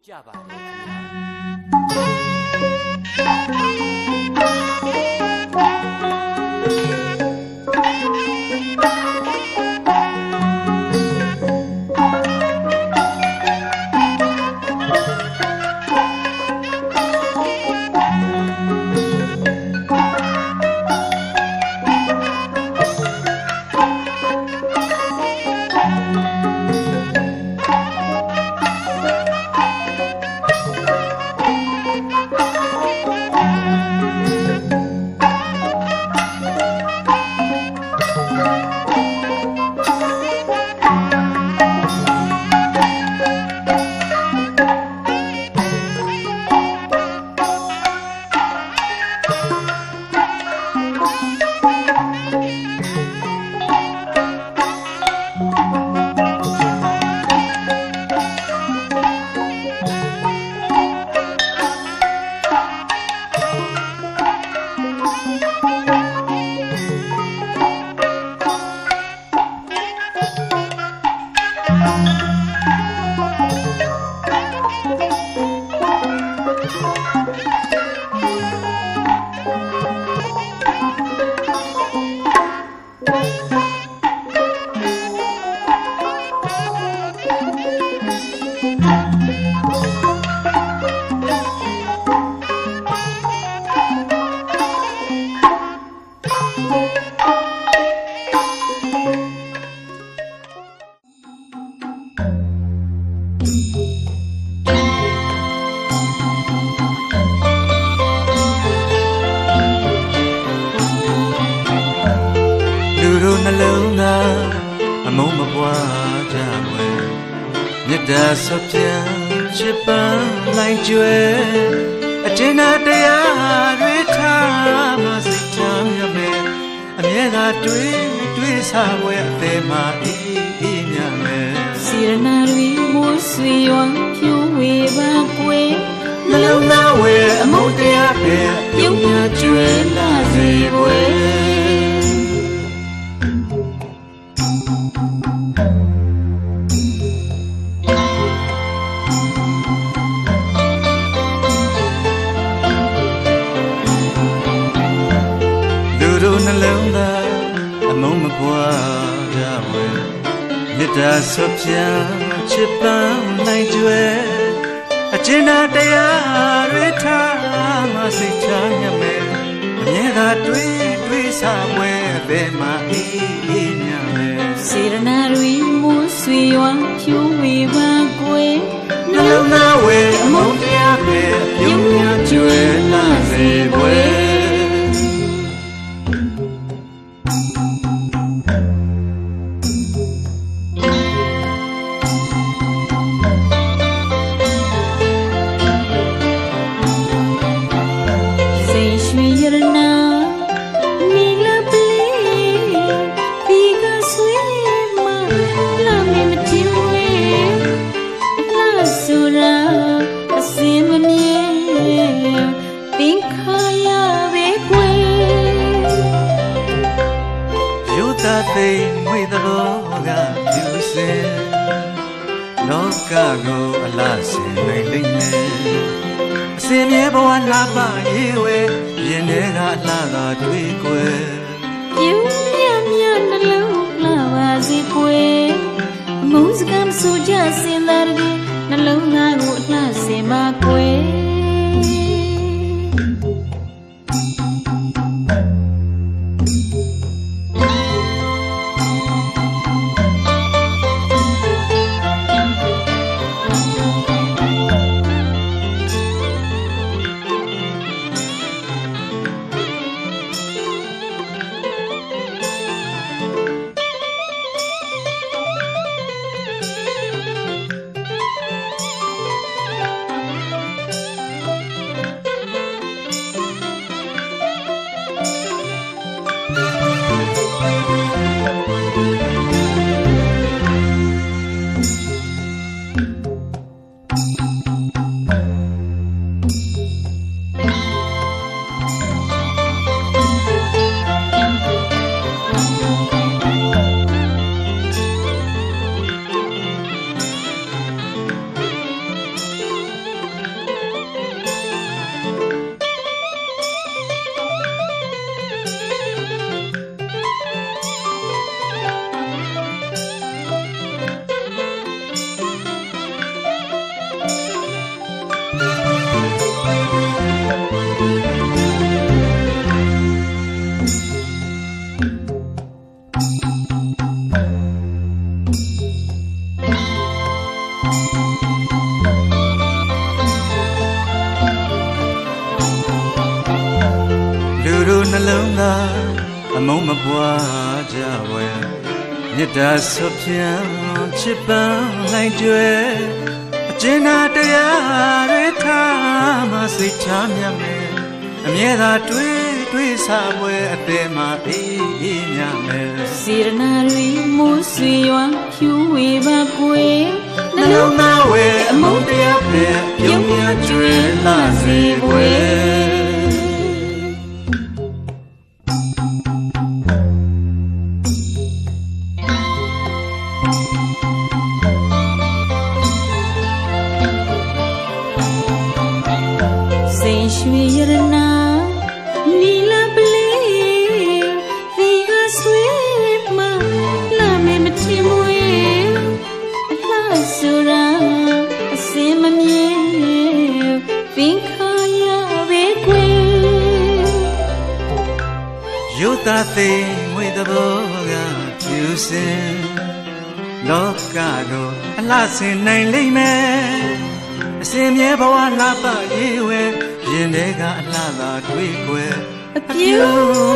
ကြပါတယ်ခင်ဗျာဆော့ပြန်ချစ်ပန်းလိုက်ကျွဲအတင်းနာတရားတွေထားမစိတ်ချမ်းရမယ်အမြဲကတွေးစားဝဲအသေးမှအေးမြမယ်စီရနာတွေမိုးဆွေရွာဖြိုးဝေပါကွယ်နှလုံးသားဝဲအမုန်းတရားပဲပြုံးများကျွဲလာစေဝဲနှလုံးသားအမုန်းမပွားကြဝဲမြတ်တာဆော့ပြန်ချစ်ပန်းနိုင်ကျွဲအကျဉ်းတရားတွေထားမစိတ်ချမ်းရမယ်အမြဲကတွေးစားဝဲအသေးမှအေးမြမယ်စေရနာတွေမိုးဆွေရွာဖြိုးဝေပါကွယ်နှလုံးသားဝဲအမုန်းတရားပဲပြုံးများကျွဲလာစေွယ်သိမွေသောကပြုစင်လောကကိုအလားစင်နိုင်လိမ့်မယ်အစင်မြဲဘဝလာပါရေးဝဲရင်ထဲကအလားသာတွေ့ကွယ်ပြုံးမြမြနှလုံးလာပါစေကွယ်အမုန်းစကားဆိုကြစင်သာရည်နှလုံးသားကိုအလားစင်ပါကွယ် ပွားကြဝဲမြတ်တာဆွပြန်ချစ်ပန်းလိုက်ကျွဲအကျဉ်းသာတရားတွေထားမှစိတ်ချမြတ်မယ်အမြဲသာတွေးစားပွဲအသေးမှအေးမြမယ်စေရနာတွေမိုးဆွေရွာဖြူဝေပါကွယ်နှလုံးသားဝဲအမုန်းတရားပဲပြုံးမြကျွဲလာစေကွယ်ရွှေရတနာနီလာပလေဒီကဆွေမလာမေမထင်မွေအလှဆိုရာအစင်မမြဲပင်ခါရပဲကွယ်ရုပ်သားသိငွေတဘောကဖြူစင်လောကကိုအလှဆင်နိုင်လိမ့်မယ်အစင်မြဲဘဝလာပရေးဝဲရင်ထဲကအလှသာတွေ့ကွယ်အပြူ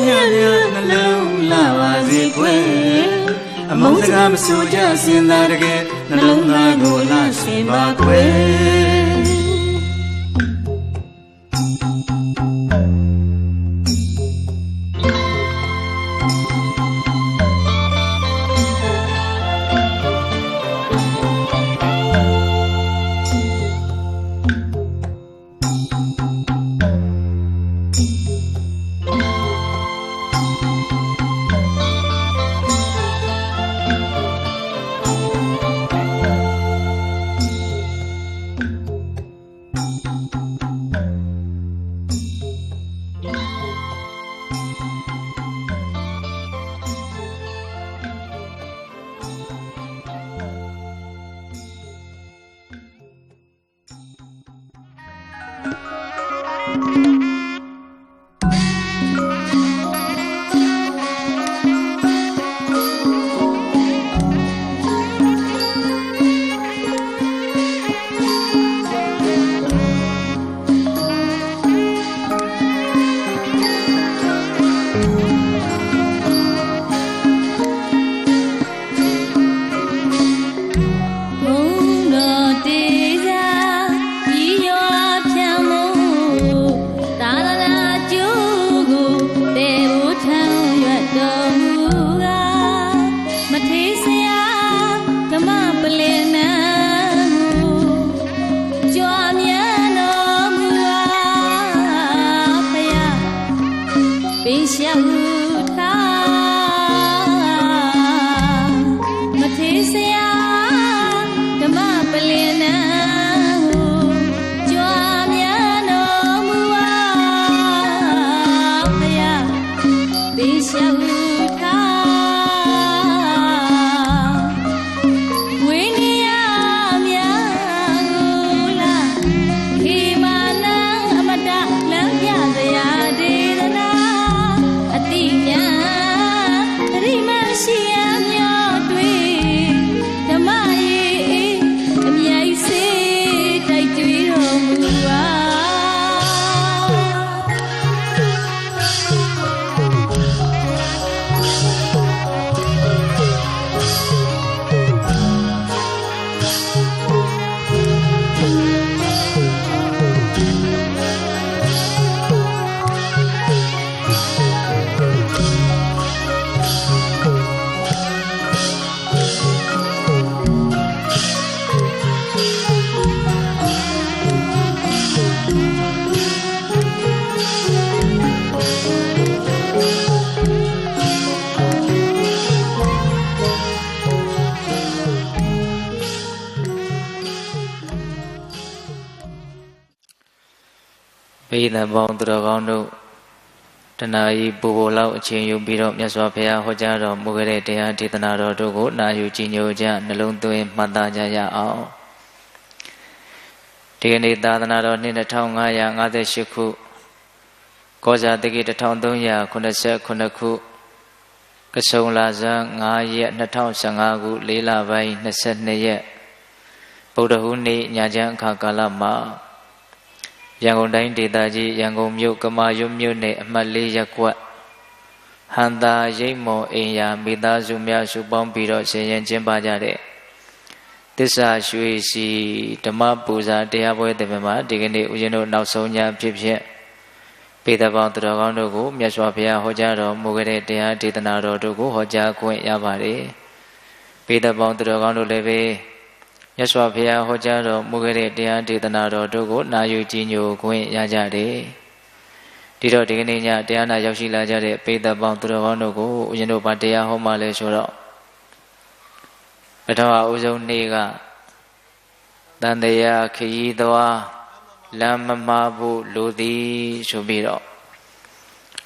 မြတ်နှလုံးလာပါစေကွယ်အမုန်းစကားမဆိုကြစင်သာတကယ်နှလုံးသားကိုလှဆင်ပါကွယ်ပိသပေါင်းသူတော်ကောင်းတို့တဏှာဤပူပူလောက်အချင်းယူပြီးတော့မြတ်စွာဘုရားဟောကြားတော်မူခဲ့တဲ့တရားဒေသနာတော်တို့ကိုနာယူကြည်ညိုကြနှလုံးသွင်းမှတ်သားကြရအောင်ဒီကနေ့သာသနာတော်နှစ်2558ခုကောဇာတက္ကိ1389ခုကဆုံလဇန်9ရက်2015ခု4လပိုင်း22ရက်ဗုဒ္ဓဟူးနေ့ညချမ်းအခါကာလမှာရန်ကုန်တိုင်းဒေသကြီးရန်ကုန်မြို့ကမာရွတ်မြို့နယ်အမှတ်4ရပ်ကွက် ဟန္တာရိတ်မောအိမ်ယာမိသားစုများစုပေါင်းပြီးတော့ဆင်ရင်ကျင်းပကြတဲ့သစ္စာရွှေစီဓမ္မပူဇာတရားပွဲတပင်မှာဒီကနေ့ဦးဇင်းတို့နောက်ဆုံးညဖြစ်ဖြစ်ပေတပေါင်းသူတော်ကောင်းတို့ကိုမြတ်စွာဘုရားဟောကြားတော်မူခဲ့တဲ့တရားဒေသနာတော်တို့ကိုဟောကြားခွင့်ရပါတယ်ပေတပေါင်းသူတော်ကောင်းတို့လည်းပဲမြတ်စွာဘုရားဟောကြားတော်မူခဲ့တဲ့တရားဒေသနာတော်တို့ကိုနာယူကြည်ညိုခွင့်ရကြတယ်ဒီတော့ဒီကနေ့ညတရားနာရောက်ရှိလာကြတဲ့ပေတပေါင်းသူတော်ကောင်းတို့ကိုဦးဇင်းတို့ဗာတရားဟောမှလဲဆိုတော့ပထမဦးဆုံးနေ့ကတန်တရားခရီးသွားလမ်းမမှားဖို့လိုသည်ဆိုပြီးတော့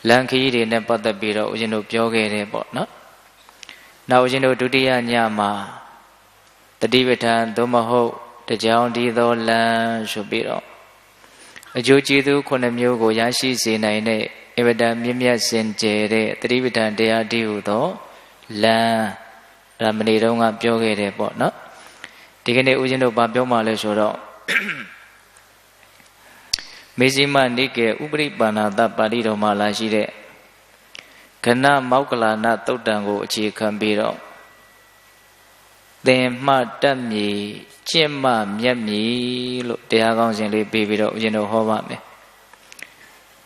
လမ်းခရီးတွေနဲ့ပတ်သက်ပြီးတော့ဦးဇင်းတို့ပြောခဲ့တယ်ပေါ့နော်နောက်ဦးဇင်းတို့ဒုတိယညမှာတတိပဋ္ဌာန်သို့မဟုတ်တကြောင်ဒီသောလမ်းဆိုပြီးတော့အကျိုးကျေးဇူး9မျိုးကိုရရှိစေနိုင်တဲ့အဝတ္တမြင့်မြတ်စင်ကြယ်တဲ့တတိပဋ္ဌာန်တရားတည်းဟူသောလမ်းဒါမနေ့တုန်းကပြောခဲ့တယ်ပေါ့နော်ဒီကနေ့ဦးဇင်းတို့ဗာပြောမှလဲဆိုတော့မေဇိမနိကေဥပရိပါဏာတပါဠိတော်မှာလာရှိတဲ့ကဏမောက္ကလာနသုတ်တံကိုအခြေခံပြီးတော့သင်မှတတ်မည်ကျင့်မှမြတ်မည်လို့တရားကောင်းစဉ်လေးပြီးတော့ဦးဇင်းတို့ဟောပါမယ်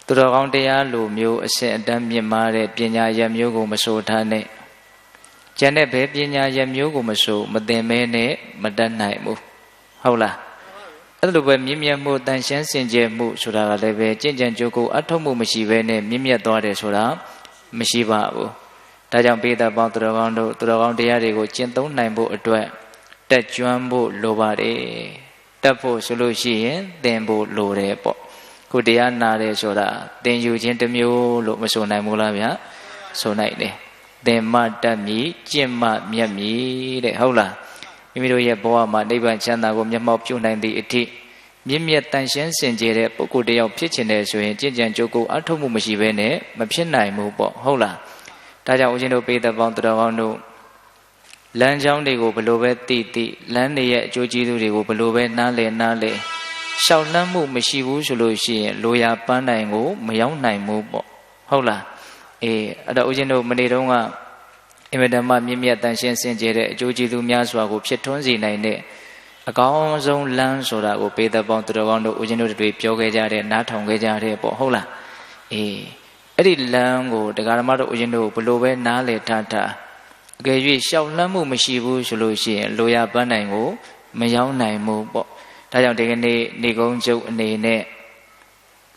သူတော်ကောင်းတရားလိုမျိုးအစစ်အတမ်းမြင့်မားတဲ့ပညာရမျိုးကိုမဆိုထားနဲ့ကျန်တဲ့ဘယ်ပညာရမျိုးကိုမဆိုမသင်မဲနဲ့မတတ်နိုင်ဘူးဟုတ်လားအဲ့လိုပဲမြင့်မြတ်မှုတန်ရှင်းစင်ကြယ်မှုဆိုတာကလည်းပဲကြင်ကြံကြိုးကိုအထောက်မှုမရှိဘဲနဲ့မြင့်မြတ်သွားတယ်ဆိုတာမရှိပါဘူးဒါကြောင့်ပေတပေါင်းသူတော်ကောင်းတို့သူတော်ကောင်းတရားတွေကိုကျင့်သုံးနိုင်ဖို့အတွက်တက်ကြွဖို့လိုပါတယ်တက်ဖို့ဆိုလို့ရှိရင်သင်ဖို့လိုတယ်ပေါ့ခုတရားနာတယ်ဆိုတာသင်ယူခြင်းတစ်မျိုးလို့မဆိုနိုင်ဘူးလားဗျာဆိုနိုင်တယ်သင်မှတတ်မည်ကျင့်မှမြတ်မည်တဲ့ဟုတ်လားမိမိတို့ရဲ့ဘဝမှာနိဗ္ဗာန်ချမ်းသာကိုမျက်မှောက်ပြုနိုင်သည့်အထိမြင့်မြတ်တန်ရှင်းစင်ကြယ်တဲ့ပုဂ္ဂိုလ်တစ်ယောက်ဖြစ်ချင်တယ်ဆိုရင်ကြင်ကြံကြိုးကိုအထောက်မှုမရှိဘဲနဲ့မဖြစ်နိုင်ဘူးပေါ့ဟုတ်လားဒါကြောင့်ဦးဇင်းတို့ပေတပေါင်းသူတော်ကောင်းတို့လမ်းကြောင်းတွေကိုဘယ်လိုပဲသိလမ်းတွေရဲ့အကျိုးကျေးဇူးတွေကိုဘယ်လိုပဲနားလည်ရှောက်လန်းမှုမရှိဘူးဆိုလို့ရှိရင်လိုရာပန်းတိုင်ကိုမရောက်နိုင်ဘူးပေါ့ဟုတ်လားအဲ့တော့ဦးဇင်းတို့မနေ့တုန်းကအင်မတန်မှမြင့်မြတ်တန်ရှင်းစင်ကြယ်တဲ့အကျိုးကျေးဇူးများစွာကိုဖြစ်ထွန်းစေနိုင်တဲ့အကောင်းဆုံးလမ်းဆိုတာကိုပေတပေါင်းသူတော်ကောင်းတို့ဦးဇင်းတို့တွေပြောခဲ့ကြတဲ့နားထောင်ခဲ့ကြတဲ့ပေါ့ဟုတ်လားအဲ့ဒီလမ်းကိုတရားဓမ္မတို့ဦးဇင်းတို့ဘယ်လိုပဲနားလည်ထားအကယ်၍ရှောက်လန်းမှုမရှိဘူးဆိုလို့ရှိရင်လိုရာပန်းနိုင်ကိုမရောက်နိုင်ဘူးပေါ့ဒါကြောင့်ဒီကနေ့နေကုန်းကျုပ်အနေနဲ့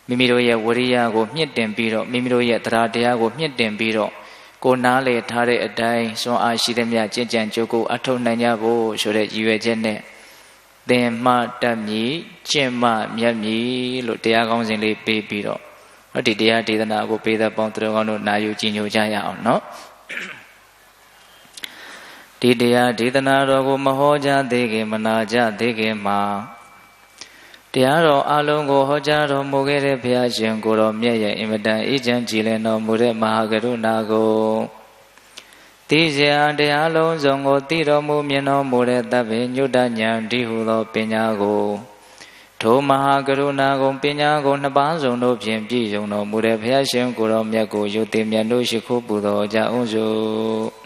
မိမိတို့ရဲ့ဝရိယကိုမြင့်တင်ပြီးတော့မိမိတို့ရဲ့တရားတရားကိုမြင့်တင်ပြီးတော့ကိုနားလေထားတဲ့အတိုင်းစွမ်းအားရှိသမျှကြင်ကြံကြိုးကိုအထောက်နိုင်ကြဖို့ဆိုတဲ့ရည်ရွယ်ချက်နဲ့သင်မှတတ်မည်ကျင့်မှမြတ်မည်လို့တရားကောင်းစဉ်လေးပေးပြီးတော့ဒီတရားဒေသနာကိုပေးတဲ့ပေါင်းသူတော်ကောင်းတို့နာယူကြည်ညိုကြရအောင်နော်ဒီတရားဒေသနာတော်ကိုမဟောကြားသေးခင်မနာကြသေးခင်မှာတရားတော်အလုံးကိုဟောကြားတော်မူခဲ့တဲ့ဘုရားရှင်ကိုတော်မြတ်ရဲ့အင်မတန်အေးချမ်းကြည်လင်တော်မူတဲ့မဟာကရုဏာကိုသိစရာတရားလုံးစုံကိုသိတော်မူမြင်တော်မူတဲ့သဗ္ဗညုတဉာဏ်ဒီဟုသောပညာကိုထိုမဟာကရုဏာကိုပညာကိုနှစ်ပါးစုံတို့ဖြင့်ပြည့်စုံတော်မူတဲ့ဘုရားရှင်ကိုတော်မြတ်ကိုယုတ်တိမြတ်တို့ရှိခိုးပူဇော်ကြအောင်စို့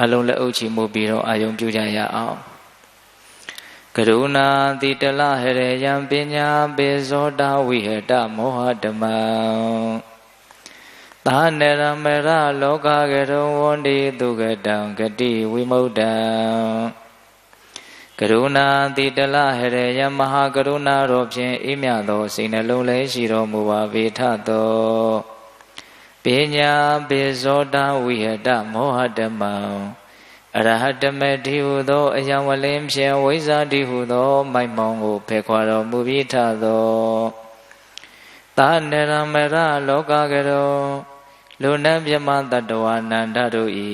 အလုံးလက်အုပ်ချီမှုပြီးတော့အာယုံပြုကြရအောင်ကရုဏာတိတလဟရေယံပညာပေဇောတဝိဟတမောဟဓမ္မံသာနရမရလောကကရုံဝန္တိသူကတံဂတိဝိမု ddံ ကရုဏာတိတလဟရေယံမဟာကရုဏာတော်ဖြင့်အေးမြသောစိတ်နှလုံးလည်းရှိတော်မူပါပေထသောပညာပေဇောတဝိဟတမောဟဓမ္မံအရဟတမေတိဟုသောအယံဝလင်းဖြင့်ဝိဇ္ဇာတိဟုသောမိုက်မောင်ကိုဖယ်ခွာတော်မူပြီးထသောသာနရမရလောကကရောလူနတ်မြမတတ္တဝနန္ဒတို့ဤ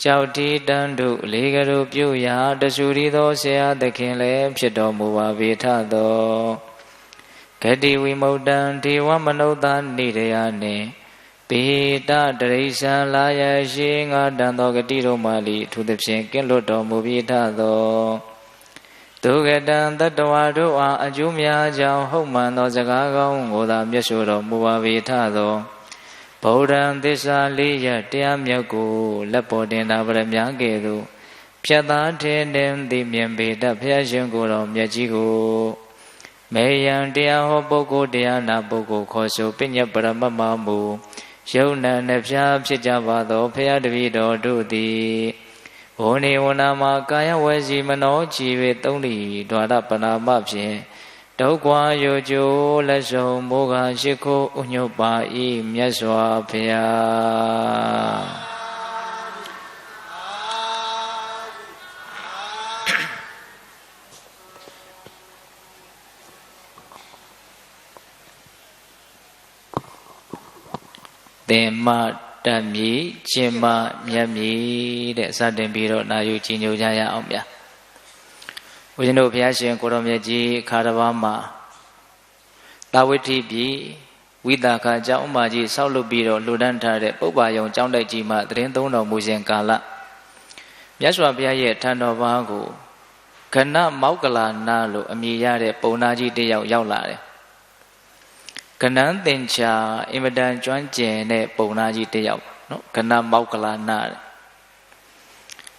ကြောက်တီတန်တို့လေးကလေးပြုရာတဆူရီသောဆရာသခင်လည်းဖြစ်တော်မူပါပေထသောဂတိဝိမု ddံ ဒေဝမနုဿာနိရယနှင့်ပေတတရိစ္ဆာလာယရှိငါတန်သောဂတိတို့မှလီထိုသဖြင့်ကင်းလွတ်တော်မူပြီးထသောဒုက္ကတံတတ္တဝါတို့အားအကျိုးများကြောင့်ဟုတ်မှန်သောစကားကောင်းကိုသာမျက်ရှို့တော်မူပါပေထသော ဗုဒ္ဓံသစ္စာလေးရတရားမြတ်ကိုလက်ပေါ်တင်တာဗရမ ्या ကဲ့သို့ဖြတ်သားထင်းတင်သိမြင်ပေတတ်ဘုရားရှင်ကိုယ်တော်မြတ်ကြီးကိုမေယံတရားဟောပုဂ္ဂိုလ်တရားနာပုဂ္ဂိုလ်ခေါ်ဆိုပညတ်ပရမတ်မမူယုံနာနှဖျားဖြစ်ကြပါသောဘုရားတပည့်တော်တို့သည်ဝဏိဝနာမှာကာယဝစီမနောကြည်ပေသုံးလီဒွါရပနာမဖြင့်ဒုက္ခယောကျိုးလက်ဆောင်မောဃရှိခိုးဥညုပပါဤမြတ်စွာဘုရားသင်္မတတ်မြည်ခြင်းမမြတ်မြည်တဲ့စတင်ပြီးတော့နာယူကြည်ညိုကြရအောင်ဗျာဦးဇင်းတို့ဘုရားရှင်ကိုတော်မြတ်ကြီးခါတစ်ပါးမှာသာဝတိပြည်ဝိသခာကျောင်းအမကြီးဆောက်လုပ်ပြီးတော့လှူဒန်းထားတဲ့ပုပ္ပါယုံကျောင်းတိုက်ကြီးမှာသတင်းသုံးတော်မူစဉ်ကာလမြတ်စွာဘုရားရဲ့ထံတော်ဘာကိုခဏမောက္ကလာနာလို့အမည်ရတဲ့ပုံနာကြီးတစ်ယောက်ရောက်လာတယ်ကနန်းသင်္ချာအင်မတန်ကျွမ်းကျင်တဲ့ပုံနာကြီးတစ်ယောက်နော်ကနမောက္ကလာနာ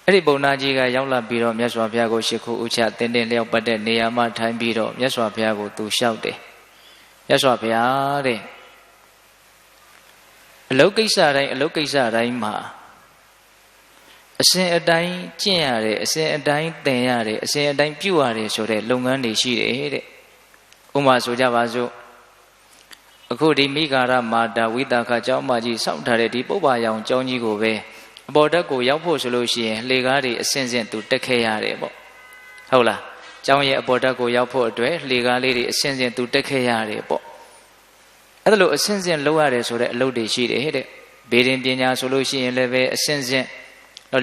အဲ့ဒီပုံနာကြီးကရောက်လာပြီးတော့မြတ်စွာဘုရားကိုရှိခိုးဥချတင်းတင်းလျောက်ပတ်တဲ့နေရာမှာထိုင်ပြီးတော့မြတ်စွာဘုရားကိုသူလျှောက်တယ်မြတ်စွာဘုရားတဲ့အလုတ်ကိစ္စတိုင်းမှာအစဉ်အတိုင်းကျင့်ရတယ်အစဉ်အတိုင်းသင်ရတယ်အစဉ်အတိုင်းပြုရတယ်ဆိုတဲ့လုပ်ငန်းတွေရှိတယ်တဲ့ဥပမာဆိုကြပါစို့အခုဒီမိဂါရမာတာဝိသခကျောင်းမကြီးစောင့်ထားတဲ့ဒီပုပ္ပါယောင်ကျောင်းကြီးကိုပဲအပေါ်တက်ကိုရောက်ဖို့ဆိုလို့ရှိရင်လှေကားတွေအစဉ်စဉ်သူတက်ခဲ့ရတယ်ပေါ့ဟုတ်လားကျောင်းရဲ့အပေါ်တက်ကိုရောက်ဖို့အတွက်လှေကားလေးတွေအစဉ်စဉ်သူတက်ခဲ့ရတယ်ပေါ့အဲ့ဒါလို့အစဉ်စဉ်လုပ်ရတယ်ဆိုတဲ့အလုပ်တွေရှိတယ်တဲ့ဘေးရင်ပညာဆိုလို့ရှိရင်လည်းပဲအစဉ်စဉ်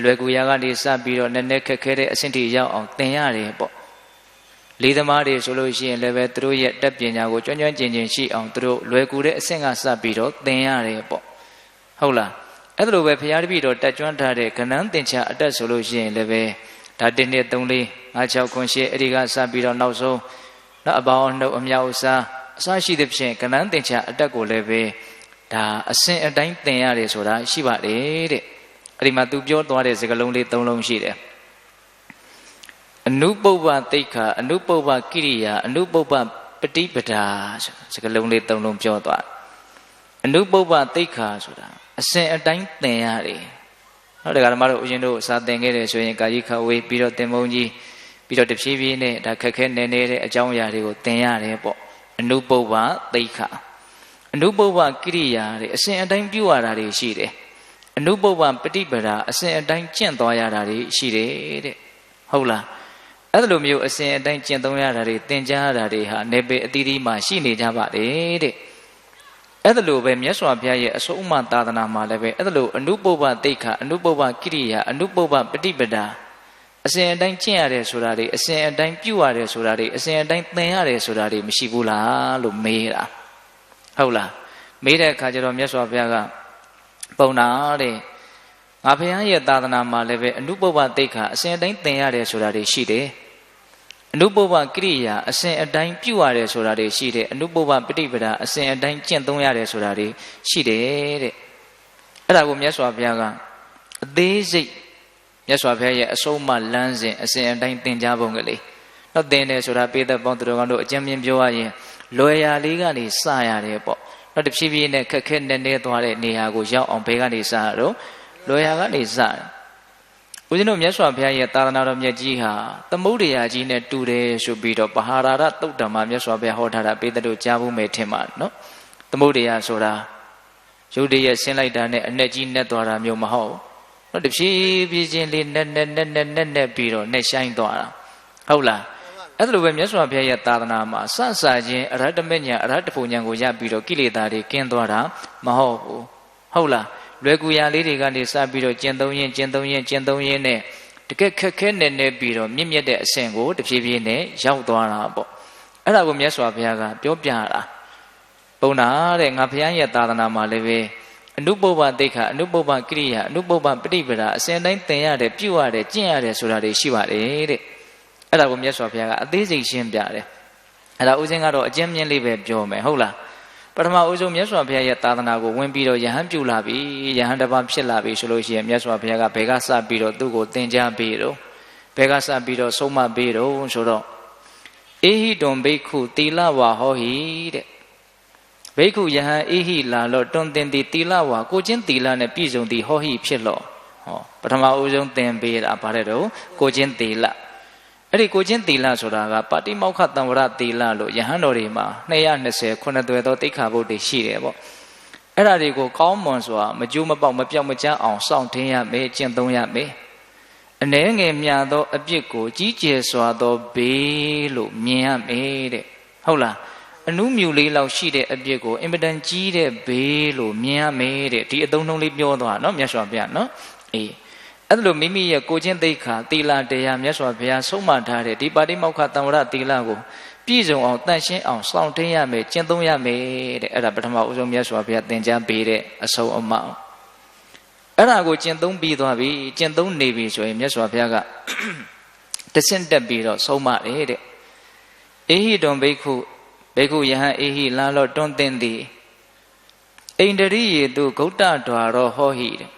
လွယ်ကူရာကနေစပြီးတော့နည်းနည်းခက်ခဲတဲ့အဆင့်ထိရောက်အောင်သင်ရတယ်ပေါ့လေးသမားတွေဆိုလို့ရှိရင်လည်းပဲသူတို့ရဲ့တက်ပညာကိုကျွမ်းကျွမ်းကျင်ကျင်ရှိအောင်သူတို့လွယ်ကူတဲ့အဆင့်ကစပြီးတော့သင်ရတယ်ပေါ့ဟုတ်လားအဲ့ဒါလိုပဲဘုရားတပည့်တော်တက်ကျွမ်းထားတဲ့ကဏ္ဍသင်္ချာအတက်ဆိုလို့ရှိရင်လည်းပဲဒါ1 2 3 4 5 6 9 10အဲ့ဒီကစပြီးတော့နောက်ဆုံးနောက်အပေါင်းနှုတ်အမြောက်အစားအစရှိသဖြင့်ကဏ္ဍသင်္ချာအတက်ကိုလည်းပဲဒါအစဉ်အတိုင်းသင်ရတယ်ဆိုတာရှိပါတယ်တဲ့အဲ့ဒီမှာသူပြောသွားတဲ့စကားလုံးလေး3လုံးရှိတယ်အနုပုပ္ပသိက္ခာအနုပုပ္ပကိရိယာအနုပုပ္ပပฏิပဒါစကားလုံးလေး3လုံးပြောသွားအနုပုပ္ပသိက္ခာဆိုတာအစဉ်အတိုင်းသင်ရတယ်ဟုတ်တယ်ကဓမ္မတို့ဦးဇင်းတို့စာသင်ခဲ့တယ်ဆိုရင်ကာယိခဝေးပြီးတော့သင်္ဘုံကြီးပြီးတော့တဖြည်းဖြည်းနဲ့ဒါခက်ခဲနေနေတဲ့အကြောင်းအရာတွေကိုသင်ရတယ်ပေါ့အနုပုပ္ပသိက္ခာအနုပုပ္ပကိရိယာတွေအစဉ်အတိုင်းပြုရတာတွေရှိတယ်အနုပုပ္ပပฏิပဒါအစဉ်အတိုင်းကျင့်သွားရတာတွေရှိတယ်တဲ့ဟုတ်လားအဲ့လိုမျိုးအစဉ်အတိုင်းကျင့်သုံးရတာတွေသင်ကြားရတာတွေဟာနေပေအသီးသီးမှာရှိနေကြပါတယ်တဲ့အဲ့လိုပဲမြတ်စွာဘုရားရဲ့အဆုံးအမသာသနာမှာလည်းပဲအဲ့လိုအနုပုပ္ပသိက္ခာအနုပုပ္ပကိရိယာအနုပုပ္ပပฏิပဒါအစဉ်အတိုင်းကျင့်ရတယ်ဆိုတာတွေအစဉ်အတိုင်းပြုရတယ်ဆိုတာတွေအစဉ်အတိုင်းသင်ရတယ်ဆိုတာတွေမရှိဘူးလားလို့မေးတာဟုတ်လားမေးတဲ့အခါကျတော့မြတ်စွာဘုရားကပုံနာတဲ့ငါဘုရားရဲ့သာသနာမှာလည်းပဲအနုပုပ္ပသိက္ခာအစဉ်အတိုင်းသင်ရတယ်ဆိုတာတွေရှိတယ်အနုပုပ္ပကိရိယာအစဉ်အတိုင်းပြုရတယ်ဆိုတာတွေရှိတယ်အနုပုပ္ပပฏิပဒါအစဉ်အတိုင်းကျင့်သုံးရတယ်ဆိုတာတွေရှိတယ်တဲ့အဲ့ဒါကိုမြတ်စွာဘုရားကအသေးစိတ်မြတ်စွာဘုရားရဲ့အဆုံးအမလမ်းစဉ်အစဉ်အတိုင်းသင်ကြားပုံကလေးတော့သင်တယ်ဆိုတာပေသက်ပေါင်းသူတော်ကောင်းတို့အကျဉ်းပြင်းပြောရရင်လွယ်ရာလေးကနေစရတယ်ပေါ့တော့တဖြည်းဖြည်းနဲ့ခက်ခဲနေနေသွားတဲ့နေရာကိုရောက်အောင်ဘယ်ကနေစရတော့လွယ်ရာကနေစတယ်ဦးဇင်းတို့မြတ်စွာဘုရားရဲ့သာသနာတော်မြတ်ကြီးဟာသမုဒ္ဒရာကြီးနဲ့တူတယ်ဆိုပြီးတော့ပဟာရဒသုတ်တံမှာမြတ်စွာဘုရားဟောထားတာပေသက်တို့ကြားဖို့မယ်ထင်ပါနော်သမုဒ္ဒရာဆိုတာရုပ်တရက်ဆင်းလိုက်တာနဲ့အနဲ့ကြီးနဲ့သွားတာမျိုးမဟုတ်ဘူးတဖြည်းဖြည်းချင်းလေးနဲ့ပြီးတော့နဲ့ဆိုင်သွားတာဟုတ်လားအဲ့လိုပဲမြတ်စွာဘုရားရဲ့သာသနာမှာစစချင်းအရဟတမေညာအရဟတဖို့ညာကိုရပြီးတော့ကိလေသာတွေကင်းသွားတာမဟုတ်ဘူးဟုတ်လားလွယ်ကူရာလေးတွေကနေစပြီးတော့ကျင့်သုံးရင်နဲ့တကယ်ခက်ခဲနေပြီးတော့မြင့်မြတ်တဲ့အဆင့်ကိုတဖြည်းဖြည်းနဲ့ရောက်သွားတာပေါ့အဲ့ဒါကိုမြတ်စွာဘုရားကပြောပြတာပုံနာတဲ့ငါဘုရားရဲ့သာသနာမှာလည်းပဲအနုပုပ္ပသိက္ခာအနုပုပ္ပကိရိယာအနုပုပ္ပပฏิပဒါအစဉ်တိုင်းသင်ရတယ်ပြုရတယ်ကျင့်ရတယ်ဆိုတာတွေရှိပါတယ်တဲ့အဲ့ဒါကိုမြတ်စွာဘုရားကအသေးစိတ်ရှင်းပြတယ်အဲ့ဒါဥစဉ်ကတော့အကျဉ်းမြင့်လေးပဲပြောမယ်ဟုတ်လား ပထမဦးဆုံးမြတ်စွာဘုရားရဲ့သာသနာကိုဝင်ပြီးတော့ယဟန်ပြုလာပြီယဟန်တစ်ပါးဖြစ်လာပြီဆိုလို့ရှိရင်မြတ်စွာဘုရားကဘယ်ကစပြီးတော့သူ့ကိုသင်ကြားပေးတော့ဘယ်ကစပြီးတော့ဆုံးမပေးတော့ဆိုတော့အေဟိတွန်ဘိက္ခုသီလဝါဟောဟိတဲ့ဘိက္ခုယဟန်အေဟိလာလောတွန်သင်သည်သီလဝါကိုချင်းသီလနဲ့ပြည့်စုံသည်ဟောဟိဖြစ်လောဟောပထမဦးဆုံးသင်ပေးတာဗါတဲ့တော့ကိုချင်းသီလအဲ့ဒီကိုချင်းသီလဆိုတာကပါတိမောက္ခတံဝရသီလလို့ယဟန်တော်တွေမှာ220ခုနှစ်သွယ်သောတိခါဘုတ်တွေရှိတယ်ပေါ့အဲ့ဒါတွေကိုကောင်းမွန်စွာမကျိုးမပေါက်မပြောက်မကျန်းအောင်စောင့်ထင်းရမယ်ကျင့်သုံးရမယ်အ ਨੇ ငယ်မြတ်သောအပြစ်ကိုကြီးကျယ်စွာသောဘေးလို့မြင်ရမယ်တဲ့ဟုတ်လားအနုမြူလေးလောက်ရှိတဲ့အပြစ်ကိုအင်မတန်ကြီးတဲ့ဘေးလို့မြင်ရမယ်တဲ့ဒီအသုံးနှုန်းလေးပြောသွားနော်မြတ်စွာဘုရားနော်အေးအဲ့လိုမိမိရဲ့ကိုချင်းသိက္ခာသီလတရားမြတ်စွာဘုရားဆုံးမထားတဲ့ဒီပါတိမောက္ခတံဝရသီလကိုပြည့်စုံအောင်တန်ရှင်းအောင်စောင့်ထင်းရမယ်ကျင့်သုံးရမယ်တဲ့အဲ့ဒါပထမဦးဆုံးမြတ်စွာဘုရားသင်ကြားပေးတဲ့အဆုံးအမအဲ့ဒါကိုကျင့်သုံးပြီးသွားပြီကျင့်သုံးနေပြီဆိုရင်မြတ်စွာဘုရားကတဆင့်တက်ပြီးတော့ဆုံးမတယ်တဲ့အေဟိတွန်ဘိက္ခုယဟန်အေဟိလာလောတွန်သင်သည်အိန္ဒရိယေတုဂௌတ္တဒွါရောဟောဟိတဲ့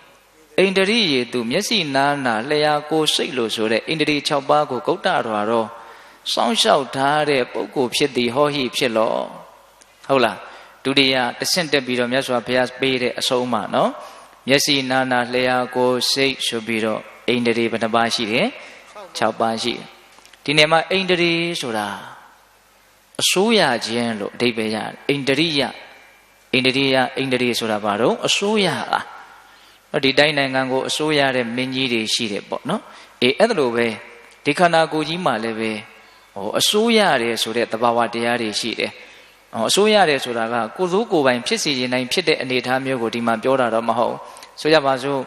အိန္ဒရိယေတုမျက်စိနာနာလျှာကိုယ်စိတ်လို့ဆိုတဲ့အိန္ဒြေ6ပါးကိုဂௌတ္တဒွါရောစောင့်ရှောက်ထားတဲ့ပုဂ္ဂိုလ်ဖြစ်သည်ဟောဟိဖြစ်လောဟုတ်လားဒုတိယတဆင့်တက်ပြီးတော့မြတ်စွာဘုရားပေးတဲ့အဆုံးအမနော်မျက်စိနာနာလျှာကိုယ်စိတ်ဆိုပြီးတော့အိန္ဒြေဘယ်နှပါးရှိတယ်6ပါးရှိတယ်ဒီနေရာအိန္ဒြေဆိုတာအစိုးရခြင်းလို့အဓိပ္ပာယ်ရတယ်အိန္ဒြိယဆိုတာဘာတော့အစိုးရလားဒီတိုင်းနိုင်ငံကိုအစိုးရတဲ့မင်းကြီးတွေရှိတယ်ပေါ့နော်အေးအဲ့ဒါလိုပဲဒီခန္ဓာကိုယ်ကြီးမှာလည်းပဲအစိုးရတယ်ဆိုတဲ့သဘာဝတရားတွေရှိတယ်အစိုးရတယ်ဆိုတာကကိုယ်စိုးကိုယ်ပိုင်ဖြစ်စီရင်တိုင်းဖြစ်တဲ့အနေအထားမျိုးကိုဒီမှာပြောတာတော့မဟုတ်ဆိုကြပါစို့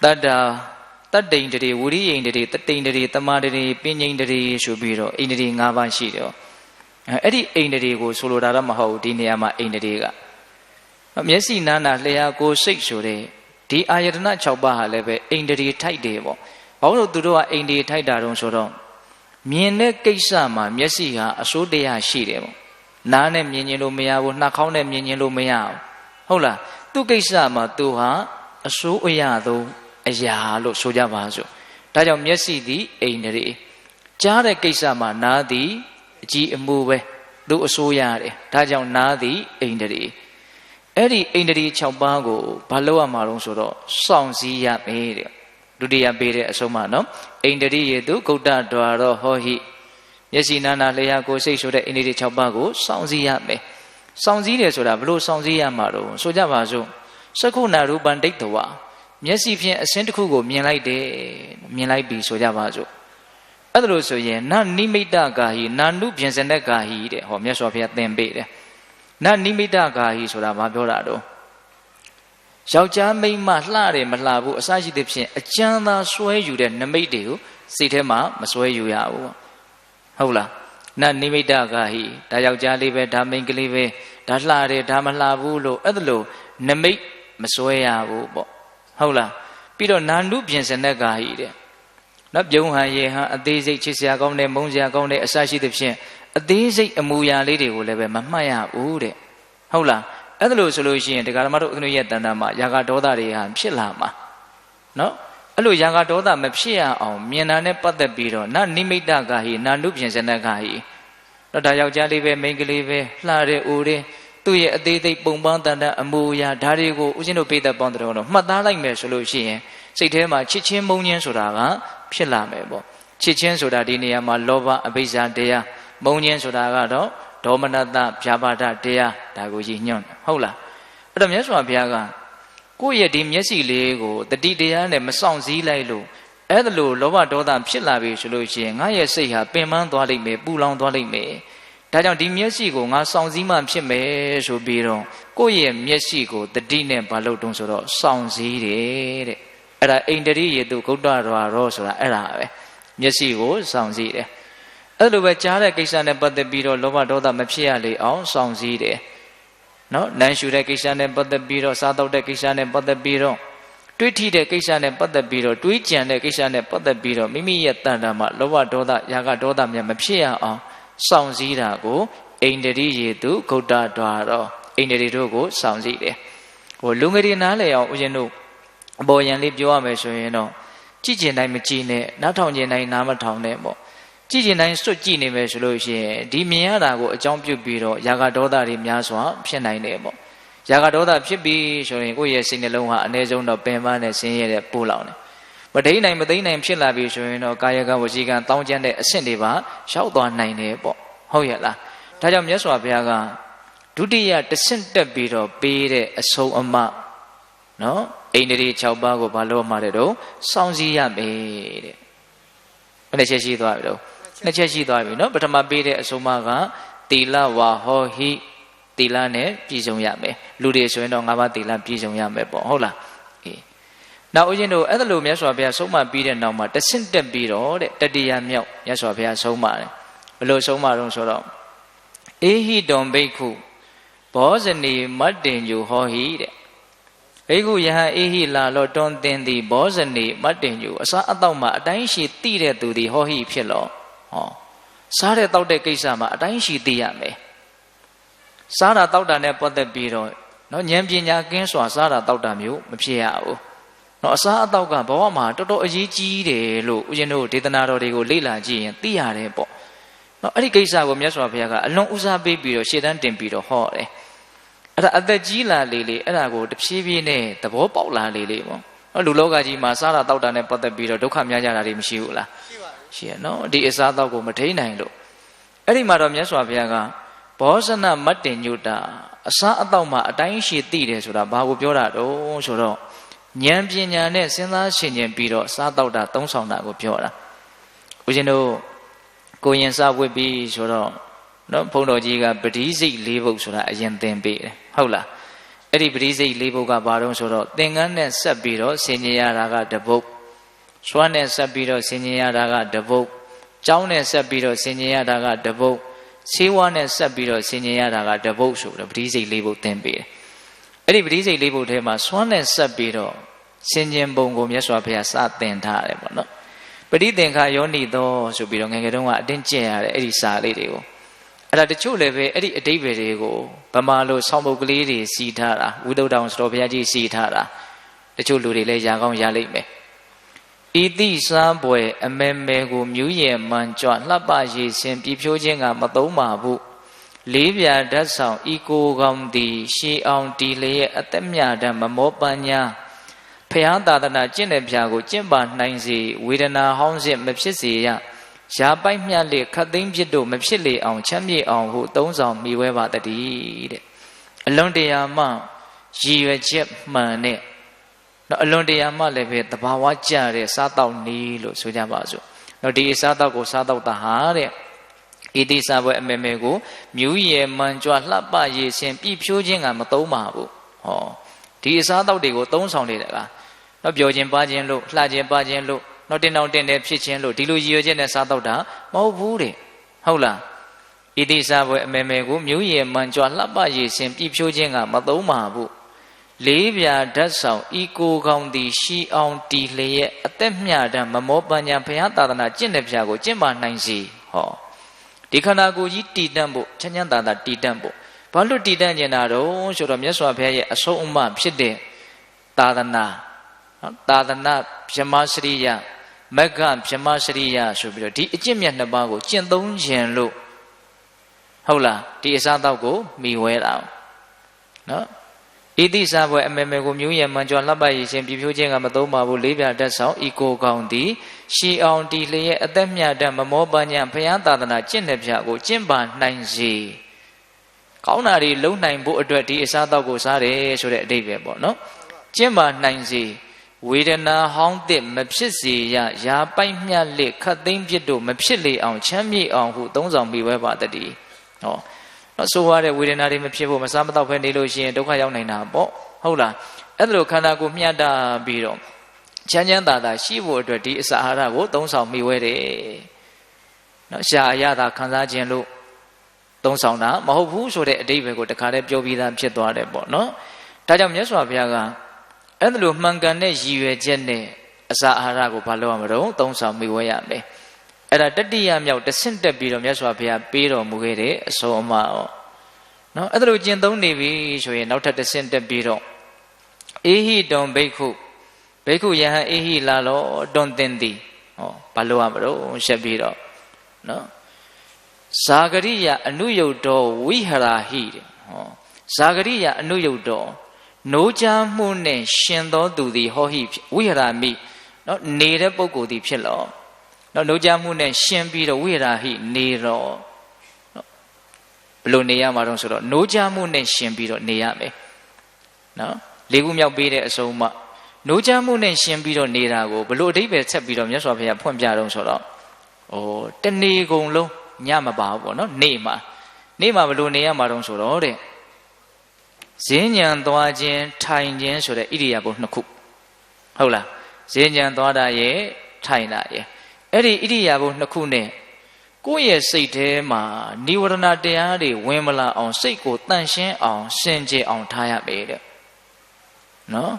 တတ္တိန်တရေဝိရိယိန်တရေတတိန်တရေတမာတရေပညိန်တရေဆိုပြီးတော့အိန္ဒြေ5ပါးရှိတယ်အဲ့ဒီအိန္ဒြေကိုဆိုလိုတာတော့မဟုတ်ဒီနေရာမှာအိန္ဒြေကမျက်စိနာနာလျှာကိုယ်စိတ်ဆိုတဲ့ဒီအာယတနာ6ပါးဟာလည်းပဲအိန္ဒြေထိုက်တယ်ပေါ့ဘာလို့သူတို့ကအိန္ဒြေထိုက်တာတုံးဆိုတော့မြင်တဲ့ကိစ္စမှာမျက်စိဟာအစိုးတရားရှိတယ်ပေါ့နားနဲ့မြင်ရင်လို့မရဘူးနှာခေါင်းနဲ့မြင်ရင်လို့မရဘူးဟုတ်လားသူ့ကိစ္စမှာသူဟာအစိုးအရဆုံးအရာလို့ဆိုကြပါစို့ဒါကြောင့်မျက်စိသည်အိန္ဒြေကြားတဲ့ကိစ္စမှာနားသည်အကြည်အမှုပဲသူအစိုးရတယ်ဒါကြောင့်နားသည်အိန္ဒြေအဲ့ဒီအိန္ဒြေ6ပါးကိုဘာလို့ရမှာတော့ဆိုတော့စောင့်စည်းရမယ်တဲ့ဒုတိယပေးတဲ့အဆုံးမနော်အိန္ဒြိယေတုဂௌတ္တဒွါရောဟောဟိမျက်စိနာနာလျှာကိုယ်စိတ်ဆိုတဲ့အိန္ဒြေ6ပါးကိုစောင့်စည်းရမယ်စောင့်စည်းတယ်ဆိုတာဘလို့စောင့်စည်းရမှာတော့ဆိုကြပါစို့စက္ခုနာရူပံဒိဋ္ဌဝါမျက်စိဖြင့်အစင်းတစ်ခုကိုမြင်လိုက်တယ်မြင်လိုက်ပြီဆိုကြပါစို့အဲ့ဒါလို့ဆိုရင်နနိမိတကာဟိနာနုပြင်စနကာဟိတဲ့ဟောမြတ်စွာဘုရားသင်ပေးတယ်နနိမိတကာဟိဆိုတာဘာပြောတာတော့ယောက်ျားမိန်းမလှတယ်မလှဘူးအစရှိသဖြင့်အကျဉ်းသာဆွဲယူတဲ့နမိတ်တွေကိုစိတ်ထဲမှာမဆွဲယူရဘူးဟုတ်လားနနိမိတကာဟိဒါယောက်ျားလေးပဲဒါမိန်းကလေးပဲဒါလှတယ်ဒါမလှဘူးလို့အဲ့ဒါလို့နမိတ်မဆွဲရဘူးပေါ့ဟုတ်လားပြီးတော့နာနုပြင်စနကာဟိတဲ့နော်ပြုံးဟန်ရေဟန်အသေးစိတ်ချစ်စရာကောင်းတဲ့မုန်းစရာကောင်းတဲ့အစရှိသဖြင့်အသေးစိတ်အမူအရာလေးတွေကိုလည်းပဲမမှတ်ရဘူးတဲ့ဟုတ်လားအဲ့ဒါလို့ဆိုလို့ရှိရင်တရားဓမ္မတို့အခဏရဲ့တဏ္ဍာမှာယာဂဒေါသတွေဟာဖြစ်လာမှာနော်အဲ့လိုယာဂဒေါသမဖြစ်ရအောင်မြင်တာနဲ့ပတ်သက်ပြီးတော့နနိမိတကာဟိနာနုပြင်စနကာဟိတော့ဒါယောက်ျားလေးပဲမိန်းကလေးပဲလှတဲ့အိုတဲ့သူ့ရဲ့အသေးစိတ်ပုံပန်းတန်တဲ့အမူအရာဓာတ်တွေကိုဦးဇင်းတို့ပိဿပေါင်းတော်မှတ်သားလိုက်မယ်ဆိုလို့ရှိရင်စိတ်ထဲမှာချစ်ချင်းမုန်းချင်းဆိုတာကဖြစ်လာမယ်ပေါ့ချစ်ချင်းဆိုတာဒီနေရာမှာလောဘအဘိဇ္ဇာတရားမုန်းချင်းဆိုတာကတော့ဒေါမနတဗျာပါဒတရားဒါကိုရည်ညွှန်းဟုတ်လားအဲ့တော့မြတ်စွာဘုရားကကိုယ့်ရဲ့ဒီမျက်စိလေးကိုတတိတရားနဲ့မဆောင်စည်းလိုက်လို့အဲ့ဒါလို့လောဘဒေါသဖြစ်လာပြီဆိုလို့ရှိရင်ငါရဲ့စိတ်ဟာပင်ပန်းသွားလိမ့်မယ်ပူလောင်သွားလိမ့်မယ်ဒါကြောင့်ဒီမျက်စိကိုငါဆောင်စည်းမှဖြစ်မယ်ဆိုပြီးတော့ကိုယ့်ရဲ့မျက်စိကိုတတိနဲ့ဘာလို့တုံးဆိုတော့ဆောင်စည်းတယ်တဲ့အဲ့ဒါအိန္ဒြိယေတုဂௌတ္တဒွါရောဆိုတာအဲ့ဒါပဲမျက်စိကိုဆောင်စည်းတယ်အဲ့လိုပဲကြားတဲ့ကိစ္စနဲ့ပတ်သက်ပြီးတော့လောဘဒေါသမဖြစ်ရလေအောင်ဆောင်စည်းတယ်နော်နမ်းရှူတဲ့ကိစ္စနဲ့ပတ်သက်ပြီးတော့စားတော့တဲ့ကိစ္စနဲ့ပတ်သက်ပြီးတော့တွေးထိတဲ့ကိစ္စနဲ့ပတ်သက်ပြီးတော့တွေးကြံတဲ့ကိစ္စနဲ့ပတ်သက်ပြီးတော့မိမိရဲ့တဏ္ဍာမှာလောဘဒေါသယာဂဒေါသများမဖြစ်ရအောင်စောင့်စည်းတာကို အိန္ဒြိယေတုဂုတ္တဒွါရောအိန္ဒြိတို့ကိုစောင့်ကြည့်တယ်လူငယ်တွေနားလေအောင်ဦးဇင်းတို့အပေါ်ယံလေးပြောရမယ်ဆိုရင်တော့ကြည့်ကျင်တိုင်းမကြည့်နဲ့နားထောင်ကျင်တိုင်းနားမထောင်နဲ့ပေါ့ကြည့်ကျင်တိုင်းစွတ်ကြည့်နေမယ်ဆိုလို့ရှိရင်ဒီမြင်ရတာကိုအကြောင်းပြုပြီးတော့ယာဂဒေါသတွေများစွာဖြစ်နိုင်တယ်ပေါ့ယာဂဒေါသဖြစ်ပြီးဆိုရင်ကိုယ့်ရဲ့စိတ်နှလုံးဟာအ ਨੇ ဆုံးတော့ပင်ပန်းနဲ့ဆင်းရဲတဲ့ပိုးလောင်တယ်မဒိနိုင်မသိနိုင်ဖြစ်လာပြီဆိုရင်တော့ကာယကဝစီကံတောင်းကျမ်းတဲ့အဆင့်တွေပါရောက်သွားနိုင်တယ်ပေါ့ဟုတ်ရဲ့လားဒါကြောင့်မြတ်စွာဘုရားကဒုတိယတဆင့်တက်ပြီးတော့ပေးတဲ့အဆုံးအမနော်အိန္ဒြေ6ပါးကိုဘာလို့မှတဲ့တော့စောင့်စည်းရမယ်တဲ့ဘယ်နှချက်ရှိသွားပြီတော့နှစ်ချက်ရှိသွားပြီနော်ပထမပေးတဲ့အဆုံးအမကသီလဝါဟောဟိသီလနဲ့ပြည့်စုံရမယ်လူတွေဆိုရင်တော့၅ပါးသီလပြည့်စုံရမယ်ပေါ့ဟုတ်လားအေးနောက်ဦးဇင်းတို့အဲ့ဒါလိုမြတ်စွာဘုရားဆုံးမပြီးတဲ့နောက်မှာတဆင့်တက်ပြီးတော့တဲ့တတိယမြောက်မြတ်စွာဘုရားဆုံးမတယ်ဘယ်လိုဆုံးမတော့ဆိုတော့အေဟိတုံဘိက္ခုဘောဇနီမတ္တင်ညုဟောဟိတဲ့ဘိက္ခုယဟန်အေဟိလာလောတွန်သင်သည်ဘောဇနီမတ္တင်ညုအစားအသောက်မှာအတိုင်းရှိသိတဲ့သူသည်ဟောဟိဖြစ်လောဟောစားတဲ့တောက်တဲ့ကိစ္စမှာအတိုင်းရှိသိရမယ်စားတာတောက်တာနဲ့ပတ်သက်ပြီးတော့နော်ဉာဏ်ပညာကင်းစွာစားတာတောက်တာမျိုးမဖြစ်ရဘူးနော်အစားအသောက်ကဘဝမှာတော်တော်အရေးကြီးတယ်လို့ဦးဇင်းတို့ဒေသနာတော်တွေကိုလေ့လာကြည့်ရင်သိရတယ်ပေါ့နော်အဲ့ဒီကိစ္စကိုမြတ်စွာဘုရားကအလွန်ဦးစားပေးပြီးတော့ရှေ့တန်းတင်ပြီးတော့ဟောတယ်အဲ့ဒါအသက်ကြီးလာလေလေအဲ့ဒါကိုတဖြည်းဖြည်းနဲ့သဘောပေါက်လာလေလေပေါ့နော်လူလောကကြီးမှာစားတာတောက်တာနဲ့ပတ်သက်ပြီးတော့ဒုက္ခများကြတာတွေမရှိဘူးလားရှိပါဘူးရှိရနော်ဒီအစားအသောက်ကိုမထိန်နိုင်လို့အဲ့ဒီမှာတော့မြတ်စွာဘုရားကဘောဇနမတ္တင်ညုတာအစားအသောက်မှာအတိုင်းရှိသိတယ်ဆိုတာဘာကိုပြောတာတော့ဆိုတော့ဉာဏ်ပညာနဲ့စဉ်းစားဆင်ခြင်ပြီးတော့စားတောက်တာသုံးဆောင်တာကိုပြောတာဦးဇင်းတို့ကိုရင်စားဝတ်ပြီးဆိုတော့နော်ဘုန်းတော်ကြီးကပဋိစိတ်၄ပုဒ်ဆိုတာအရင်သင်ပေးတယ်ဟုတ်လားအဲ့ဒီပဋိစိတ်၄ပုဒ်ကဘာတော့ဆိုတော့သင်္ကန်းနဲ့ဆက်ပြီးတော့ဆင်ခြင်ရတာကတပုဒ်စွမ်းနဲ့ဆက်ပြီးတော့ဆင်ခြင်ရတာကတပုဒ်ကြောင်းနဲ့ဆက်ပြီးတော့ဆင်ခြင်ရတာကတပုဒ်ဆေးဝါးနဲ့ဆက်ပြီးတော့ဆင်ခြင်ရတာကတပုဒ်ဆိုတော့ပဋိစိတ်၄ပုဒ်သင်ပေးတယ်အဲ့ဒီပဋိစိတ်၄ပုဒ်ထဲမှာစွမ်းနဲ့ဆက်ပြီးတော့ဆင်ခြင်ပုံကိုမြတ်စွာဘုရားစသင်ထားတယ်ပေါ့နော်ပဋိသင်္ခါယောနိသောဆိုပြီးတော့ငယ်ငယ်တုန်းကအတင်းကျင့်ရတဲ့အဲ့ဒီစာလေးတွေကိုအဲ့ဒါတချို့လည်းပဲအဲ့ဒီအတိပ္ပယ်တွေကိုဗမာလိုဆောင်းပုဒ်ကလေးတွေစီထားတာဝိသုဒ္ဓောင်စတော်ဘုရားကြီးစီထားတာတချို့လူတွေလည်းရာကောင်းရလိမ့်မယ်ဤတိစားပွဲအမဲမဲကိုမြူးရဲ့မှန်ကြွလှပရည်စင်ပြဖြိုးခြင်းကမသုံးပါဘူးလေးပြဓာတ်ဆောင်ဤကိုကောင်းသည်ရှေးအောင်တီလျက်အသက်မြတ်မမောပညာဖျားသာသနာကျင့်တဲ့ဖြာကိုကျင့်ပါနိုင်စေဝေဒနာဟောင်းစစ်မဖြစ်စေရရာပိုက်မြတ်လေခတ်သိမ်းဖြစ်တို့မဖြစ်လေအောင်ချမ်းမြေ့အောင်ဟုသုံးဆောင်မိဝဲပါတည်းတဲ့အလွန်တရာမှရည်ရွယ်ချက်မှန်နဲ့နော်အလွန်တရာမှလည်းပဲတဘာဝကြတဲ့စားတောက်နည်းလို့ဆိုကြပါစို့နော်ဒီစားတောက်ကိုစားတောက်တာဟာတဲ့ဣတိစားပွဲအမေမေကိုမြူးရည်မှန်ကြွလှပရည်စင်ပြဖြိုးခြင်းကမသုံးပါဘူးဟောဒီအစားတောက်တွေကိုသုံးဆောင်နေတဲ့ကနော်ပြောခြင်းပါခြင်းလို့လှခြင်းပါခြင်းလို့နော်တင်တောင်တင်တယ်ဖြစ်ခြင်းလို့ဒီလိုရည်ရွယ်ချက်နဲ့စားတောက်တာမဟုတ်ဘူးတဲ့ဟုတ်လားဣတိစားပွဲအမေမေကိုမြူးရည်မှန်ကြွလှပရည်စင်ပြဖြိုးခြင်းကမသုံးပါဘူးလေးပြဓာတ်ဆောင်ဤကိုကောင်းသည်ရှီအောင်တီလျက်အသက်မြတ်မမောပညာဘုရားသာသနာကျင့်တဲ့ဖြာကိုကျင့်ပါနိုင်စေဟောဒီခန္ဓာကိုယ်ကြီးတည်တံ့ဖို့ချမ်းချမ်းသာသာတည်တံ့ဖို့ဘာလို့တည်တံ့ကျင်တာတော့ဆိုတော့မြတ်စွာဘုရားရဲ့အဆုံးအမဖြစ်တဲ့သာသနာသာသနာဗြဟ္မစရိယမဂ္ဂဗြဟ္မစရိယဆိုပြီးတော့ဒီအကျင့်မြတ်နှစ်ပါးကိုကျင့်သုံးခြင်းလို့ဟုတ်လားဒီအစားတောက်ကိုမိဝဲတာနော်ဣတိစားပွဲအမေမေကိုမြူးရမှန်ကြွလှပရည်ခြင်းပြဖြိုးခြင်းကမသုံးပါဘူးလေးပြဓာတ်ဆောင်ဤကိုကောင်းသည်ရှီအောင်တီလျက်အသက်မြတ်မမောပညာဘုရားသာသနာကျင့်တဲ့ဖြာကိုကျင့်ပါနိုင်စေကောင်းတာတွေလုံနိုင်ဖို့အတွက်ဒီအစားတောက်ကိုစားတယ်ဆိုတဲ့အဓိပ္ပာယ်ပေါ့နော်ကျင့်ပါနိုင်စေဝေဒနာဟောင်းသစ်မဖြစ်စေရရာပိုက်မြတ်လက်ခတ်သိမ်းပြစ်တို့မဖြစ်လေအောင်ချမ်းမြေ့အောင်ဟုသုံးဆောင်မိဝဲပါတည်းဟောဆိုရတဲ့ဝေဒနာတွေမဖြစ်ဖို့မစားမတော့ဖဲနေလို့ရှိရင်ဒုက္ခရောက်နိုင်တာပေါ့ဟုတ်လားအဲ့ဒါလိုခန္ဓာကိုယ်မျှတပြီးတော့ချမ်းချမ်းသာသာရှိဖို့အတွက်ဒီအစာအာဟာရကိုသုံးဆောင်မိဝဲတယ်နော်ရှားအရသာခံစားခြင်းလို့သုံးဆောင်တာမဟုတ်ဘူးဆိုတဲ့အဓိပ္ပာယ်ကိုတခါတည်းပြောပြီးသားဖြစ်သွားတယ်ပေါ့နော်ဒါကြောင့်မြတ်စွာဘုရားကအဲ့ဒါလိုမှန်ကန်တဲ့ရည်ရွယ်ချက်နဲ့အစာအာဟာရကိုဘာလုပ်ရမလို့သုံးဆောင်မိဝဲရမယ် အဲ့ဒါတတိယမြောက်တဆင့်တက်ပြီးတော့မြတ်စွာဘုရားပေးတော်မူခဲ့တဲ့အဆုံးအမဩနော်အဲ့ဒါလိုကျင့်သုံးနေပြီဆိုရင်နောက်ထပ်တဆင့်တက်ပြီးတော့အေဟိတုံဘိက္ခုယဟန်အေဟိလာလောတွန်တင်သည်ဟောဘာလို့ရမလို့ရှက်ပြီးတော့နော်ဇာဂရိယအနုယုတ်တော်ဝိဟရာဟိတဲ့ဟောဇာဂရိယအနုယုတ်တော်နိုးချမှုနဲ့ရှင်သောသူသည်ဟောဟိဝိဟရာမိနော်နေတဲ့ပုဂ္ဂိုလ်သည်ဖြစ်လောနော်နိုးချမှုနဲ့ရှင်ပြီးတော့ဝိဟရာဟိနေတော့နော်ဘယ်လိုနေရမှာတော့ဆိုတော့နိုးချမှုနဲ့ရှင်ပြီးတော့နေရမယ်နော်လေးခုမြောက်ပေးတဲ့အဆုံးအမနိုးချမှုနဲ့ရှင်ပြီးတော့နေတာကိုဘလို့အဓိပ္ပာယ်ဆက်ပြီးတော့မြတ်စွာဘုရားဖွင့်ပြတော့ဆိုတော့တနေကုန်လုံးညမပါဘူးပေါ့နော်နေမှာဘလို့နေရမှာတော့ဆိုတော့တဲ့ဈဉ္ဉံသွားခြင်းထိုင်ခြင်းဆိုတဲ့ဣရိယာပုနှစ်ခုဟုတ်လားဈဉ္ဉံသွားတာရဲ့ထိုင်တာရဲ့အဲ့ဒီဣရိယာပုနှစ်ခုနဲ့ကိုယ့်ရဲ့စိတ်ထဲမှာនិဝရဏတရားတွေဝင်မလာအောင်စိတ်ကိုတန့်ရှင်းအောင်စင်ကြယ်အောင်ထားရမယ်တဲ့နော်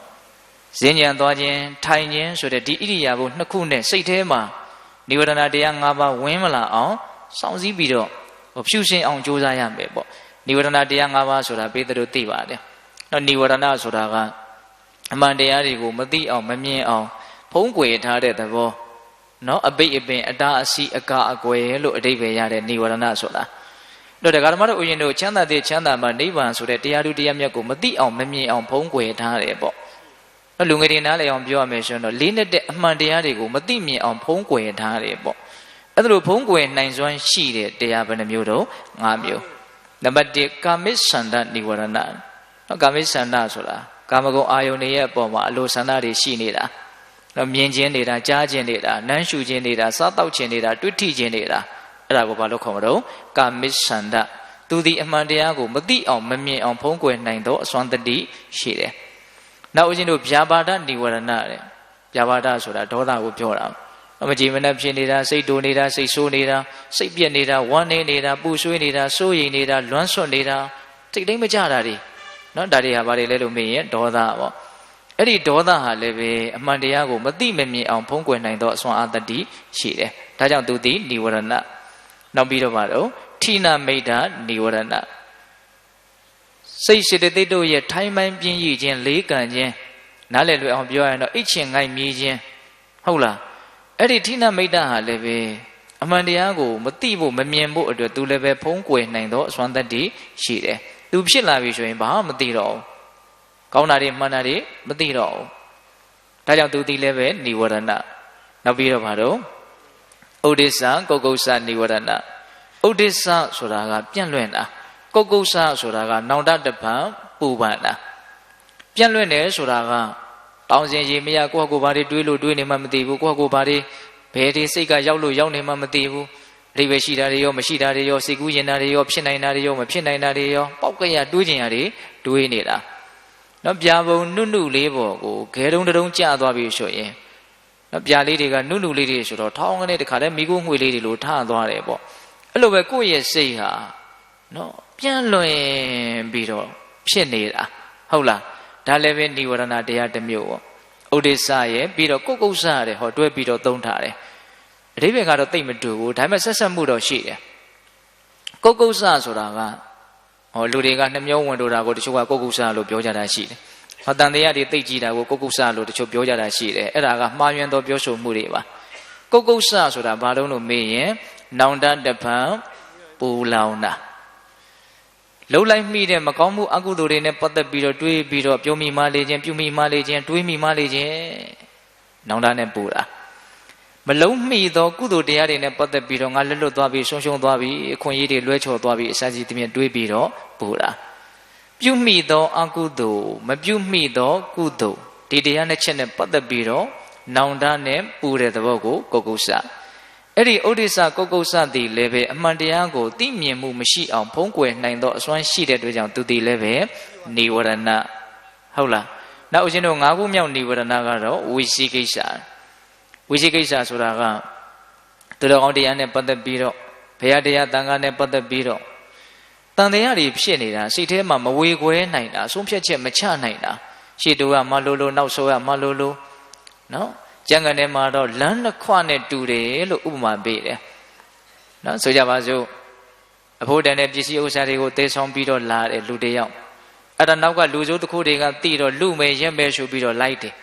ဈဉ္ဉံသွားခြင်းထိုင်ခြင်းဆိုတဲ့ဒီဣရိယာပုနှစ်ခုနဲ့စိတ်ထဲမှာនិဝရဏတရား၅ပါးဝင်မလာအောင်စောင့်စည်းပြီးတော့ဖြူရှင်းအောင်ကြိုးစားရမယ်ပေါ့និဝရဏတရား၅ပါးဆိုတာပေးသူတို့သိပါတယ်နော်និဝရဏဆိုတာကအမှန်တရားတွေကိုမသိအောင်မမြင်အောင်ဖုံးကွယ်ထားတဲ့သဘောနော်အပိတ်အပင်အတားအဆီးအကာအကွယ်လို့အဓိပ္ပာယ်ရတဲ့និဝရဏဆိုတာတို့တရားဓမ္မတို့ဥယျာဉ်တို့ချမ်းသာတဲ့ချမ်းသာမှနိဗ္ဗာန်ဆိုတဲ့တရားသူတရားမြတ်ကိုမသိအောင်မမြင်အောင်ဖုံးကွယ်ထားတယ်ပေါ့နော်လူငယ်တွေနားလည်အောင်ပြောရမယ်ဆိုတော့လေးနဲ့တဲ့အမှန်တရားတွေကိုမသိမြင်အောင်ဖုံးကွယ်ထားတယ်ပေါ့အဲ့ဒါလိုဖုံးကွယ်နိုင်စွမ်းရှိတဲ့တရားဘယ်နှမျိုးတော့၅မျိုးနံပါတ်1ကာမိဆန္ဒនិဝရဏနော်ကာမိဆန္ဒဆိုတာကာမဂုဏ်အာယုန်တွေရဲ့အပေါ်မှာအလိုဆန္ဒတွေရှိနေတာနော်မြင်ခြင်းနေတာကြားခြင်းနေတာနမ်းရှုခြင်းနေတာစားတောက်ခြင်းနေတာတွေ့ထိခြင်းနေတာအဲ့ဒါကိုဘာလို့ခေါ်မလို့ကာမိဆန္ဒသူဒီအမှန်တရားကိုမသိအောင်မမြင်အောင်ဖုံးကွယ်နိုင်သောအစွမ်းတတိရှိတယ်နောက်ဦးဇင်းတို့ဗျာပါဒនិဝရဏတဲ့ဗျာပါဒဆိုတာဒေါသကိုပြောတာမကြည်မနှက်ဖြစ်နေတာစိတ်တိုးနေတာစိတ်ဆိုးနေတာစိတ်ပြက်နေတာဝမ်းနေနေတာပူဆွေးနေတာစိုးရိမ်နေတာလွမ်းဆွတ်နေတာစိတ်တိုင်းမကြတာတွေနော်ဒါတွေဟာဘာတွေလဲလို့မေးရင်ဒေါသပေါ့အဲ့ဒီဒေါသဟာလည်းပဲအမှန်တရားကိုမသိမမြင်အောင်ဖုံးကွယ်နိုင်သောအစွမ်းအာတတိရှိတယ်ဒါကြောင့်သူသည်និဝရဏနောက်ပြီးတော့ပါတော့ဌိနမိတ်တာនិဝရဏစိတ်စေတသိက်တို့ရဲ့ထိုင်းမှန်ပြင်းရည်ခြင်းလေးကံခြင်းနားလည်လွယ်အောင်ပြောရရင်တော့အိတ်ချင်ငိုက်မြည်ခြင်းဟုတ်လားအဲ့ဒီဌိနမိတ်တာဟာလည်းပဲအမှန်တရားကိုမသိဖို့မမြင်ဖို့အတွက်သူလည်းပဲဖုံးကွယ်နိုင်သောအစွမ်းတတ္တိရှိတယ်သူဖြစ်လာပြီဆိုရင်ဘာမှမသိတော့ဘူးကောင်းတာတွေမှန်တာတွေမသိတော့ဘူးဒါကြောင့်သူဒီလည်းပဲនិဝရဏနောက်ပြီးတော့ဘာတော့ဥဒိစ္စကုက္ကုစ္စនិဝရဏဥဒိစ္စဆိုတာကပြန့်လွင့်တာကုက္ကုစ္စဆိုတာကနောင်တတပံပူပန်တာပြန့်လွင့်တယ်ဆိုတာကတောင်းစင်ရေမရကိုယ့်ဟာကိုယ်ဘာတွေတွေးလို့တွေးနေမှမသိဘူးကိုယ့်ဟာကိုယ်ဘာတွေဘယ်ဒီစိတ်ကရောက်လို့ရောက်နေမှမသိဘူးအဓိပ္ပာယ်ရှိတာတွေရောမရှိတာတွေရောစိတ်ကူးရင်တာတွေရောဖြစ်နိုင်တာတွေရောမဖြစ်နိုင်တာတွေရောပေါက်ကရတွေးကျင်ရတွေတွေးနေတာနော်ပြာပုံနုနုလေးပေါ်ကိုခဲတုံတုံကျသွားပြီဆိုရင်နော်ပြာလေးတွေကနုနုလေးတွေဆိုတော့ထောင်းကနေတခါတည်းမိကိုငွေလေးတွေလိုထသွားတယ်ပေါ့အဲ့လိုပဲကိုယ့်ရဲ့စိတ်ဟာနော်ပြန့်လွင်ပြီးတော့ဖြစ်နေတာဟုတ်လားဒါလည်းပဲនិဝရဏတရားတစ်မျိုးပေါ့ဥဒိစ္စရဲ့ပြီးတော့ကုက္ကုစ္စရဲ့ဟောတွဲပြီးတော့သုံးထားတယ်အဓိပ္ပာယ်ကတော့သိမ့်မတူဘူးဒါပေမဲ့ဆက်ဆက်မှုတော့ရှိတယ်ကုက္ကုစ္စဆိုတာကဟောလူတွေကနှမျောဝင်တို့တာကိုတချို့ကကုက္ကုစ္စလို့ပြောကြတာရှိတယ်ဟောတန်တရားတွေသိကြည့်တာကိုကုက္ကုစ္စလို့တချို့ပြောကြတာရှိတယ်အဲ့ဒါကမှားယွင်းသောပြောဆိုမှုတွေပါကုက္ကုစ္စဆိုတာဘာလို့လို့မေးရင်နောင်တတပံပူလောင်တာလှုပ်လိုက်မိတဲ့မကောင်းမှုအကုသိုလ်တွေနဲ့ပတ်သက်ပြီးတော့တွေးပြီးတော့ပြုံးမိမှလေခြင်းပြုမိမှလေခြင်းတွေးမိမှလေခြင်းနောင်တနဲ့ပူတာမလုံးမိသောကုသိုလ်တရားတွေနဲ့ပတ်သက်ပြီးတော့ငါလွတ်လွတ်သွားပြီးရှုံရှုံသွားပြီးအခွင့်အရေးတွေလွဲချော်သွားပြီးအစကြီးတည်းတွေးပြီးတော့ပူတာပြုမိသောအကုသိုလ်မပြုမိသောကုသိုလ်ဒီတရားနဲ့ချက်နဲ့ပတ်သက်ပြီးတော့နောင်တနဲ့ပူတဲ့သဘောကိုကုက္ကုစ္စအဲ့ဒီဥဒိစ္စကုက္ကုစ္စသည်လည်းပဲအမှန်တရားကိုသိမြင်မှုမရှိအောင်ဖုံးကွယ်နိုင်သောအစွမ်းရှိတဲ့အတွက်ကြောင့်သူသည်လည်းပဲនិဝရဏဟုတ်လားနောက်ဦးဇင်းတို့၅ခုမြောက်និဝရဏကတော့ဝိသိကိစ္စဝိသိကိစ္စဆိုတာကသူတော်ကောင်းတရားနဲ့ပတ်သက်ပြီးတော့ဘုရားတရားတန်ခါနဲ့ပတ်သက်ပြီးတော့တန်တရားတွေဖြစ်နေတာစိတ်ထဲမှာမဝေခွဲနိုင်တာဆုံးဖြတ်ချက်မချနိုင်တာရှေ့တူကမလိုလိုနောက်ဆိုရမလိုလိုနော် ကျန်ကနေမှာတော့လမ်းနှစ်ခွနဲ့တူတယ်လို့ဥပမာပေးတယ်နော်ဆိုကြပါစို့အဖို့တန်တဲ့ပစ္စည်းဥစ္စာတွေကိုသေဆောင်ပြီးတော့လာတယ်လူတယောက်အဲ့ဒါနောက်ကလူစိုးတစ်ခုတွေကတိတော့လူမဲရက်မဲရှုပြီးတော့လိုက်တယ်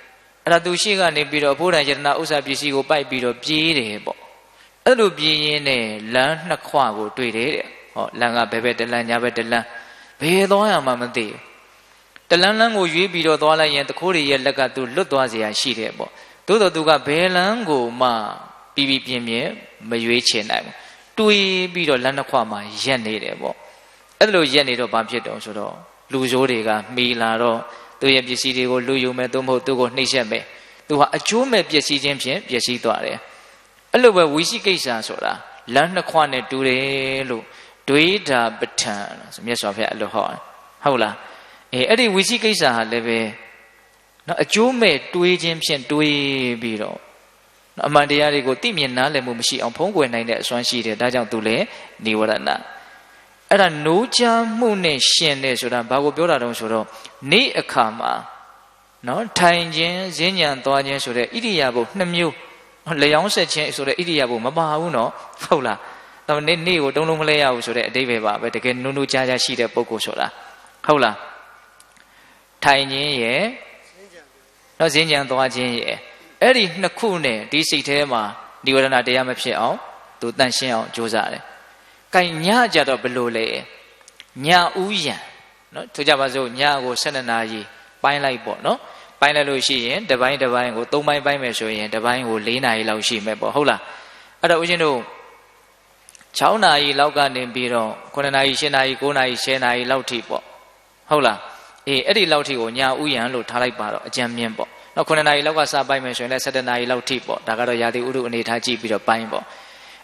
အဲ့ဒါသူရှိကနေပြီးတော့အဖို့တန်ယတနာဥစ္စာပစ္စည်းကိုပိုက်ပြီးတော့ပြေးတယ်ပေါ့အဲ့လိုပြေးရင်းနဲ့လမ်းနှစ်ခွကိုတွေ့တယ်တဲ့ဟောလမ်းကဘယ်ဘက်တလမ်းညာဘက်တလမ်းဘယ်သွားရမှမသိဘူးတလန်းလန်းကိုရွေးပြီးတော့သွားလိုက်ရင်တခိုးတွေရဲ့လက်ကသူလွတ်သွားเสียရှိတယ်ပေါ့သို့တော်သူကဘယ်လမ်းကိုမှပြီးပြင်းပြင်းမရွေးချင်နိုင်ဘူးတွေးပြီးတော့လမ်းတစ်ခွမှာရက်နေတယ်ပေါ့အဲ့လိုရက်နေတော့ဘာဖြစ်တုံးဆိုတော့လူဆိုးတွေကမှီလာတော့သူရဲ့ပစ္စည်းတွေကိုလူယူမယ်သို့မဟုတ်သူ့ကိုနှိပ်စက်မယ်သူဟာအကျိုးမဲ့ပစ္စည်းချင်းဖြင့်ပစ္စည်းသွားတယ်အဲ့လိုပဲဝိသိကိစ္စဆိုတာလမ်းနှစ်ခွနဲ့တူတယ်လို့တွေးတာပဋ္ဌာန်ဆိုမြတ်စွာဘုရားအဲ့လိုဟောဟုတ်လားအဲ့ဒီဝိသိကိစ္စဟာလည်းပဲနော်အကျိုးမဲ့တွေးခြင်းဖြင့်တွေးပြီးတော့အမှန်တရားတွေကိုသိမြင်နားလည်မှုမရှိအောင်ဖုံးကွယ်နိုင်တဲ့အစွမ်းရှိတယ်ဒါကြောင့်သူလည်းនិဝရဏအဲ့ဒါနိုးချမှုနဲ့ရှင်တယ်ဆိုတာဘာကိုပြောတာတုံးဆိုတော့နေ့အခါမှာနော်ထိုင်ခြင်းဈဉ္ဉံသွားခြင်းဆိုတဲ့ဣရိယာပုနှစ်မျိုးလျောင်းဆက်ခြင်းဆိုတဲ့ဣရိယာပုမပါဘူးနော်ဟုတ်လားဒါပေမဲ့နေ့ကိုတုံးလုံးမလဲရဘူးဆိုတဲ့အတိပ္ပယ်ပါပဲတကယ်နုံနုကြားကြားရှိတဲ့ပုဂ္ဂိုလ်ဆိုတာဟုတ်လားထိုင်ခြင်းရဲ့နော်ဈဉ္ဉံသွားခြင်းရဲ့အဲ့ဒီနှစ်ခုနဲ့ဒီစိတ်ထဲမှာនិဝရဏတရားမဖြစ်အောင်သူတန့်ရှင်းအောင်ကြိုးစားတယ်။ကိုင်ညကြတော့ဘယ်လိုလဲ။ညဥယံနော်ဆိုကြပါစို့ညကို12နာရီပိုင်းလိုက်ပေါ့နော်။ပိုင်းလိုက်လို့ရှိရင်တစ်ပိုင်းတစ်ပိုင်းကို3ပိုင်းပိုင်းမယ်ဆိုရင်တစ်ပိုင်းကို4နာရီလောက်ရှိမယ်ပေါ့ဟုတ်လား။အဲ့တော့ဦးဇင်းတို့6နာရီလောက်ကနေပြီးတော့9နာရီ10နာရီ9နာရီ10နာရီလောက်ထိပေါ့ဟုတ်လား။အဲ့ဒီလောက်ထိကိုညဥယံလို့ထားလိုက်ပါတော့အကြံမြင့်ပေါ့။9နာရီလောက်ကစပိုင်းမယ်ဆိုရင်လည်း17နာရီလောက်ထိပေါ့ဒါကတော့ရာသီဥတုအနေထားကြည့်ပြီးတော့ပိုင်းပေါ့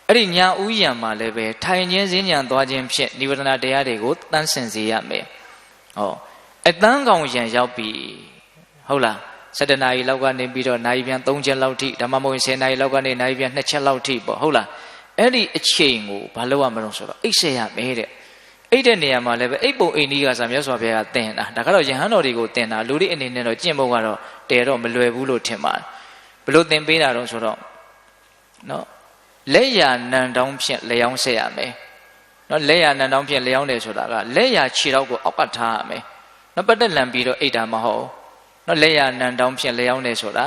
အဲ့ဒီညာဥယံမှာလည်းပဲထိုင်ခြင်းဈဉ္ဉံသွားခြင်းဖြင့်និဝရဏတရားတွေကိုတန်းစင်စေရမယ်ဟောအတန်းကောင်ရံရောက်ပြီဟုတ်လား17နာရီလောက်ကနေပြီးတော့နာရီပြန်3ချက်လောက်ထိဓမ္မမဟုတ်10နာရီလောက်ကနေနာရီပြန်2ချက်လောက်ထိပေါ့ဟုတ်လားအဲ့ဒီအချိန်ကိုဘာလို့ရမလို့ဆိုတော့အိတ်ဆက်ရမယ်တဲ့အိတ်တဲ့နေရာမှာလည်းပဲအိတ်ပုံအိတ်နီးကဆိုမြတ်စွာဘုရားကသင်တာဒါကတော့ယဟန်တော်တွေကိုသင်တာလူတွေအနေနဲ့တော့ကျင့်ဖို့ကတော့တဲတော့မလွယ်ဘူးလို့ထင်ပါတယ်ဘလို့သင်ပေးတာတော့ဆိုတော့နော်လက်ရနံတောင်းဖြင့်လျောင်းဆက်ရမယ်နော်လက်ရနံတောင်းဖြင့်လျောင်းတယ်ဆိုတာကလက်ရခြေထောက်ကိုအောက်ကထားရမယ်နော်ပတ်သက်လန်ပြီးတော့အိတ်တာမဟုတ်နော်လက်ရနံတောင်းဖြင့်လျောင်းတယ်ဆိုတာ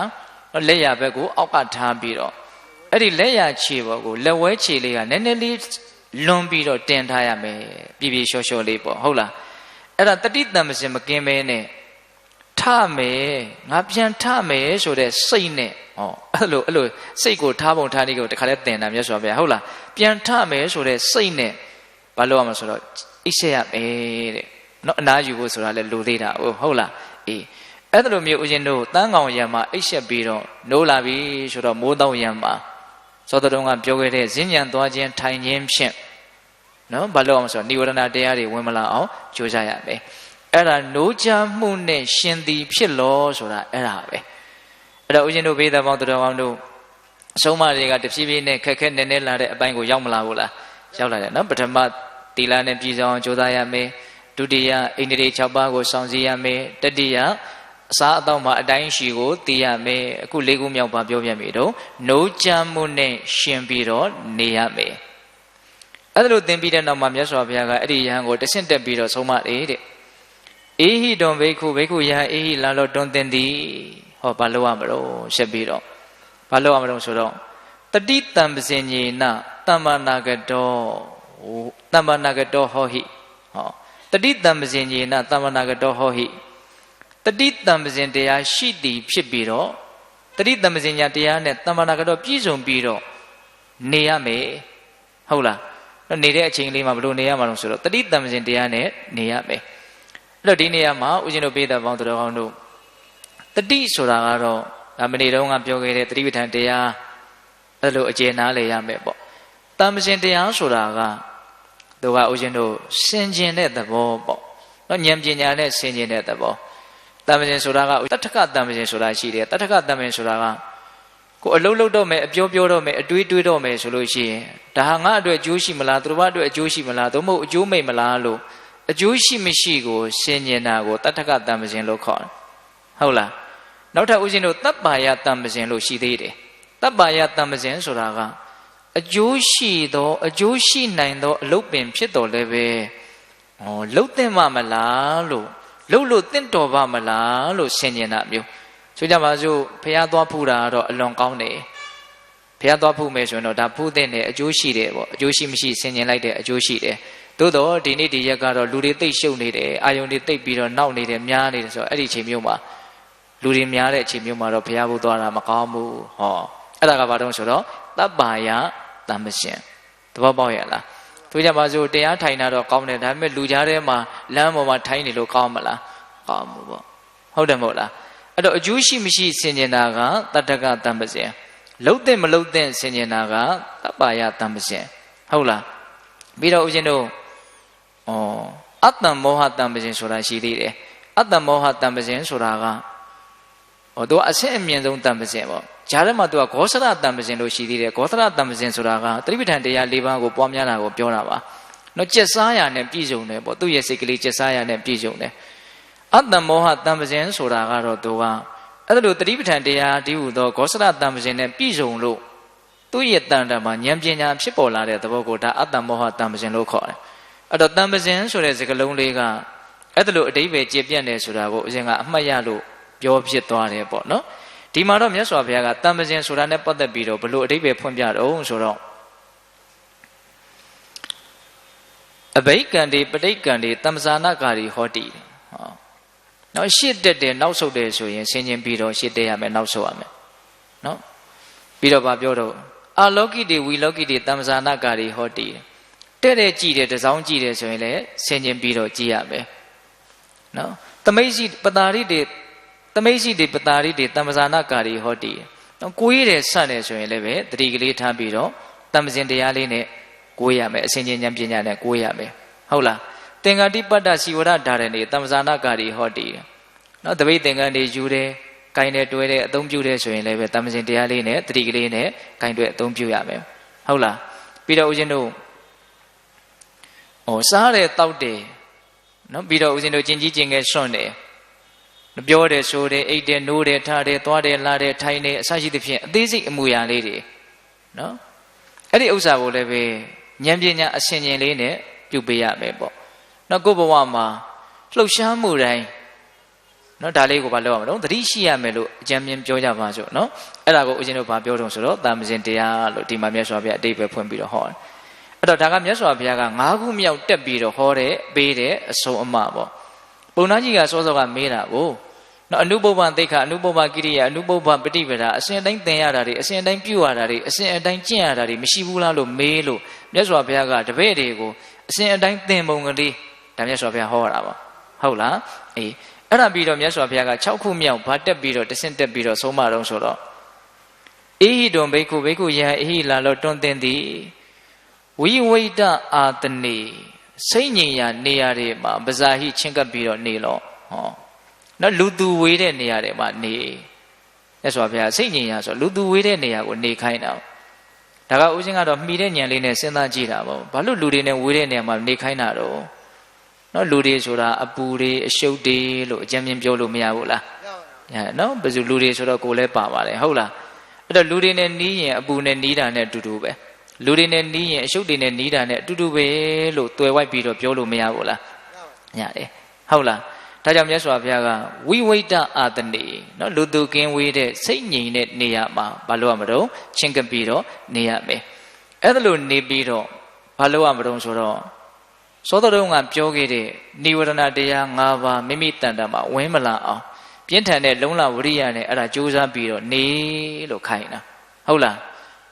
နော်လက်ရဘက်ကိုအောက်ကထားပြီးတော့အဲ့ဒီလက်ရခြေဘောကိုလက်ဝဲခြေလေးကနည်းနည်းလေးလွန်ပြီးတော့တင်ထားရမယ်ပြပြလျှော့လျှော့လေးပေါ့ဟုတ်လားအဲ့ဒါတတိတံမစင်မကင်းမဲနဲ့ထမယ်ငါပြန်ထမယ်ဆိုတဲ့စိတ်နဲ့ဟောအဲ့လိုစိတ်ကိုထားပုံထားနည်းကိုတခါလဲသင်တာမြတ်စွာဘုရားဟုတ်လားပြန်ထမယ်ဆိုတဲ့စိတ်နဲ့ဘာလို့ရမလဲဆိုတော့အိပ်ဆက်ရမယ်တဲ့နော်အနာယူဖို့ဆိုတာလဲလိုသေးတာဟုတ်လားအေးအဲ့လိုမျိုးဦးဇင်းတို့တန်းကောင်ရံမှာအိပ်ဆက်ပြီးတော့နိုးလာပြီဆိုတော့မိုးတောင်ရံမှာသောတတော်ကပြောခဲ့တဲ့ဈဉ္ဉံသွားခြင်းထိုင်ခြင်းဖြင့်နော်ဘာလို့အောင်ဆိုတော့និဝရဏတရားတွေဝင်မလာအောင်ကြိုးစားရမယ်အဲ့ဒါနိုးချမှုနဲ့ရှင်သည်ဖြစ်လို့ဆိုတာအဲ့ဒါပဲအဲ့တော့ဦးဇင်းတို့ဘေးသားပေါင်းတော်ကောင်းတို့အဆုံးအမတွေကတဖြည်းဖြည်းနဲ့ခက်ခက်နဲနဲလာတဲ့အပိုင်းကိုရောက်မလာဘူးလားရောက်လာတယ်နော်ပထမသီလနဲ့ပြည်စုံအောင်ကြိုးစားရမယ်ဒုတိယအိန္ဒြေ6ပါးကိုစောင့်စည်းရမယ်တတိယအစားအသောက်မှာအတိုင်းရှိကိုသိရမယ်အခု၄ခုမြောက်ပါပြောပြပြီတော့နိုးချမှုနဲ့ရှင်ပြီးတော့နေရမယ်အဲ့ဒါလို့သင်ပြီးတဲ့နောက်မှာမြတ်စွာဘုရားကအဲ့ဒီယဟန်ကိုတဆင့်တက်ပြီးတော့ဆုံးမတယ်တဲ့အေဟိတွန်ဘိက္ခုယဟန်အေဟိလာလို့တွန်သင်သည်ဟောဘာလို့ရမလို့ဆက်ပြီးတော့ဘာလို့ရမလို့ဆိုတော့တတိတံပစင်ညေနတမ္မာနာကတောဟောဟိဟောတတိတံပစင်ညေနတမ္မာနာကတောဟောဟိတတိတံပစင်တရားရှိသည်ဖြစ်ပြီးတော့တတိတံပစင်ညာတရားနဲ့တမ္မာနာကတောပြည့်စုံပြီးတော့နေရမယ်ဟုတ်လားနေတဲ့အချိန်လေးမှာဘယ်လိုနေရမှာလို့ဆိုတော့တတိတံပစင်တရားနဲ့နေရမယ်အဲ့တော့ဒီနေရာမှာဦးဇင်းတို့ပေးတဲ့ပေါင်းတော်ကောင်းတို့တတိဆိုတာကတော့ဒါမနေ့တုန်းကပြောခဲ့တဲ့တတိပဋ္ဌာန်တရားအဲ့လိုအကျေနားလေရမယ်ပေါ့တံပစင်တရားဆိုတာကသူကဦးဇင်းတို့စင်ကျင်တဲ့သဘောပေါ့နော်ဉာဏ်ပညာနဲ့စင်ကျင်တဲ့သဘောတံပစင်ဆိုတာကတတ္ထကတံပစင်ဆိုတာရှိတယ်တတ္ထကတံပစင်ဆိုတာကကိုအလုံးလုံးတော့မယ်အပြောပြောတော့မယ်အတွေးတွေးတော့မယ်ဆိုလို့ရှိရင်ဒါဟာငါအတွက်အကျိုးရှိမလားသူတို့ဘာအတွက်အကျိုးရှိမလားသို့မဟုတ်အကျိုးမိတ်မလားလို့အကျိုးရှိမရှိကိုရှင်းကျင်တာကိုတတ္ထကတံပစင်လို့ခေါ်တယ်ဟုတ်လား နောက်ထပ်ဦးဇင်းတို့တပ်ပါယတံပစဉ်လို့ရှိသေးတယ်တပ်ပါယတံပစဉ်ဆိုတာကအကျိုးရှိသောအကျိုးရှိနိုင်သောအလုပ်ပင်ဖြစ်တော်လည်းပဲလှုပ်သင့်ပါမလားလို့လှုပ်လို့တင့်တော်ပါမလားလို့ဆင်ញင်တာမျိုးဆိုကြပါစို့ဖះသွားဖူးတာကတော့အလွန်ကောင်းတယ်ဖះသွားဖူးမယ်ဆိုရင်တော့ဒါဖူးတဲ့အကျိုးရှိတယ်ပေါ့အကျိုးရှိမရှိဆင်ញင်လိုက်တဲ့အကျိုးရှိတယ်သို့တော့ဒီနေ့ဒီရက်ကတော့လူတွေသိပ်ရှုပ်နေတယ်အာယုန်တွေသိပ်ပြီးတော့နောက်နေတယ်များနေတယ်ဆိုတော့အဲ့ဒီအချိန်မျိုးမှာလူတွေများတဲ့အချိန်မျိုးမှာတော့ဖះဖို့သွားတာမကောင်းဘူးဟောအဲ့ဒါကဘာတုံးဆိုတော့တပ်ပါယတံပစဉ်သဘောပေါက်ရလားသူကြပါစို့တရားထိုင်တာတော့ကောင်းတယ်ဒါပေမဲ့လူကြားထဲမှာလမ်းပေါ်မှာထိုင်နေလို့ကောင်းမလားကောင်းမှုပေါ့ဟုတ်တယ်မဟုတ်လားအဲ့တော့အကျိုးရှိမရှိဆင်ញင်တာကတတ္တကတံပစဉ်လှုပ်တဲ့မလှုပ်တဲ့ဆင်ញင်တာကတပ်ပါယတံပစဉ်ဟုတ်လားပြီးတော့ဦးဇင်းတို့အတ္တမောဟတံပစဉ်ဆိုတာရှိသေးတယ်အတ္တမောဟတံပစဉ်ဆိုတာကသူကအဆင့်အမြင့်ဆုံးတံပစဉ်ပေါ့ဂျာထဲမှာသူကဂောစရတံပစဉ်လို့ရှိသေးတယ်ဂောစရတံပစဉ်ဆိုတာကသတိပဋ္ဌာန်တရား၄ပါးကိုပွားများတာကိုပြောတာပါနော်ကျက်စားရနဲ့ပြည့်စုံတယ်ပေါ့သူ့ရဲ့စိတ်ကလေးကျက်စားရနဲ့ပြည့်စုံတယ်အတ္တမောဟတံပစဉ်ဆိုတာကတော့သူကအဲ့ဒါလိုသတိပဋ္ဌာန်တရားဒီဟူသောဂောစရတံပစဉ်နဲ့ပြည့်စုံလို့သူ့ရဲ့တန်တမှာဉာဏ်ပညာဖြစ်ပေါ်လာတဲ့သဘောကိုဒါအတ္တမောဟတံပစဉ်လို့ခေါ်တယ်အဲ့တော့တံပစဉ်ဆိုတဲ့စကားလုံးလေးကအဲ့ဒါလိုအဓိပ္ပာယ်ကျေပြန့်တယ်ဆိုတာကိုအရင်ကအမှတ်ရလို့ပြောဖြစ်သွားတယ်ပေါ့နော်ဒီမှာတော့မြတ်စွာဘုရားကတံပစဉ်ဆိုတာနဲ့ပတ်သက်ပြီးတော့ဘလို့အဓိပ္ပာယ်ဖွင့်ပြတော့ဆိုတော့အဘိက္ကံတေပဋိက္ကံတေတမ္ပဇာနာကာရီဟောတိဟောနော်ရှစ်တက်တယ်နောက်ဆုတ်တယ်ဆိုရင်ဆင်ခြင်ပြီးတော့ရှစ်တက်ရမယ်နောက်ဆုတ်ရမယ်နော်ပြီးတော့ဗာပြောတော့အာလောကိတေဝီလောကိတေတမ္ပဇာနာကာရီဟောတိတဲ့ကြည့်တယ်တစောင်းကြည့်တယ်ဆိုရင်လည်းဆင်ခြင်ပြီးတော့ကြည့်ရမယ်နော်သမိတ်ရှိပတာရိတေသမိတ်ရှိတေပတာရိတေတမ္ပဇာနာကာရီဟောတိနော်ကိုးရတယ်ဆန့်တယ်ဆိုရင်လည်းပဲတတိကလေးထားပြီးတော့တမ္ပစဉ်တရားလေးနဲ့ကိုးရမယ်အစဉ်ချင်းဉာဏ်ပညာနဲ့ကိုးရမယ်ဟုတ်လားသင်္ဃတိပတ္တစီဝရဓာရဏေတမ္ပဇာနာကာရီဟောတိနော်တပိတ်သင်္ကန်းတွေယူတယ်ကိုင်းတယ်တွဲတယ်အသုံးပြုတယ်ဆိုရင်လည်းပဲတမ္ပစဉ်တရားလေးနဲ့တတိကလေးနဲ့ကိုင်းတွဲအသုံးပြုရမယ်ဟုတ်လားပြီးတော့ဦးဇင်းတို့စားတယ်တောက်တယ်နော်ပြီးတော့ဦးဇင်းတို့ကျင်ကြီးကျင်ငယ်စွန့်တယ်ပြောတယ်ဆိုတယ်အိတ်တယ်နိုးတယ်ထားတယ်သွားတယ်လာတယ်ထိုင်တယ်အစရှိသဖြင့်အသေးစိတ်အမူအရာလေးတွေနော်အဲ့ဒီဥစ္စာကိုလည်းပဲဉာဏ်ပညာအစဉ်ချင်းလေးနဲ့ပြုပေးရမယ်ပေါ့နော်ကိုယ့်ဘဝမှာလှုပ်ရှားမှုတိုင်းနော်ဒါလေးကိုဘာလုပ်ရမလို့သတိရှိရမယ်လို့အကြံဉာဏ်ပြောကြပါစို့နော်အဲ့ဒါကိုဦးဇင်းတို့ဘာပြောတော့ဆိုတော့တမ္ပစဉ်တရားလို့ဒီမှာမြတ်စွာဘုရားအတိတ်ပဲဖွင့်ပြီးတော့ဟောတယ်အဲ့တော့ဒါကမြတ်စွာဘုရားက၅ခုမြောက်တက်ပြီးတော့ဟောတဲ့ပေးတဲ့အဆုံးအမပေါ့ပုံနာကြီးကစောစောကမေးတာကိုနော်အနုပုပ္ပသိက္ခာအနုပုပ္ပကိရိယာအနုပုပ္ပပฏิပဒါအစဉ်တိုင်းသင်ရတာတွေအစဉ်တိုင်းပြုရတာတွေအစဉ်အတိုင်းကျင့်ရတာတွေမရှိဘူးလားလို့မေးလို့မြတ်စွာဘုရားကတပည့်တွေကိုအစဉ်အတိုင်းသင်ပုံကလေးဒါမြတ်စွာဘုရားဟောတာပါဟုတ်လားအေးအဲ့ဒါပြီးတော့မြတ်စွာဘုရားက6ခုမြောက်ဗာတက်ပြီးတော့တဆင့်တက်ပြီးတော့ဆုံးမတော့ဆိုတော့အေဟိတုံဘိက္ခုဘိက္ခုယဟအေဟိလာလောတွန်းသင်သည်ဝိဝိတအာတနေစိတ်ငြိမ်ရာနေရာတွေမှာပဇာဟိချင်းကပ်ပြီးတော့နေလို့ဟောနော်လူသူဝေးတဲ့နေရာတွေမှာနေမြတ်စွာဘုရားစိတ်ငြိမ်ရာဆိုလူသူဝေးတဲ့နေရာကိုနေခိုင်းတာဒါကဦးဇင်းကတော့မှီတဲ့ဉာဏ်လေးနဲ့စဉ်းစားကြည့်တာပေါ့ဘာလို့လူတွေနဲ့ဝေးတဲ့နေရာမှာနေခိုင်းတာတော့နော်လူတွေဆိုတာအပူတွေအရှုပ်တွေလို့အကြံဉာဏ်ပြောလို့မရဘူးလားရနော်ဘယ်သူလူတွေဆိုတော့ကိုယ်လည်းပါပါတယ်ဟုတ်လားအဲ့တော့လူတွေနဲ့နီးရင်အပူနဲ့နီးတာနဲ့အတူတူပဲလူတွေနဲ့နီးရင်အရှုပ်တွေနဲ့နီးတာနဲ့အတူတူပဲလို့တွယ်ဝိုက်ပြီးတော့ပြောလို့မရဘူးလားရတယ်ဟုတ်လားဒါကြောင့်မြတ်စွာဘုရားကဝိဝိတအာတနေနော်လူသူကင်းဝေးတဲ့စိတ်ငြိမ်တဲ့နေရာမှာဘာလို့ရမလို့ချင်းကပ်ပြီးတော့နေရမယ်အဲ့ဒါလို့နေပြီးတော့ဘာလို့ရမလို့ဆိုတော့သောတော်ကပြောခဲ့တဲ့နိဝရဏတရား၅ပါးမိမိတန်တမှာဝင်မလာအောင်ပြင်းထန်တဲ့လုံလဝရိယနဲ့အဲ့ဒါကြိုးစားပြီးတော့နေလို့ခိုင်းတာဟုတ်လား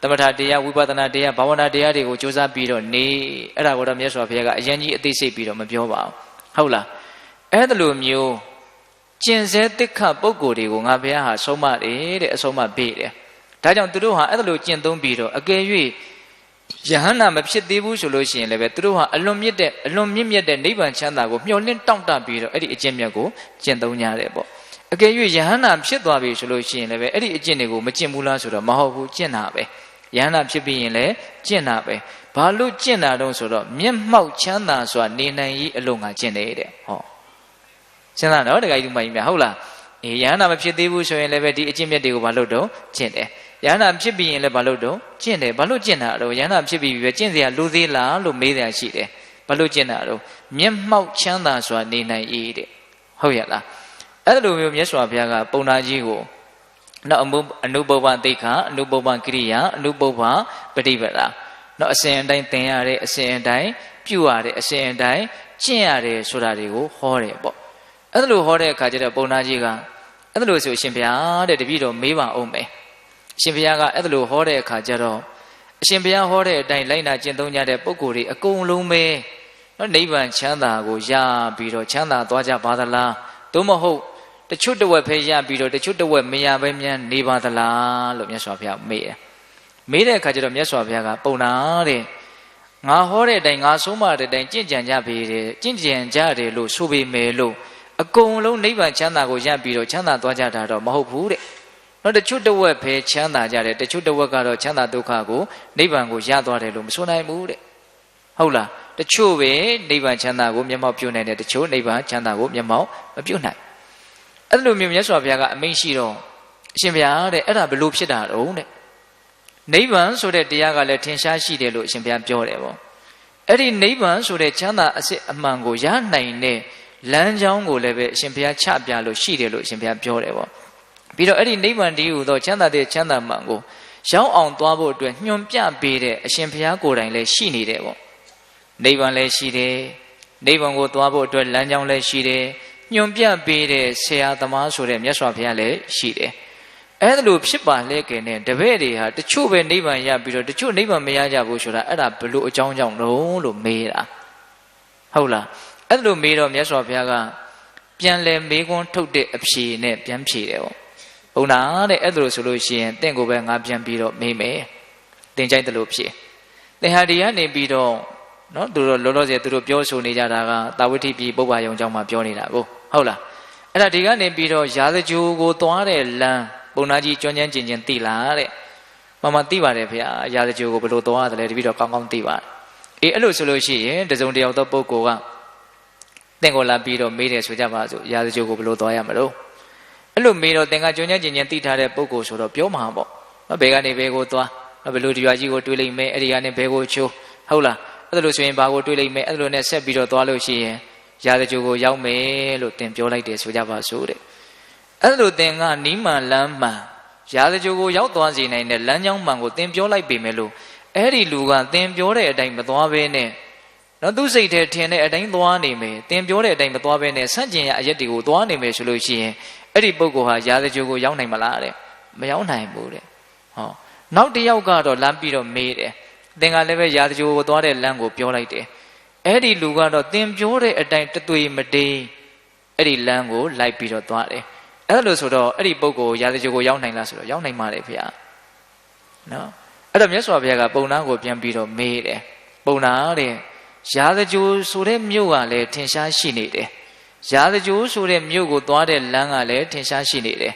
သမထတရားဝိပဿနာတရားဘာဝနာတရားတွေကိုကြိုးစားပြီးတော့နေအဲ့ဒါကိုတော့မြတ်စွာဘုရားကအရင်ကြီးအသိစိတ်ပြီးတော့မပြောပါဘူးဟုတ်လားအဲ့ဒါလိုမျိုးကျင့်စေတိခပုဂ္ဂိုလ်တွေကိုငါဘုရားဟာဆုံးမတယ်တဲ့အဆုံးမပေးတယ်ဒါကြောင့်သူတို့ဟာအဲ့ဒါလိုကျင့်သုံးပြီးတော့အကယ်၍ယဟန္တာမဖြစ်သေးဘူးဆိုလို့ရှိရင်လည်းပဲသူတို့ဟာအလွန်မြင့်မြတ်တဲ့နိဗ္ဗာန်ချမ်းသာကိုမျှော်လင့်တောင့်တပြီးတော့အဲ့ဒီအကျင့်မြတ်ကိုကျင့်သုံးကြတယ်ပေါ့အကယ်၍ယဟန္တာဖြစ်သွားပြီဆိုလို့ရှိရင်လည်းပဲအဲ့ဒီအကျင့်တွေကိုမကျင့်ဘူးလားဆိုတော့မဟုတ်ဘူးကျင့်တာပဲယဟန္တာဖြစ်ပြီးရင်လည်းကျင့်တာပဲဘာလို့ကျင့်တာတုံးဆိုတော့မျက်မှောက်ချမ်းသာစွာနေနိုင်ရေးအလို့ငါကျင့်တယ်တဲ့ဟောစဉ်းစားတော့တခါကြီးဒီမကြီးများဟုတ်လား ယဟန္တာမဖြစ်သေးဘူးဆိုရင်လည်းပဲဒီအကျင့်မြတ်တွေကိုဘာလို့တော့ကျင့်တယ်ယဟန္တာဖြစ်ပြီးရင်လည်းဘာလို့တော့ကျင့်တယ်ဘာလို့ကျင့်တာတော့ယဟန္တာဖြစ်ပြီးပဲကျင့်စရာလိုသေးလားလို့မေးတယ်ရှိတယ်ဘာလို့ကျင့်တာတော့မျက်မှောက်ချမ်းသာစွာနေနိုင်၏တဲ့ဟုတ်ရလားအဲ့လိုမျိုးမြတ်စွာဘုရားကပုံနာကြီးကိုနောက်အနုပုပ္ပသိက္ခာအနုပုပ္ပကိရိယာအနုပုပ္ပပฏิပဒါနောက်အစဉ်အတိုင်းသင်ရတဲ့အစဉ်အတိုင်းပြုရတဲ့အစဉ်အတိုင်းကျင့်ရတယ်ဆိုတာတွေကိုဟောတယ်ပေါ့အဲ့လိုဟောတဲ့အခါကျတော့ပုံနာကြီးကအဲ့လိုဆိုအရှင်ဘုရားတဲ့တပည့်တော်မေးပါအောင်မယ်အရှင်ဘုရားကအဲ့လိုဟောတဲ့အခါကျတော့အရှင်ဘုရားဟောတဲ့အတိုင်းလိုက်နာကျင့်သုံးကြတဲ့ပုဂ္ဂိုလ်တွေအကုန်လုံးပဲနော်နိဗ္ဗာန်ချမ်းသာကိုရပြီးတော့ချမ်းသာသွားကြပါသလားသို့မဟုတ်တချို့တဝက်ပဲရပြီးတော့တချို့တဝက်မရဘဲမြန်နေပါသလားလို့မြတ်စွာဘုရားမေးတယ်မေးတဲ့အခါကျတော့မြတ်စွာဘုရားကပုံနာတဲ့ငါဟောတဲ့အတိုင်းငါဆုံးမတဲ့အတိုင်းကြင့်ကြံကြပေတယ်ကြင့်ကြံကြတယ်လို့ဆိုပေမယ်လို့အကုန်လုံးနိဗ္ဗာန်ချမ်းသာကိုရပြီးတော့ချမ်းသာသွားကြတာတော့မဟုတ်ဘူးတဲ့နော်တချို့တဝက်ပဲချမ်းသာကြတယ်တချို့တဝက်ကတော့ချမ်းသာဒုက္ခကိုနိဗ္ဗာန်ကိုရသွားတယ်လို့မဆိုနိုင်ဘူးတဲ့ဟုတ်လားတချို့ပဲနိဗ္ဗာန်ချမ်းသာကိုမျက်မှောက်ပြုနိုင်တယ်တချို့နိဗ္ဗာန်ချမ်းသာကိုမျက်မှောက်မပြုနိုင်အဲ့လိုမျိုးမြတ်စွာဘုရားကအမိန့်ရှိတော့အရှင်ဘုရားတဲ့အဲ့ဒါဘယ်လိုဖြစ်တာတုံးတဲ့နိဗ္ဗာန်ဆိုတဲ့တရားကလည်းထင်ရှားရှိတယ်လို့အရှင်ဘုရားပြောတယ်ပေါ့အဲ့ဒီနိဗ္ဗာန်ဆိုတဲ့ချမ်းသာအစစ်အမှန်ကိုရနိုင်တဲ့လမ်းကြောင်းကိုလည်းပဲအရှင်ဘုရားချပြလို့ရှိတယ်လို့အရှင်ဘုရားပြောတယ်ပေါ့ပြီးတော့အဲ့ဒီနိဗ္ဗာန်တည်းဟူသောချမ်းသာတဲ့ချမ်းသာမှန်ကိုရောက်အောင်သွားဖို့အတွက်ညွှန်ပြပေးတဲ့အရှင်ဘုရားကိုယ်တိုင်လည်းရှိနေတယ်ပေါ့နိဗ္ဗာန်လည်းရှိတယ်နိဗ္ဗာန်ကိုသွားဖို့အတွက်လမ်းကြောင်းလည်းရှိတယ်ညွှန်ပြပေးတဲ့ဆရာသမားဆိုတဲ့မြတ်စွာဘုရားလည်းရှိတယ်အဲ့ဒါလိုဖြစ်ပါလဲကဲနဲ့တပည့်တွေဟာတချို့ပဲနိဗ္ဗာန်ရပြီးတော့တချို့နိဗ္ဗာန်မရကြဘူးဆိုတာအဲ့ဒါဘလို့အကြောင်းကြောင့်လို့မေးတာဟုတ်လားအဲ့လိုမေးတော့မြတ်စွာဘုရားကပြန်လဲမေးခွန်းထုတ်တဲ့အဖြေနဲ့ပြန်ဖြေတယ်ပေါ့ဘုံနာတဲ့အဲ့လိုဆိုလို့ရှိရင်တင့်ကိုပဲငါပြန်ပြီးတော့မေးမယ်တင်ကြိုက်တယ်လို့ဖြေသင်ဟာဒီကနေပြီးတော့နော်သူတို့လောလောဆယ်သူတို့ပြောဆိုနေကြတာကတာဝိထိပြည်ပုဗ္ဗယုံကျောင်းမှာပြောနေတာကိုဟုတ်လားအဲ့ဒါဒီကနေပြီးတော့ရာဇဂျိုကိုသွားတဲ့လမ်းပုံနာကြီးကျွမ်းကျင်ကျင်သိလားတဲ့မသိပါတယ်ဖေ။ရာဇဂျိုကိုဘယ်လိုသွားရတယ်လဲတပည့်တော်ကောင်းကောင်းသိပါတယ်အေးအဲ့လိုဆိုလို့ရှိရင်တစုံတယောက်သောပုဂ္ဂိုလ်ကသင်ကိုလာပြီးတော့မေးတယ်ဆိုကြပါစို့ရာဇဂျိုကိုဘယ်လိုသွားရမလို့အဲ့လိုမေးတော့သင်ကကျွမ်းကျင်ကျင်သိထားတဲ့ပုဂ္ဂိုလ်ဆိုတော့ပြောမှာပေါ့ဘယ်ကနေဘယ်ကိုသွားဘယ်လိုဒီရွာကြီးကိုတွေးလိုက်မယ်အဲ့ဒီကနေဘယ်ကိုချိုးဟုတ်လားအဲ့လိုဆိုရင်ဘာကိုတွေးလိုက်မယ်အဲ့လိုနဲ့ဆက်ပြီးတော့သွားလို့ရှိရင်ရာဇဂျိုကိုရောက်မယ်လို့သင်ပြောလိုက်တယ်ဆိုကြပါစို့တဲ့အဲ့လိုသင်ကနီးမှန်လမ်းမှန်ရာဇဂျိုကိုရောက်သွားစေနိုင်တဲ့လမ်းကြောင်းမှန်ကိုသင်ပြောလိုက်ပေမဲ့လို့အဲ့ဒီလူကသင်ပြောတဲ့အတိုင်းမသွားဘဲနဲ့နော်သူစိတ်ထဲထင်တဲ့အတိုင်းသွားနေမယ်သင်ပြောတဲ့အတိုင်းမသွားဘဲနဲ့ဆန့်ကျင်ရအရက်တွေကိုသွားနေမယ်ဆိုလို့ရှိရင်အဲ့ဒီပုဂ္ဂိုလ်ဟာရာဇဂျိုကိုရောက်နိုင်မလားတဲ့မရောက်နိုင်ဘူးတဲ့ဟောနောက်တစ်ယောက်ကတော့လမ်းပြီးတော့မေးတယ်သင်ကလည်းပဲရာဇဂျိုကိုသွားတဲ့လမ်းကိုပြောလိုက်တယ်အဲ့ဒီလူကတော့သင်ပြောတဲ့အတိုင်းတသွေမတိန်အဲ့ဒီလမ်းကိုလိုက်ပြီးတော့သွားတယ်အဲ့လိုဆိုတော့အဲ့ဒီပုဂ္ဂိုလ်ရာဇဂျိုကိုရောက်နိုင်လားဆိုတော့ရောက်နိုင်ပါတယ်ဖေ။နော်အဲ့တော့မြတ်စွာဘုရားကပုံနာကိုပြန်ပြီးတော့မေးတယ်ပုံနာတဲ့ရာဇဂျိုဆိုတဲ့မြို့ကလည်းထင်ရှားရှိနေတယ်ရာဇဂျိုဆိုတဲ့မြို့ကိုသွားတဲ့လမ်းကလည်းထင်ရှားရှိနေတယ်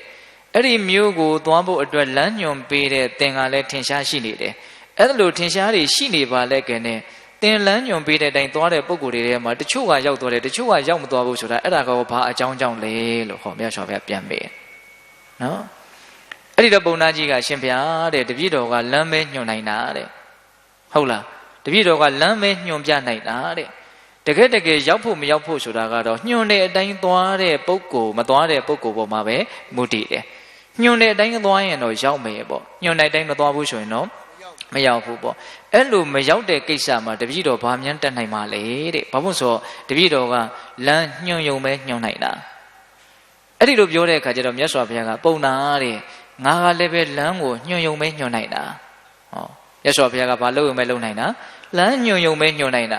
အဲ့ဒီမြို့ကိုသွားဖို့အတွက်လမ်းညွှန်ပေးတဲ့သင်ကလည်းထင်ရှားရှိနေတယ်အဲ့လိုထင်ရှားတွေရှိနေပါလဲကဲနဲ့သင်လမ်းညွှန်ပေးတဲ့အတိုင်းသွားတဲ့ပုံကိုယ်တွေထဲမှာတချို့ကရောက်သွားတယ်တချို့ကရောက်မသွားဘူးဆိုတာအဲ့ဒါကဘာအကြောင်းကြောင့်လဲလို့ဟောမြတ်စွာဘုရားပြန်မေးနော်အဲ့ဒီတော့ပုံနာကြီးကရှင်ဘုရားတဲ့တပည့်တော်ကလမ်းမဲညွှန်နိုင်တာတဲ့ဟုတ်လားတပည့်တော်ကလမ်းမဲညွှန်ပြနိုင်တာတဲ့တကယ်ရောက်ဖို့မရောက်ဖို့ဆိုတာကတော့ညွှန်တဲ့အတိုင်းသွားတဲ့ပုဂ္ဂိုလ်မသွားတဲ့ပုဂ္ဂိုလ်ပေါ်မှာပဲမူတည်တယ်ညွှန်တဲ့အတိုင်းသွားရင်တော့ရောက်မယ်ပေါ့ညွှန်တဲ့အတိုင်းမသွားဘူးဆိုရင်တော့မရောက်ဘူးပေါ့အဲ့လိုမရောက်တဲ့ကိစ္စမှာတပည့်တော်ဘာမှန်းတတ်နိုင်မှာလဲတဲ့ဘာလို့ဆိုတော့တပည့်တော်ကလမ်းညွှန်ယုံပဲညွှန်နိုင်တာအဲ့ဒီလိုပြောတဲ့အခါကျတော့မြတ်စွာဘုရားကပုံနာတဲ့ငါကလည်းပဲလမ်းကိုညွှန်ယုံပဲညွှန်နိုင်တာဟောမြတ်စွာဘုရားကဘာလုပ်ယုံပဲလုပ်နိုင်တာလမ်းညွှန်ယုံပဲညွှန်နိုင်တာ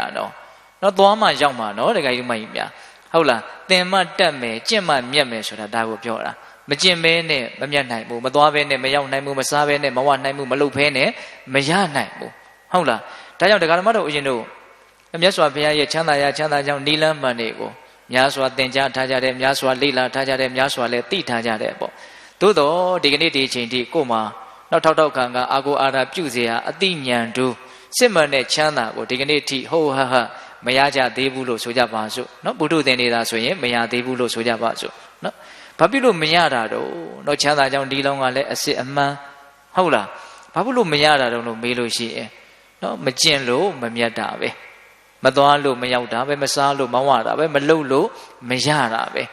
နော်သွားမှရောက်မှာနော်တခါကြီးမကြီးများဟုတ်လားသင်မှတက်မယ်ကျင့်မှမြတ်မယ်ဆိုတာဒါကိုပြောတာမကျင့်ဘဲနဲ့မမြတ်နိုင်ဘူးမသွားဘဲနဲ့မရောက်နိုင်ဘူးမစားဘဲနဲ့မဝနိုင်ဘူးမလုပ်ဘဲနဲ့မရနိုင်ဘူးဟုတ်လားဒါကြောင့်တရားဓမ္မတော်အရင်တို့မြတ်စွာဘုရားရဲ့ချမ်းသာရာချမ်းသာကြောင့်နိလန်းမှန်တွေကိုများစွာသင်ကြားထားကြတယ်များစွာလေ့လာထားကြတယ်များစွာလည်းသိထားကြတယ်ပေါ့သို့တော့ဒီကနေ့ဒီအချိန်ထိကို့မှာနောက်ထောက်ခံကအာကိုအာရာပြုเสียအတိညာဏ်တို့စစ်မှန်တဲ့ချမ်းသာကိုဒီကနေ့ထိဟိုဟဟမရကြသေးဘူးလို့ဆိုကြပါစို့နော်ဘုဒ္ဓသင်နေတာဆိုရင်မရသေးဘူးလို့ဆိုကြပါစို့နော်ဘ ဘာဖြစ်လို့မရတာတော့ချမ်းသာကြောင့်ဒီလောင်းကလည်းအစစ်အမှန်ဟုတ်လားဘာဖြစ်လို့မရတာတော့လို့မေးလို့ရှိရင်နော်မကျင့်လို့မမြတ်တာပဲမသွားလို့မရောက်တာပဲမစားလို့မဝတာပဲမလှုပ်လို့မရတာပဲ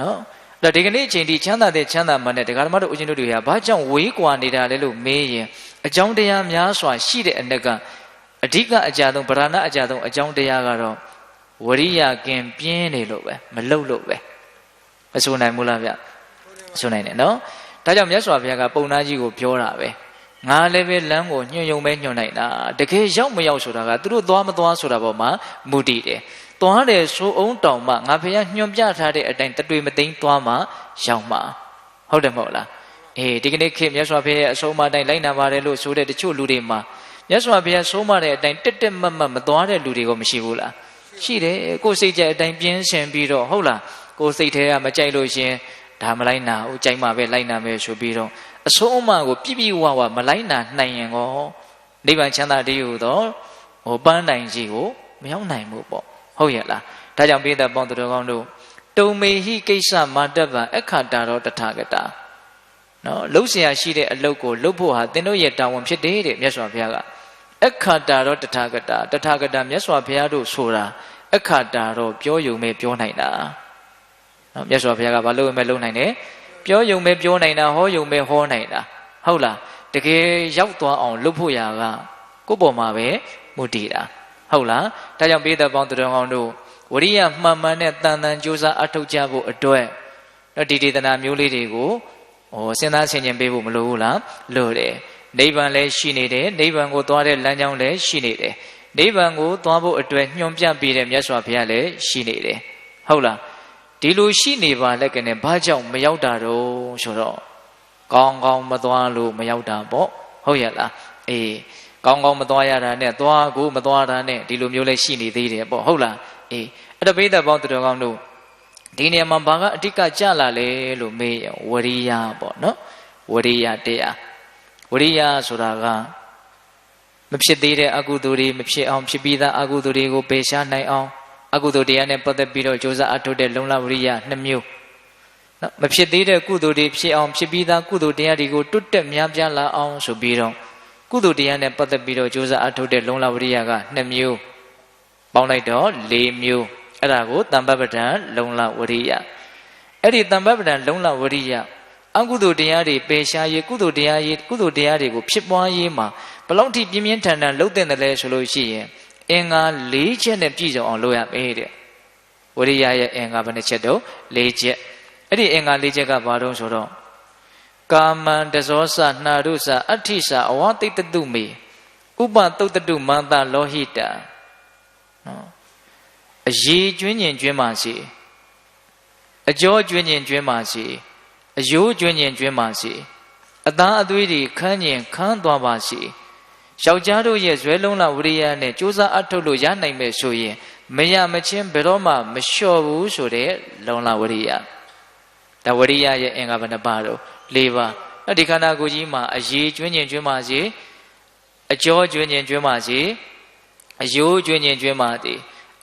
နော်အဲ့ဒီကနေ့အချိန်ဒီချမ်းသာတဲ့ချမ်းသာမှန်တဲ့ဒကာဓမ္မတို့ဦးဇင်းတို့တွေကဘာကြောင့်ဝေးကွာနေတာလဲလို့မေးရင်အကြောင်းတရားများစွာရှိတဲ့အနက်ကအဓိကအကြဆုံးဗရဏအကြဆုံးအကြောင်းတရားကတော့ဝရိယကင်ပြင်းနေလို့ပဲမလှုပ်လို့ပဲမဆိုနိုင်ဘူးလားဗျဆိုနိုင်တယ်နော်ဒါကြောင့်မြတ်စွာဘုရားကပုံနာကြီးကိုပြောတာပဲငါလည်းပဲလမ်းကိုညွှန်ယုံပဲညွှန်နိုင်တာတကယ်ရောက်မရောက်ဆိုတာကသူတို့သွားမသွားဆိုတာပေါ်မှာမူတည်တယ်သွားတယ်ဆိုအောင်တောင်မှငါဘုရားညွှန်ပြထားတဲ့အတိုင်းတတွေ့မသိမ်းသွားမှရောက်မှာဟုတ်တယ်မဟုတ်လားဒီကနေ့ခေတ်မြတ်စွာဘုရားရဲ့အဆုံးအမတိုင်းလိုက်နာပါတယ်လို့ဆိုတဲ့တချို့လူတွေမှာမြတ်စွာဘုရားဆုံးမတဲ့အတိုင်းတက်မတ်မသွားတဲ့လူတွေကမရှိဘူးလားရှိတယ်ကိုယ်စိတ်ကြအတိုင်းပြင်းရှင်ပြီးတော့ဟုတ်လားကိုယ်စိတ်ထဲကမကြိုက်လို့ရှင်ဒါမလိုက်နာဘူးကြိုက်မှပဲလိုက်နာမယ်ဆိုပြီးတော့အဆုံးအမကိုပြပြဝဝမလိုက်နာနိုင်ရင်ကောနိဗ္ဗာန်ချမ်းသာတည်းဟူသောပန်းတိုင်ကြီးကိုမရောက်နိုင်ဘူးပေါ့ဟုတ်ရဲ့လားဒါကြောင့်ပိဋကပေါင်းသူတော်ကောင်းတို့တုံမေဟိကိစ္စမာတ္တဗံအခါတာရောတထာဂတာနော်လှုပ်ရှားရှိတဲ့အလုပ်ကိုလှုပ်ဖို့ဟာသင်တို့ရဲ့တာဝန်ဖြစ်တယ်တဲ့မြတ်စွာဘုရားကအခါတာရောတထာဂတာတထာဂတာမြတ်စွာဘုရားတို့ဆိုတာအခါတာရောပြောယုံမဲ့ပြောနိုင်တာနော်မြတ်စွာဘုရားကဘာလို့မဲ့လုပ်နိုင်တယ်ပြောယုံမဲ့ပြောနိုင်တာဟောယုံမဲ့ဟောနိုင်တာဟုတ်လားတကယ်ရောက်သွားအောင်လုပ်ဖို့ရာကကိုယ့်ပေါ်မှာပဲမူတည်တာဟုတ်လားဒါကြောင့်ပိဋကပေါင်းသူတော်ကောင်းတို့ဝရိယမှန်မှန်နဲ့တန်တန်ကြိုးစားအထောက်ကြဖို့အတွက်တော့ဒီဒေသနာမျိုးလေးတွေကိုစဉ်းစားဆင်ခြင်ပေးဖို့မလိုဘူးလားလိုတယ်နိဗ္ဗာန်လည်းရှိနေတယ်နိဗ္ဗာန်ကိုသွားတဲ့လမ်းကြောင်းလည်းရှိနေတယ်နိဗ္ဗာန်ကိုသွားဖို့အတွက်ညွှန်ပြပေးတဲ့မြတ်စွာဘုရားလည်းရှိနေတယ်ဟုတ်လားဒီလိုရှိနေပါလက်ကနဲ့ဘာကြောင့်မရောက်တာတော့ဆိုတော့ကောင်းကောင်းမသွားလို့မရောက်တာပေါ့ဟုတ်ရဲ့လားကောင်းကောင်းမသွားရတာနဲ့သွားကိုမသွားတာနဲ့ဒီလိုမျိုးလည်းရှိနေသေးတယ်ပေါ့ဟုတ်လားအဲ့ဒါပိဋကပေါင်းသူတော်ကောင်းတို့ဒီနေရာမှာဘာကအဓိကကြလာလဲလို့မေးရင်ဝရိယပေါ့နော်ဝရိယတရားဝရိယဆိုတာကမဖြစ်သေးတဲ့အကုသိုလ်တွေမဖြစ်အောင်ဖြစ်ပြီးသားအကုသိုလ်တွေကိုပယ်ရှားနိုင်အောင်အကုသိုလ်တရားနဲ့ပတ်သက်ပြီးတော့ကြိုးစားအထောက်တဲ့လုံလဝရိယ2မျိုးနော်မဖြစ်သေးတဲ့ကုသိုလ်တွေဖြစ်အောင်ဖြစ်ပြီးသားကုသိုလ်တရားတွေကိုတွတ်တက်များပြားလာအောင်ဆိုပြီးတော့ကုသိုလ်တရားနဲ့ပတ်သက်ပြီးတော့ကြိုးစားအထောက်တဲ့လုံလဝရိယက2မျိုးပေါင်းလိုက်တော့4မျိုးအဲ့ဒါကိုတမ္ပပဒံလုံလဝရိယအဲ့ဒီတမ္ပပဒံလုံလဝရိယအကုသိုလ်တရားတွေပယ်ရှားရေးကုသိုလ်တရားတွေကိုဖြစ်ပွားရေးမှာဘလောက်ထိပြင်းပြင်းထန်ထန်လှုပ်တဲ့တယ်လဲဆိုလို့ရှိရင်အင်္ဂါ4ချက်နဲ့ပြည့်စုံအောင်လုပ်ရမယ်တဲ့ဝရိယရဲ့အင်္ဂါဘယ်နှချက်တော့4ချက်အဲ့ဒီအင်္ဂါ4ချက်ကဘာတော့ဆိုတော့ကာမံတဇောစနှာရုစအဋ္ဌိစအဝတိတတုမေဥပတုတတုမန္တလောဟိတနော်အရေးကျွင်းကျင်ကျွင်းပါစေအကျော်ကျွင်းကျင်ကျွင်းပါစေအယိုးကျွင်းကျင်ကျွင်းပါစေအသားအသွေးတွေခန်းကျင်ခန်းသွားပါစေယောက်ျားတို့ရဲ့ဇွဲလုံးလဝရိယနဲ့ကြိုးစားအထုတ်လို့ရနိုင်မယ်ဆိုရင်မရမချင်းဘယ်တော့မှမလျှော့ဘူးဆိုတဲ့လုံလဝရိယဒါဝရိယရဲ့အင်္ဂါဘယ်နှပါတော့၄ပါးဒီခန္ဓာကိုယ်ကြီးမှာအရေးကျွင်းကျင်ကျွင်းပါစေအကျော်ကျွင်းကျင်ကျွင်းပါစေအယိုးကျွင်းကျင်ကျွင်းပါစေ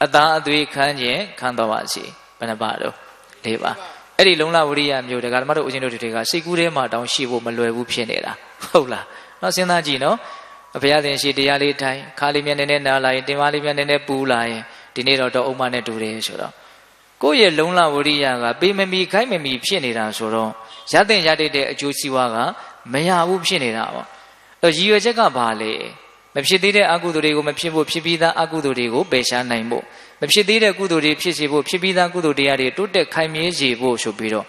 အသားအသွေးခန်းကျင်ခန်းသွားပါစေဘယ်နှပါတော့၄ပါးအဲ့ဒီလုံလဝရိယမျိုးတရားဓမ္မတို့ဦးဇင်းတို့တွေကစိတ်ကူးထဲမှာတောင်းရှိဖို့မလွယ်ဘူးဖြစ်နေတာဟုတ်လားနော်စဉ်းစားကြည့်နော်ဘုရားသင်ရှိတရားလေးထိုင်ခါလေးမျက်နှာနဲ့နားလာရင်တင်ပါလေးမျက်နှာနဲ့ပူလာရင်ဒီနေ့တော့အုံမနဲ့တူတယ်ဆိုတော့ကိုယ့်ရဲ့လုံလဝရိယကပေးမမီခိုင်းမမီဖြစ်နေတာဆိုတော့ရတဲ့တဲ့အကျိုးစီးပွားကမရဘူးဖြစ်နေတာပေါ့အဲ့ရည်ရွယ်ချက်ကဘာလဲမဖြစ်သေးတဲ့အကုသိုလ်တွေကိုမဖြစ်ဖို့ဖြစ်ပြီးသားအကုသိုလ်တွေကိုပယ်ရှားနိုင်ဖို့မဖြစ်သေးတဲ့ကုသိုလ်တွေဖြစ်စေဖို့ဖြစ်ပြီးသားကုသိုလ်တရားတွေတိုးတက်ခိုင်မြဲစေဖို့ဆိုပြီးတော့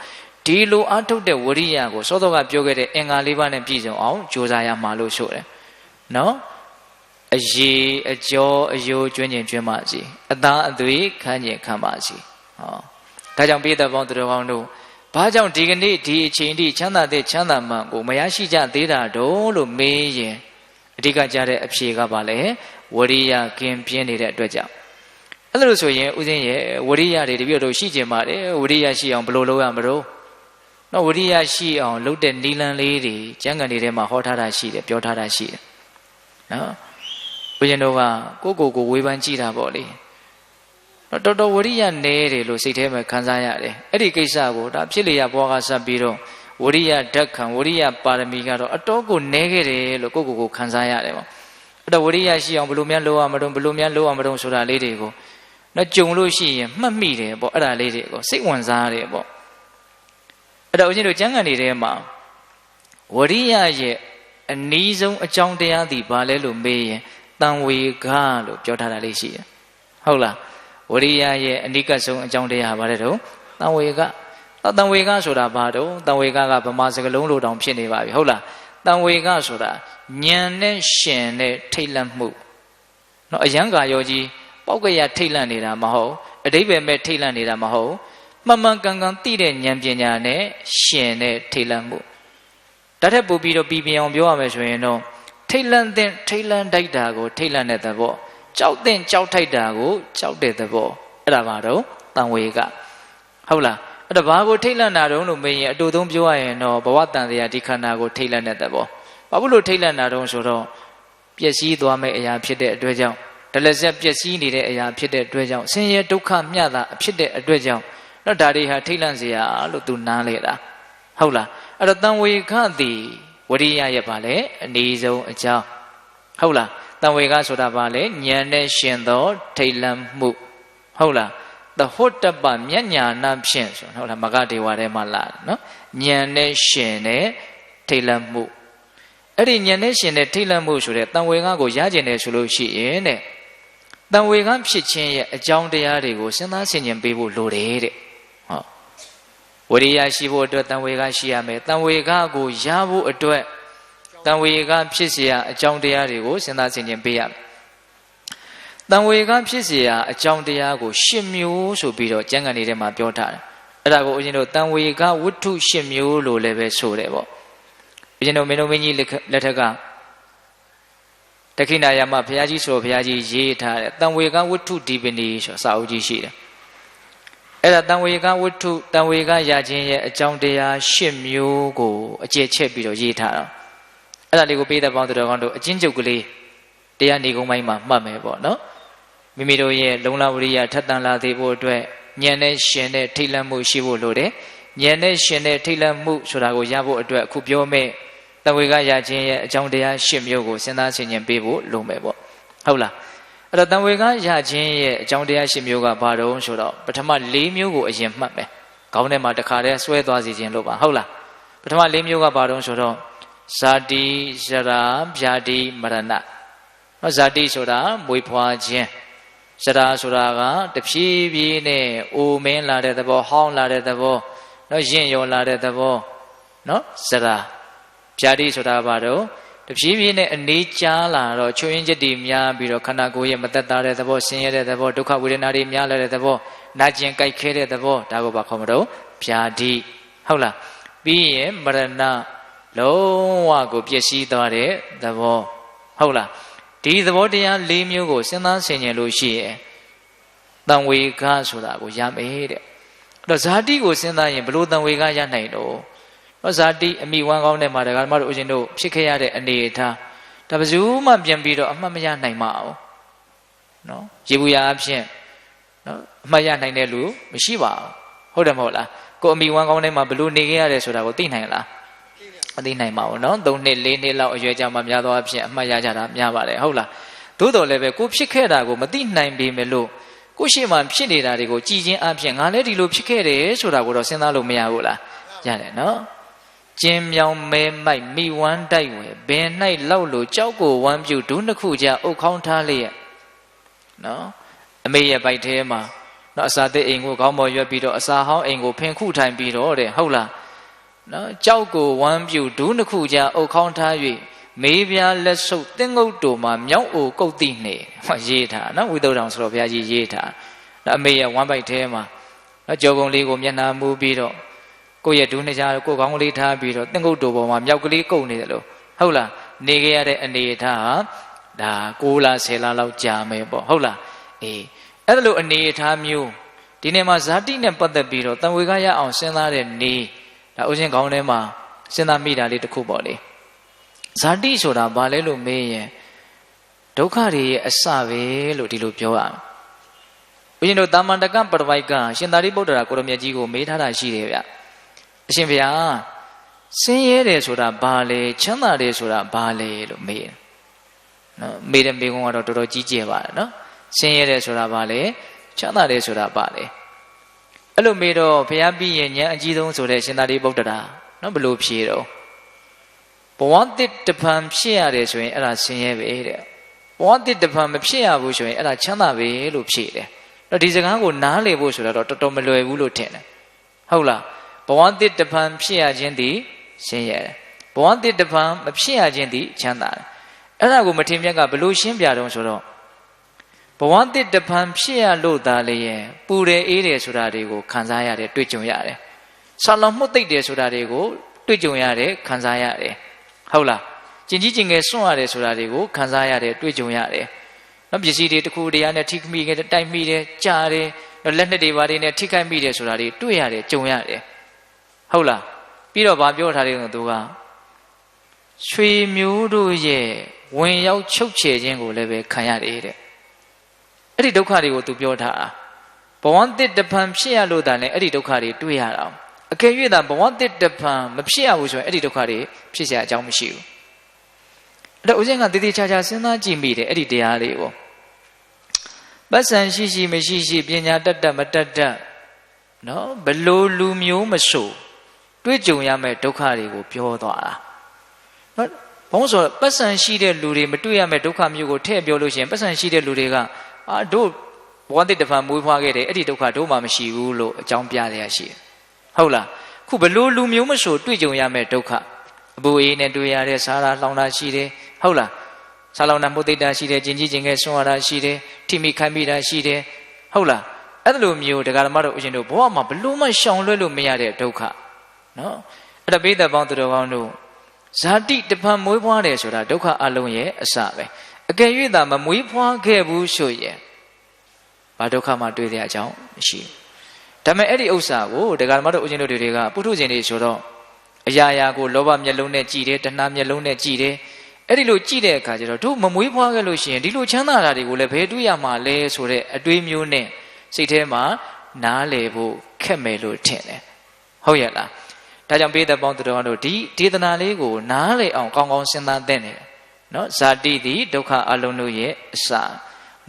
ဒီလိုအထုတ်တဲ့ဝရိယကိုစောစောကပြောခဲ့တဲ့အင်္ဂါ၄ပါးနဲ့ပြည့်စုံအောင်ကြိုးစားရမှာလို့ဆိုတယ်နော်အရေးအကျော်အယိုးကျွင်းကျင်ကျွင်းပါစေအသားအသွေးခန်းကျင်ခန်းပါစေဒါကြောင့်ပိဋကပေါင်းသူတော်ကောင်းတို့ဘာကြောင့်ဒီကနေ့ဒီအချိန်ထိချမ်းသာတဲ့ချမ်းသာမှန်ကိုမရရှိကြသေးတာတော့လို့မေးရင်အဓိကကြတဲ့အဖြေကပါလေဝရိယကင်းပြင်းနေတဲ့အတွက်ကြောင့်အဲ့လိုဆိုရင်ဦးဇင်းရဲ့ဝရိယတွေတပြည့်တော့ရှိကျင်ပါတယ်ဝရိယရှိအောင်ဘယ်လိုလုပ်ရမလို့နော်ဝရိယရှိအောင်လုပ်တဲ့နီလန်လေးတွေကျမ်းဂန်တွေထဲမှာဟောထားတာရှိတယ်ပြောထားတာရှိတယ်နော်ဦးဇင်းတို့ကကိုဝေဖန်ကြည့်တာပေါ့လေ တော်တော်ဝရိယနည်းတယ်လို့စိတ်ထဲမှာခံစားရတယ်အဲ့ဒီကိစ္စကိုဒါဖြစ်လေရဘွားကဆက်ပြီးတော့ဝရိယဓာတ်ခံဝရိယပါရမီကတော့အတော်ကိုနည်းခဲ့တယ်လို့ကိုယ်ခံစားရတယ်ပေါ့အဲ့တော့ဝရိယရှိအောင်ဘယ်လိုများလုပ်ရမလို့ဘယ်လိုများလုပ်ရမလို့ဆိုတာလေးတွေကိုနော်ကြုံလို့ရှိရင်မှတ်မိတယ်ပေါ့အဲ့ဒါလေးတွေကိုစိတ်ဝင်စားရတယ်ပေါ့အဲ့တော့ဦးဇင်းတို့ကျမ်းဂန်တွေထဲမှာဝရိယရဲ့အနည်းဆုံးအကြောင်းတရားသည်ဘာလဲလို့မေးရင်တန်ဝေကလို့ပြောထားတာလေးရှိတယ်ဟုတ်လားဝရိယရဲ့အနိကဆုံးအကြောင်းတရားဘာလဲတော့တန်ဝေကတန်ဝေကဆိုတာဘာတော့တန်ဝေကဗမာစကားလုံးလိုတောင်ဖြစ်နေပါပြီဟုတ်လားတန်ဝေကဆိုတာဉာဏ်နဲ့ရှင်နဲ့ထိတ်လန့်မှုနော်အယံကာယောကြီးပောက်ကရထိတ်လန့်နေတာမဟုတ်အဓိပ္ပာယ်မဲ့ထိတ်လန့်နေတာမဟုတ်မှန်မှန်ကန်ကန်သိတဲ့ဉာဏ်ပညာနဲ့ရှင်နဲ့ထိတ်လန့်မှုဒါထက်ပိုပြီးတော့ပြီးပြအောင်ပြောရမယ်ဆိုရင်တော့ထိတ်လန့်တဲ့ထိတ်လန့်တိုက်တာကိုထိတ်လန့်တဲ့သဘောကြောက်တဲ့ကြောက်ထိုက်တာကိုကြောက်တဲ့သဘောအဲ့ဒါပါတော့တန်ဝေကဟုတ်လားအဲ့ဒါဘာကိုထိတ်လန့်တာတုံးလို့မေးရင်အတူသုံးပြောရရင်တော့ဘဝတန်တရားဒီခန္ဓာကိုထိတ်လန့်တဲ့သဘောဘာဖြစ်လို့ထိတ်လန့်တာတုံးဆိုတော့ပျက်စီးသွားမယ့်အရာဖြစ်တဲ့အတွက်ကြောင့်ဒလဆက်ပျက်စီးနေတဲ့အရာဖြစ်တဲ့အတွက်ကြောင့်ဆင်းရဲဒုက္ခမျှတာဖြစ်တဲ့အတွက်ကြောင့်တော့ဒါတွေဟာထိတ်လန့်စရာလို့သူနားလေတာဟုတ်လားအဲ့တော့တန်ဝေကသည်ဝရိယရဲ့ပါလေအနည်းဆုံးအကြောင်းဟုတ်လားတန်ဝေကဆိုတာပါလေဉာဏ်နဲ့ရှင်သောထိတ်လန့်မှုဟုတ်လားသဟုတ်တပမျက်ညာနာဖြင့်ဆိုဟုတ်လားမဂဒေဝထဲမှာလာနော်ဉာဏ်နဲ့ရှင်တဲ့ထိတ်လန့်မှုအဲ့ဒီဉာဏ်နဲ့ရှင်တဲ့ထိတ်လန့်မှုဆိုတဲ့တန်ဝေကကိုရကျင်တယ်ဆိုလို့ရှိရင်တဲ့တန်ဝေကဖြစ်ခြင်းရဲ့အကြောင်းတရားတွေကိုစဉ်းစားဆင်ခြင်ပေးဖို့လိုတယ်တဲ့ဟုတ်ဝရိယရှိဖို့အတွက်တန်ဝေကရှိရမယ်တန်ဝေကကိုရဖို့အတွက်တန်ဝေကဖြစ်เสียအကြောင်းတရားတွေကိုစဉ်းစားဆင်ခြင်ပေးရမယ်တန်ဝေကဖြစ်เสียအကြောင်းတရားကို10မျိုးဆိုပြီးတော့ကျမ်းဂန်တွေထဲမှာပြောထားတယ်အဲ့ဒါကိုဦးဇင်းတို့တန်ဝေကဝတ္ထု10မျိုးလို့လည်းပဲဆိုတယ်ပေါ့ဦးဇင်းတို့မင်းတို့မင်းကြီးလက်ထက်ကတခိဏာယမဘုရားကြီးဆိုဘုရားကြီးရေးထားတယ်တန်ဝေကဝတ္ထုဒီပနီဆိုစာအုပ်ကြီးရှိတယ်အဲ့ဒါတန်ဝေကဝတ္ထုတန်ဝေကရခြင်းရဲ့အကြောင်းတရား10မျိုးကိုအကျယ်ချက်ပြီးတော့ရေးထားတာအဲ့ဒါလေးကိုပေးတဲ့ပေါင်းတော်ကောင်းတို့အချင်းချုပ်ကလေးတရားနေကုန်းပိုင်းမှာမှတ်မယ်ပေါ့နော်မိမိတို့ရဲ့လုံလဝရိယထက်သန်လာသေးဖို့အတွက်ဉာဏ်နဲ့ရှင်တဲ့ထိတ်လန့်မှုရှိဖို့လိုတယ်ဉာဏ်နဲ့ရှင်တဲ့ထိတ်လန့်မှုဆိုတာကိုရဖို့အတွက်အခုပြောမဲ့တန်ဝေကရခြင်းရဲ့အကြောင်းတရား10မျိုးကိုစဉ်းစားဆင်ခြင်ပေးဖို့လိုမယ်ပေါ့ဟုတ်လားအဲ့တော့တန်ဝေကရခြင်းရဲ့အကြောင်းတရား10မျိုးကဘာတုံးဆိုတော့ပထမ4မျိုးကိုအရင်မှတ်မယ်ခေါင်းထဲမှာတစ်ခါတည်းဆွဲသွားစီခြင်းလို့ပါဟုတ်လားပထမ4မျိုးကဘာတုံးဆိုတော့ဇာတိဇရာဗျာတိမရဏနော်ဇာတိဆိုတာမွေးဖွားခြင်းဇရာဆိုတာကတဖြည်းဖြည်းနဲ့အိုမင်းလာတဲ့သဘောဟောင်းလာတဲ့သဘောနော်ရင့်ရော်လာတဲ့သဘောနော်ဇရာဗျာတိဆိုတာဘာတော့တဖြည်းဖြည်းနဲ့အနေကြားလာတော့ချွင်းချက်တွေများပြီးတော့ခန္ဓာကိုယ်ရဲ့မသက်သာတဲ့သဘောဆင်းရဲတဲ့သဘောဒုက္ခဝေဒနာတွေများလာတဲ့သဘောနာကျင်ကြိုက်ခဲတဲ့သဘောဒါကိုဘာခေါ်မလို့ဗျာတိဟုတ်လားပြီးရင်မရဏလုံးဝကိုပျက်စီးသွားတဲ့သဘောဟုတ်လားဒီသဘောတရား၄မျိုးကိုစဉ်းစားဆင်ခြင်လို့ရှိရင်တန်ဝေကဆိုတာကိုရမယ်တဲ့အဲ့တော့ဇာတိကိုစဉ်းစားရင်ဘလို့တန်ဝေကရနိုင်တော့ဇာတိအမိဝမ်းကောင်းတဲ့မှာဒကာမတို့ဦးဇင်းတို့ဖြစ်ခဲ့ရတဲ့အနေအထားဒါဘယ်သူမှပြန်ပြီးတော့အမှတ်မရနိုင်ပါဘူးနော်ရေဘူးရအဖြစ်နော်အမှတ်ရနိုင်တဲ့လူမရှိပါဘူးဟုတ်တယ်မဟုတ်လားကိုအမိဝမ်းကောင်းတဲ့မှာဘလို့နေခဲ့ရတယ်ဆိုတာကိုသိနိုင်လားမသိနိုင်ပါဘူးနော်3နှစ်4နှစ်လောက်အရွယ်ကြောင့်မှများသောအားဖြင့်အမှတ်ရကြတာများပါတယ်ဟုတ်လားသို့တော်လည်းပဲကိုဖြစ်ခဲ့တာကိုမသိနိုင်ပေမဲ့လို့ကိုရှိမှဖြစ်နေတာတွေကိုကြည်ချင်းအဖြစ်ငါလည်းဒီလိုဖြစ်ခဲ့တယ်ဆိုတာကိုတော့စဉ်းစားလို့မရဘူးလားရတယ်နော်ကျင်းမြောင်မဲမိုက်မိဝမ်းတိုက်ဝဲဘင်၌လောက်လို့ကြောက်ကိုဝမ်းပြုတ်ဒုနှစ်ခုကြာအုပ်ခေါင်းထားလျက်နော်အမေရဲ့ပိုက်ထဲမှာနော်အစာသစ်အိမ်ကိုခေါင်းပေါ်ရွက်ပြီးတော့အစာဟောင်းအိမ်ကိုဖင်ခုထိုင်ပြီးတော့တဲ့ဟုတ်လားနော်ကြောက်ကိုဝမ်းပြုတ်ဒုနှစ်ခုကြာအုပ်ခေါင်းထား၍မေးပြားလက်ဆုပ်တင်းငုတ်တို့မှာမြောက်အိုကုတ်တိနေရေးထားနော်ဝိသုဒ္ဓံဆိုတော့ဘုရားကြီးရေးထားနော်အမေရဲ့ဝမ်းပိုက်ထဲမှာနော်ကြောကုံလေးကိုမျက်နှာမူပြီးတော့ကိုယ့်ရဲ့ဒုနှစ်ကြားကိုယ်ကောင်းကလေးထားပြီးတော့တင်းငုတ်တို့ပေါ်မှာမြောက်ကလေးကုတ်နေတယ်လို့ဟုတ်လားနေခဲ့ရတဲ့အနေအထားဟာဒါ6လ10လလောက်ကြာမယ်ပေါ့ဟုတ်လားအေးအဲ့ဒါလိုအနေအထားမျိုးဒီနေ့မှာဇာတိနဲ့ပတ်သက်ပြီးတော့တန်ဝေကရအောင်စဉ်းစားတဲ့နေဒါဥစဉ်ခေါင်းထဲမှာစဉ်းစားမိတာလေးတစ်ခုပေါ့လေဇာတိဆိုတာဘာလဲလို့မေးရင်ဒုက္ခတွေရဲ့အစပဲလို့ဒီလိုပြောရမယ် ဦးဇင်းတို့တာမန္တကပရပိုက်ကရှင်သာရိပုတ္တရာကိုရမြတ်ကြီးကိုမေးထားတာရှိတယ်ဗျအရှင်ဘုရားဆင်းရဲတယ်ဆိုတာဘာလဲချမ်းသာတယ်ဆိုတာဘာလဲလို့မေးတယ်နော်မေးတဲ့မေးခွန်းကတော့တော်တော်ကြီးကျယ်ပါတယ်နော်ဆင်းရဲတယ်ဆိုတာဘာလဲချမ်းသာတယ်ဆိုတာဘာလဲအဲ့လိုမေးတော့ဘုရားပြီးရင်ဉာဏ်အကြီးဆုံးဆိုတဲ့ရှင်သာရိပုတ္တရာနော်ဘယ်လိုဖြေတော့ဘဝတစ်တဖန်ဖြစ်ရတယ်ဆိုရင်အဲ့ဒါဆင်းရဲပဲတဲ့ဘဝတစ်တဖန်မဖြစ်ရဘူးဆိုရင်အဲ့ဒါချမ်းသာပဲလို့ဖြေတယ်တော့ဒီစကားကိုနားလည်ဖို့ဆိုတော့တော်တော်မလွယ်ဘူးလို့ထင်တယ်ဟုတ်လားဘဝတစ်တဖန်ဖြစ်ရခြင်းသည်ဆင်းရဲတယ်ဘဝတစ်တဖန်မဖြစ်ရခြင်းသည်ချမ်းသာတယ်အဲ့ဒါကိုမထေရမြတ်ကဘလို့ရှင်းပြတော့ဆိုတော့ဘဝတစ်တဖန်ဖြစ်ရလို့သာလေရင်ပူတယ်အေးတယ်ဆိုတာတွေကိုခံစားရတယ်တွေ့ကြုံရတယ်ဆာလောင်မှုသိပ်တယ်ဆိုတာတွေကိုတွေ့ကြုံရတယ်ခံစားရတယ်ဟုတ်လားကျင်ကြီးကျင်ငယ်စွန့်ရတယ်ဆိုတာတွေကိုခံစားရတယ်တွေ့ကြုံရတယ်နော်ပစ္စည်းတွေတစ်ခုတည်းနဲ့ထိမိခဲ့တိုက်မိတယ်ကြားတယ်လက်နှစ်တွေဘာတွေနဲ့ထိခိုက်မိတယ်ဆိုတာတွေတွေ့ရတယ်ကြုံရတယ်ဟုတ်လားပြီးတော့ဗာပြောထားတယ်သူကရွှေမျိုးတို့ရဲ့ဝင်ရောက်ချုပ်ချယ်ခြင်းကိုလည်းပဲခံရတယ်တဲ့အဲ့ဒီဒုက္ခတွေကိုသူပြောထားတာဘဝတစ်တဖန်ဖြစ်ရလို့တာလည်းအဲ့ဒီဒုက္ခတွေတွေ့ရတာအကယ်၍သာဘဝတစ်တဖန်မဖြစ်ရဘူးဆိုရင်အဲ့ဒီဒုက္ခတွေဖြစ်เสียအကြောင်းမရှိဘူးအဲ့တော့ဦးဇင်းကတည်တည်ချာချာစဉ်းစားကြည့်မိတယ်အဲ့ဒီတရားလေးကိုပတ်စံရှိရှိမရှိရှိပညာတတ်တတ်မတတ်တတ်နော်ဘလို့လူမျိုးမဆိုတွေ့ကြုံရမယ့်ဒုက္ခတွေကိုပြောသွားတာနော်ဘုန်းဆိုပတ်စံရှိတဲ့လူတွေမတွေ့ရမယ့်ဒုက္ခမျိုးကိုထည့်ပြောလို့ရှိရင်ပတ်စံရှိတဲ့လူတွေကတို့ဘဝတစ်တဖန်မွေးဖွားခဲ့တယ်အဲ့ဒီဒုက္ခတို့မှမရှိဘူးလို့အကြောင်းပြရရှိတယ်ဟုတ်လားခုဘလို့လူမျိုးမဆိုတွေ့ကြုံရမယ့်ဒုက္ခအပူအေးနဲ့တွေ့ရတဲ့စားတာလောင်တာရှိတယ်ဟုတ်လားစားလောင်တာမှုသိတာရှိတယ်ကျင်ကြီးကျင်ငယ်ဆွမ်းရတာရှိတယ်ထိမိခိုက်မိတာရှိတယ်ဟုတ်လားအဲ့လိုမျိုးတရားဓမ္မတို့အရှင်တို့ဘဝမှာဘလို့မှရှောင်လွှဲလို့မရတဲ့ဒုက္ခနော်အဲ့ဒါပိဋကပေါင်းသူတော်ကောင်းတို့ဇာတိတဖန်မွေးဖွားတယ်ဆိုတာဒုက္ခအလုံးရဲ့အစပဲအကယ်၍သာမမွေးဖွားခဲ့ဘူးဆိုရင်ဘာဒုက္ခမှတွေ့တဲ့အကြောင်းမရှိဘူးဒါပေမဲ့အဲ့ဒီဥစ္စာကိုတရားဓမ္မတို့အရှင်တို့တွေကပုထုဇဉ်တွေဆိုတော့အရာရာကိုလောဘမျက်လုံးနဲ့ကြည်တယ်တဏှာမျက်လုံးနဲ့ကြည်တယ်အဲ့ဒီလိုကြည့်တဲ့အခါကျတော့တို့မမွေးဖွားခဲ့လို့ရှိရင်ဒီလိုချမ်းသာတာတွေကိုလည်းဘယ်တွေ့ရမှာလဲဆိုတဲ့အတွေးမျိုးနဲ့စိတ်ထဲမှာနားလည်ဖို့ခက်မယ်လို့ထင်တယ်ဟုတ်ရဲ့လားဒါကြောင့်ပိဋကပေါင်းသူတော်တို့ဒီဒေသနာလေးကိုနားလည်အောင်ကောင်းကောင်းစဉ်းစားသင့်တယ်နော်ဇာတိသည်ဒုက္ခအလုံးတို့ရဲ့အစ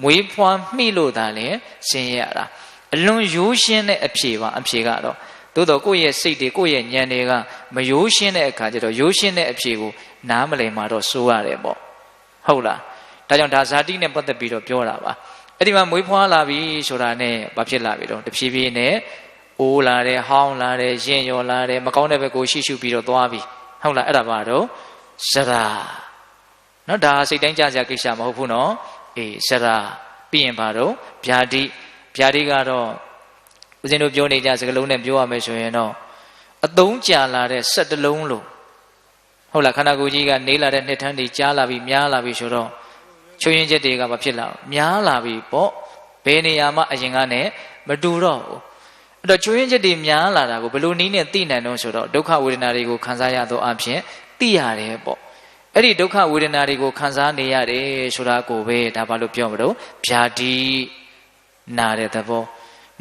မွေးဖွားမိလို့သာလဲဆင်းရဲရတာအလွန်ရိုးရှင်းတဲ့အဖြေပါအဖြေကတော့သို့တော့ကိုယ့်ရဲ့စိတ်တွေကိုယ့်ရဲ့ဉာဏ်တွေကမရိုးရှင်းတဲ့အခါကျတော့ရိုးရှင်းတဲ့အဖြေကိုနားမလည်မှာတော့စိုးရတယ်ပေါ့ဟုတ်လားဒါကြောင့်ဒါဇာတိနဲ့ပတ်သက်ပြီးတော့ပြောတာပါအဲ့ဒီမှာမွေးဖွားလာပြီဆိုတာနဲ့ဘာဖြစ်လာပြီတော့တဖြည်းဖြည်းနဲ့အိုးလာတယ်ဟောင်းလာတယ်ရင်ရော်လာတယ်မကောင်းတဲ့ဘက်ကိုရှေ့ရှုပြီးတော့သွားပြီဟုတ်လားအဲ့ဒါပါတော့ဇရာနော်ဒါစိတ်တိုင်းကြစရာကိစ္စမဟုတ်ဘူးနော်အေးဇရာပြီးရင်ပါတော့ဗျာတိကတော့ဦးဇင်းတို့ပြောနေကြစကားလုံးနဲ့ပြောရမယ်ဆိုရင်တော့အသုံးကြာလာတဲ့စက်တလုံးလို့ဟုတ်လားခန္ဓာကိုယ်ကြီးကနေလာတဲ့နှစ်ထန်းတွေကြားလာပြီးများလာပြီးဆိုတော့ချွင်းရင်ချက်တွေကမဖြစ်လာဘူးများလာပြီပေါ့ဘယ်နေရာမှအရင်ကနဲ့မတူတော့ဘူးအဲ့တော့ချွင်းရင်ချက်တွေများလာတာကိုဘယ်လိုနည်းနဲ့သိနိုင်တော့ဆိုတော့ဒုက္ခဝေဒနာတွေကိုခံစားရသောအဖြစ်သိရတယ်ပေါ့အဲ့ဒီဒုက္ခဝေဒနာတွေကိုခံစားနေရတယ်ဆိုတာကိုပဲဒါဘာလို့ပြောမလို့ဗျာတိနာတဲ့သဘော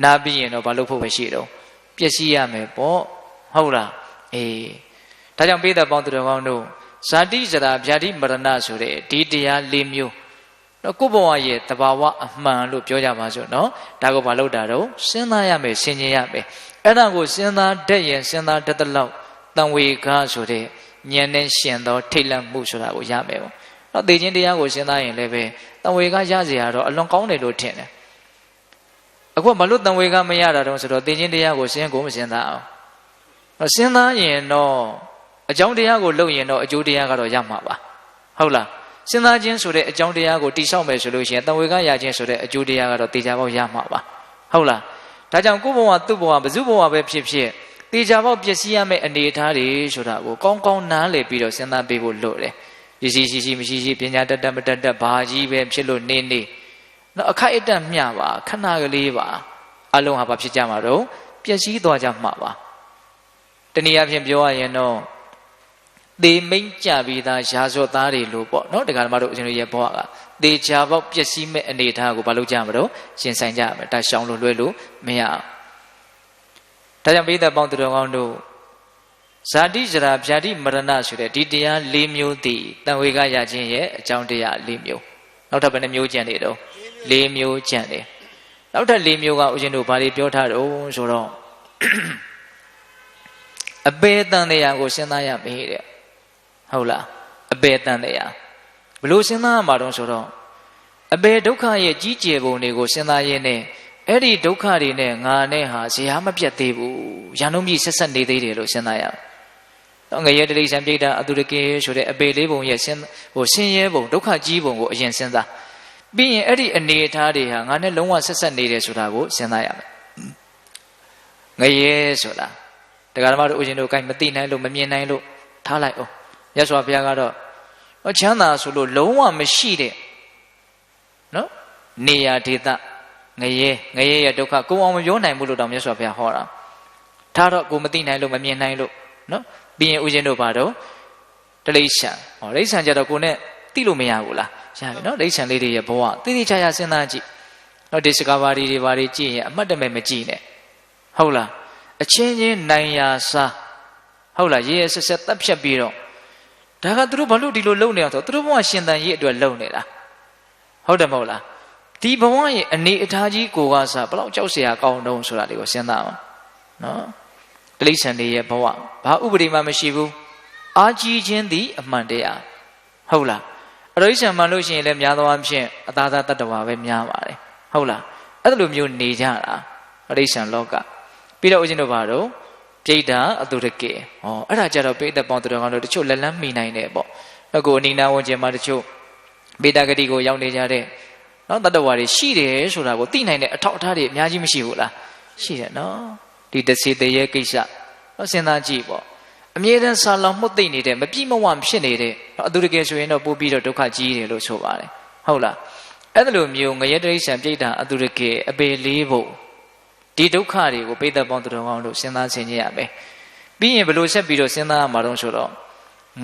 နာပြီးရင်တော့ဘာလို့ဖို့ပဲရှိတော့ပျက်စီးရမယ်ပေါ့ဟုတ်လားအေးဒါကြောင့်ပိဋကပေါင်းသူတော်ကောင်းတို့ဇာတိဇရာဗျာတိမရဏဆိုတဲ့ဒီတရား၄မျိုးနော်ကိုယ့်ဘဝရဲ့တဘာဝအမှန်လို့ပြောကြပါစို့နော်ဒါကိုဘာလို့တာတော့စဉ်းစားရမယ်ဆင်ခြင်ရမယ်အဲ့ဒါကိုစဉ်းစားတတ်ရင်စဉ်းစားတတ်တဲ့လောက်တန်ဝေကဆိုတဲ့ဉာဏ်နဲ့ရှင်သောထိတ်လန့်မှုဆိုတာကိုရမယ်ပေါ့နော်သိချင်းတရားကိုစဉ်းစားရင်လည်းပဲတန်ဝေကရစေရတော့အလွန်ကောင်းတယ်လို့ထင်တယ်အခုမလို့တန်ဝေကမရတာတော့ဆိုတော့သိချင်းတရားကိုစဉ်းကိုမစဉ်းစားအောင်စဉ်းစားရင်တော့အကြောင်းတရားကိုလုပ်ရင်တော့အကျိုးတရားကတော့ရမှာပါဟုတ်လားစဉ်းစားခြင်းဆိုတဲ့အကြောင်းတရားကိုတိဆောက်မယ်ဆိုလို့ရှိရင်တန်ဝေကရခြင်းဆိုတဲ့အကျိုးတရားကတော့တေချာပေါက်ရမှာပါဟုတ်လားဒါကြောင့်ကိုယ့်ဘဝသူ့ဘဝဘယ်သူ့ဘဝပဲဖြစ်ဖြစ်တေချာပေါက်ပျက်စီးရမယ့်အနေအထားတွေဆိုတာကိုကောင်းကောင်းနားလည်ပြီးတော့စဉ်းစားပေးဖို့လိုတယ်ပစ္စည်းရှိမရှိပညာတတ်မတတ်ဘာကြီးပဲဖြစ်လို့နေနော်အခိုက်အတန့်မျှပါခဏကလေးပါအလုံးဟာဘာဖြစ်ကြမှာတော့ပျက်စီးသွားကြမှာပါတနည်းအားဖြင့်ပြောရရင်တော့သေမိန်ကြပြီးသားရာဇောသားတွေလို့ပေါ့နော်တရားဓမ္မတို့အရှင်တို့ရဲ့ဘဝက တေချာပေါက်ပျက်စီးမဲ့အနေထားကိုဘာလို့ကြမှာတော့ရှင်ဆိုင်ကြမယ်ဒါရှောင်လို့လွှဲလို့မရအောင်ဒါကြောင့်ပိဋကပေါင်းသူတော်ကောင်းတို့ဇာတိဇရာဗျာတိမရဏဆိုတဲ့ဒီတရား၄မျိုးတည်တန်ဝေကရခြင်းရဲ့အကြောင်းတရား၄မျိုးနောက်ထပ်ဘယ်နှမျိုးကျန်နေတော့၄မျိုးကျန်တယ်နောက်ထပ်၄မျိုးကဦးဇင်းတို့ဘာတွေပြောထားတော့ဆိုတော့အပေတန်တရားကိုစဉ်းစားရမယ်တဲ့ဟုတ်လားအပေတန်တရားဘလို့စဉ်းစားရမှာတော့ဆိုတော့အပေဒုက္ခရဲ့ကြီးကျယ်ပုံတွေကိုစဉ်းစားရင်းနဲ့အဲ့ဒီဒုက္ခတွေနဲ့ငါနဲ့ဟာဇရာမပြတ်သေးဘူးရန်လုံးကြီးဆက်ဆက်နေသေးတယ်လို့စဉ်းစားရငရဲတိရစ္ဆာန်ပြိတ္တာအတုရကေဆိုတဲ့အပေလေးပုံရဲ့ဆင်းရဲပုံဒုက္ခကြီးပုံကိုအရင်စဉ်းစားပြီးရင်အဲ့ဒီအနေအထားတွေဟာငါနဲ့လုံးဝဆက်ဆက်နေတယ်ဆိုတာကိုစဉ်းစားရမယ်ငရဲဆိုတာတရားဓမ္မတို့ဦးဇင်းတို့ကိုမသိနိုင်လို့မမြင်နိုင်လို့ထားလိုက်အောင်မြတ်စွာဘုရားကတော့ချမ်းသာဆိုလို့လုံးဝမရှိတဲ့နော်နေရာဒေသငရဲရဲ့ဒုက္ခကိုအောင်မပြောနိုင်ဘူးလို့တောင်မြတ်စွာဘုရားဟောတာထားတော့ကိုမသိနိုင်လို့မမြင်နိုင်လို့နော်ပြီးရင်ဦးဇင်းတို့ဘာတော့တိရစ္ဆာန်တိရစ္ဆာန်ကြတော့ကိုနဲ့သိလို့မရဘူးလားရပြီနော်တိရစ္ဆာန်လေးတွေရဲ့ဘဝသိသိချာချာစဉ်းစားကြည့်နော်ဒီစကားပါးတွေဘာတွေကြည့်ရင်အမှတ်တမဲ့မကြည့်နဲ့ဟုတ်လားအချင်းချင်းနိုင်ရာစားဟုတ်လားရေးရဆက်ဆက်တပ်ဖြတ်ပြီးတော့ဒါကသူတို့ဘာလို့ဒီလိုလုပ်နေအောင်ဆိုသူတို့ဘဝရှင်သန်ရေးအတွက်လုပ်နေတာဟုတ်တယ်မဟုတ်လားဒီဘဝရဲ့အနေအထားကြီးကိုကစားဘလောက်ကြောက်เสียကောင်းတုံးဆိုတာလေးကိုစဉ်းစားအောင်နော်တိရစ္ဆာန်တွေရဲ့ဘဝဘာဥပဒေမှမရှိဘူးအာကြီးခြင်းသည်အမှန်တရားဟုတ်လားအတိရစ္ဆာန်မှလို့ရှိရင်လည်းများသောအားဖြင့်အသာသာတတ္တဝါပဲများပါတယ်ဟုတ်လားအဲ့လိုမျိုးနေကြတာအတိရစ္ဆာန်လောကပြီးတော့ဦးဇင်းတို့ဘာတော့ပြိတ္တာအတုရကေအဲ့ဒါကြတော့ပိဋကပေါင်းသူတော်ကောင်းတို့တချို့လက်လန်းမိနိုင်တယ်ပေါ့အခုအနိနာဝဉ္ဇဉ်မှာတချို့ပိဋကဂတိကိုရောက်နေကြတဲ့နော်တတ္တဝါတွေရှိတယ်ဆိုတာကိုသိနိုင်တဲ့အထောက်အထားတွေအများကြီးမရှိဘူးလားရှိတယ်နော်ဒီတစေတရေကိစ္စနော်စဉ်းစားကြည့်ပေါ့အမြဲတမ်းဆာလောင်မှုတ်သိမ့်နေတဲ့မပြည့်မဝဖြစ်နေတဲ့အတုရကေဆိုရင်တော့ပို့ပြီးတော့ဒုက္ခကြီးတယ်လို့ဆိုပါတယ်ဟုတ်လားအဲ့ဒါလိုမျိုးငရဲတိရစ္ဆာန်ပြိတ္တာအတုရကေအပေလေးဖို့ဒီဒုက္ခတွေကိုပိဋကပေါင်းသူတော်ကောင်းတို့စဉ်းစားဆင်ခြင်ရမယ်ပြီးရင်ဘယ်လိုဆက်ပြီးတော့စဉ်းစားရမှာတော့ဆိုတော့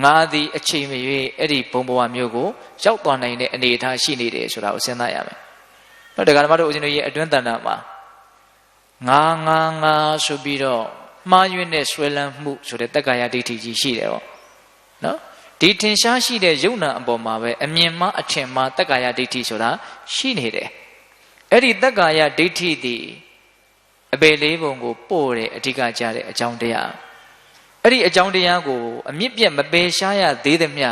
ငါသည်အချိန်မရွေးအဲ့ဒီဘုံဘဝမျိုးကိုရောက်သွားနိုင်တဲ့အနေအထားရှိနေတယ်ဆိုတာကိုစဉ်းစားရမယ်တော့တရားဓမ္မတို့ဦးဇင်းတို့ရဲ့အတွင်းတဏ္ဍာမှာငါဆိုပြီးတော့မှားယွင်းတဲ့ဆွဲလန်းမှုဆိုတဲ့တက္ကာယဒိဋ္ဌိကြီးရှိတယ်ပေါ့နော်ဒီထင်ရှားရှိတဲ့ယုံနာအပေါ်မှာပဲအမြင်မှားအထင်မှားတက္ကာယဒိဋ္ဌိဆိုတာရှိနေတယ်အဲ့ဒီတက္ကာယဒိဋ္ဌိသည်အပေလေးပုံကိုပို့တဲ့အဓိကကြတဲ့အကြောင်းတရားအဲ့ဒီအကြောင်းတရားကိုအမြင့်ပြတ်မပယ်ရှားရသေးသမျှ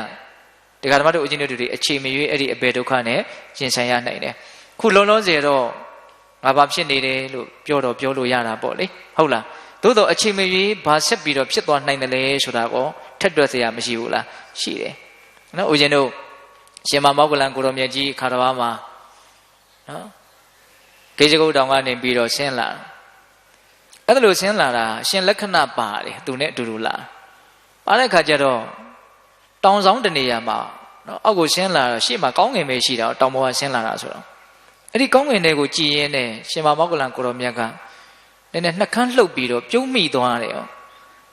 တရားဓမ္မတို့အချင်းတို့တွေအခြေမရွေးအဲ့ဒီအပေဒုက္ခနဲ့ရှင်ဆိုင်ရနိုင်တယ်ခုလုံးလုံးစေတော့ငါဘာဖြစ်နေတယ်လို့ပြောလို့ရတာပေါ့လေဟုတ်လားသို့တော့အခြေမရွေးဘာဆက်ပြီးတော့ဖြစ်သွားနိုင်တယ်လဲဆိုတာကိုထက်တွက်เสียမရှိဘူးလားရှိတယ်နော်ဦးဇင်းတို့ရှင်မမောဂလန်ကိုရောမြတ်ကြီးခါတော်မှာနော်ဂေဇဂုတ်တောင်ကနေပြီးတော့ဆင်းလာအဲ့ဒါလို့ဆင်းလာတာရှင်လက္ခဏာပါတယ်သူနဲ့အတူတူလာပါတဲ့ခါကျတော့တောင်ဆောင်တနေရာမှာနော်အောက်ကိုဆင်းလာတော့ရှေ့မှာကောင်းငင်ပဲရှိတာတောင်ပေါ်ကဆင်းလာတာဆိုတော့အဲ့ဒီကောင်းငင်တွေကိုကြည်ရင်းနဲ့ရှင်မောဂလန်ကိုရောမြတ်ကနည်းနည်းနှက်ခမ်းလှုပ်ပြီးတော့ပြုံးမိသွားတယ်ရော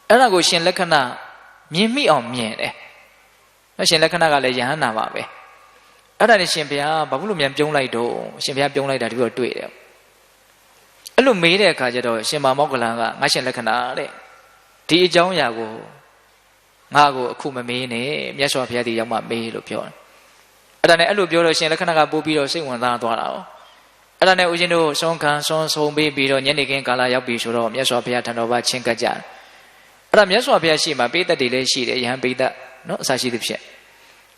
အဲ့ဒါကိုရှင်လက္ခဏာမြင်မိအောင်မြင်တယ်နော်ရှင်လက္ခဏာကလည်းယဟန္တာပါပဲအဲ့ဒါနဲ့ရှင်ဘုရားဘာလို့မြန်ပြုံးလိုက်တော့ရှင်ဘုရားပြုံးလိုက်တာဒီလိုတွေ့တယ်အဲ့လိုမေးတဲ့အခါကျတော့ရှင်မောဂလန်ကငါရှင်လက္ခဏာတဲ့ဒီအကြောင်းအရာကိုငါကိုအခုမမေးနဲ့မြတ်စွာဘုရားဒီရောက်မှမေးလို့ပြောတယ်အဲ့ဒါနဲ့အဲ့လိုပြောတော့ရှင်လက္ခဏာကပို့ပြီးတော့စိတ်ဝင်စားသွားတာ哦အဲ့ဒါနဲ့ဦးဇင်းတို့ဆုံးခံဆုံးပေးပြီးတော့ညနေခင်းကာလရောက်ပြီဆိုတော့မြတ်စွာဘုရားထံတော်ဘာချင်းကပ်ကြတယ်အဲ့ဒါမြတ်စွာဘုရားရှိမှပိဋကတွေလည်းရှိတယ်ယဟန်ပိဋကနော်အစာရှိသဖြင့်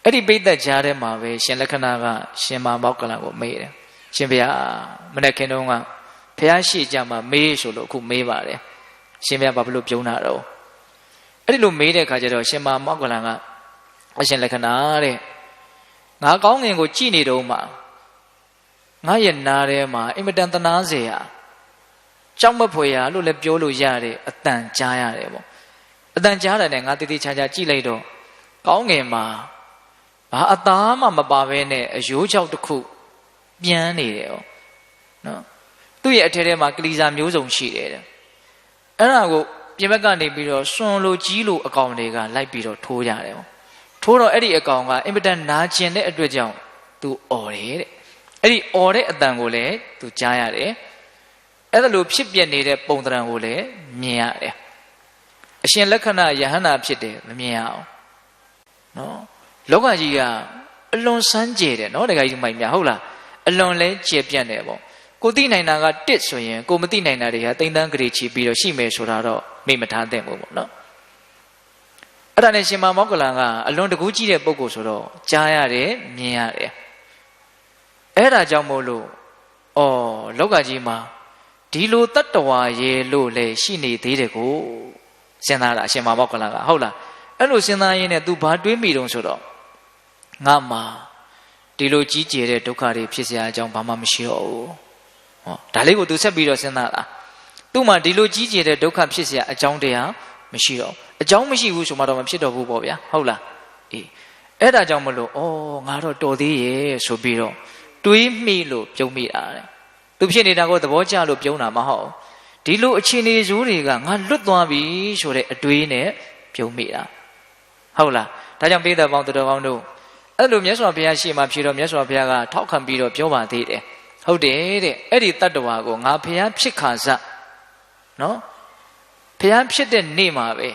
အဲ့ဒီပိဋကကြားထဲမှာပဲရှင်လက္ခဏာကရှင်မောဂလန်ကိုမေးတယ်ရှင်ဘုရားမနေ့ခင်တုန်းကဘုရားရှိကြမှာမေးဆိုလို့အခုမေးပါတယ်ရှင်ဘုရားဘာလို့ပြုံးတာတော့အဲ့ဒီလိုမေးတဲ့အခါကျတော့ရှင်မောဂလန်ကအရှင်လက္ခဏာတဲ့ငါကောင်းငင်ကိုကြည်နေတော့မှငါရဲ့နားထဲမှာအင်မတန်သနာเสียကြောက်မဖွယ်ရလို့လည်းပြောလို့ရတဲ့အတန်ကြားရတယ်ပေါ့အတန်ကြားတယ်နဲ့ငါတိတိချာချာကြည့်လိုက်တော့ကောင်းငင်မှာဘာအသားမှမပါဘဲနဲ့အယိုးချောက်တစ်ခုပြန်နေတယ်ပေါ့နော်သူ့ရဲ့အထက်ထဲမှာကလီစာမျိုးစုံရှိတယ်တဲ့အဲ့ဒါကိုပြင်ဘက်ကနေပြီးတော့စွန်လိုကြီးလိုအကောင်တွေကလိုက်ပြီးတော့ထိုးကြတယ်ပေါ့ထိုးတော့အဲ့ဒီအကောင်ကအင်မတန်နာကျင်တဲ့အတွက်ကြောင့်သူ သူအော်တယ်တဲ့အဲ့ဒီအော်တဲ့အတန်ကိုလည်းသူကြားရတယ်အဲ့ဒါလိုဖြစ်ပြနေတဲ့ပုံသဏ္ဍာန်ကိုလည်းမြင်ရတယ်အရှင်လက္ခဏာယဟန္တာဖြစ်တယ်မမြင်ရအောင်နော်လောကကြီးကအလွန်စမ်းကြယ်တယ်နော်တခါကြီးမိုက်များဟုတ်လားအလွန်လဲကျယ်ပြန့်တယ်ပေါ့ကိုသိနိုင်တာကတစ်ဆိုရင်ကိုမသိနိုင်တာတွေကတိမ်တန်းကြိချီပြီးတော့ရှိမယ်ဆိုတာတော့မိမထားတဲ့ဘူးပေါ့နော်အဲ့ဒါနဲ့ရှင်မောက္ကလန်ကအလွန်တကူးကြီးတဲ့ပုဂ္ဂိုလ်ဆိုတော့ကြားရတယ်မြင်ရတယ်အဲ့ဒါကြောင့်မို့လို့လောကကြီးမှာဒီလိုတတ္တဝါရေလို့လည်းရှိနေသေးတယ်ကိုစဉ်းစားတာရှင်မောက္ကလန်ကဟုတ်လားအဲ့လိုစဉ်းစားရင်းနဲ့ तू ဘာတွေးမိတုံးဆိုတော့ငါမှာဒီလိုကြီးကျယ်တဲ့ဒုက္ခတွေဖြစ်เสียအကြောင်းဘာမှမရှိတော့ဘူးဟောဒါလေးကို तू ဆက်ပြီးတော့စဉ်းစားတာသူ့မှာဒီလိုကြီးကျယ်တဲ့ဒုက္ခဖြစ်เสียအကြောင်းတရားမရှိတော့အကြောင်းမရှိဘူးဆိုမှတော့မဖြစ်တော့ဘူးပေါ့ဗျာဟုတ်လားအေးအဲ့ဒါကြောင့်မလို့ငါတော့တော်သေးရဲ့ဆိုပြီးတော့တွေးမိလို့ပြုံးမိတာတဲ့သူဖြစ်နေတာကိုသဘောကျလို့ပြုံးတာမဟုတ်ဒီလိုအခြေအနေဇိုးတွေကငါလွတ်သွားပြီဆိုတဲ့အတွေးနဲ့ပြုံးမိတာဟုတ်လားဒါကြောင့်ပိဿပေါင်းတော်ကောင်းတို့အဲ့လိုမြတ်စွာဘုရားရှေ့မှာဖြေတော့မြတ်စွာဘုရားကထောက်ခံပြီးတော့ပြောပါသေးတယ်ဟုတ်တယ်တဲ့အဲ့ဒီတတ္တဝါကိုငါဘုရားဖြစ်ခါစနော်ဘုရားဖြစ်တဲ့နေ့မှာပဲ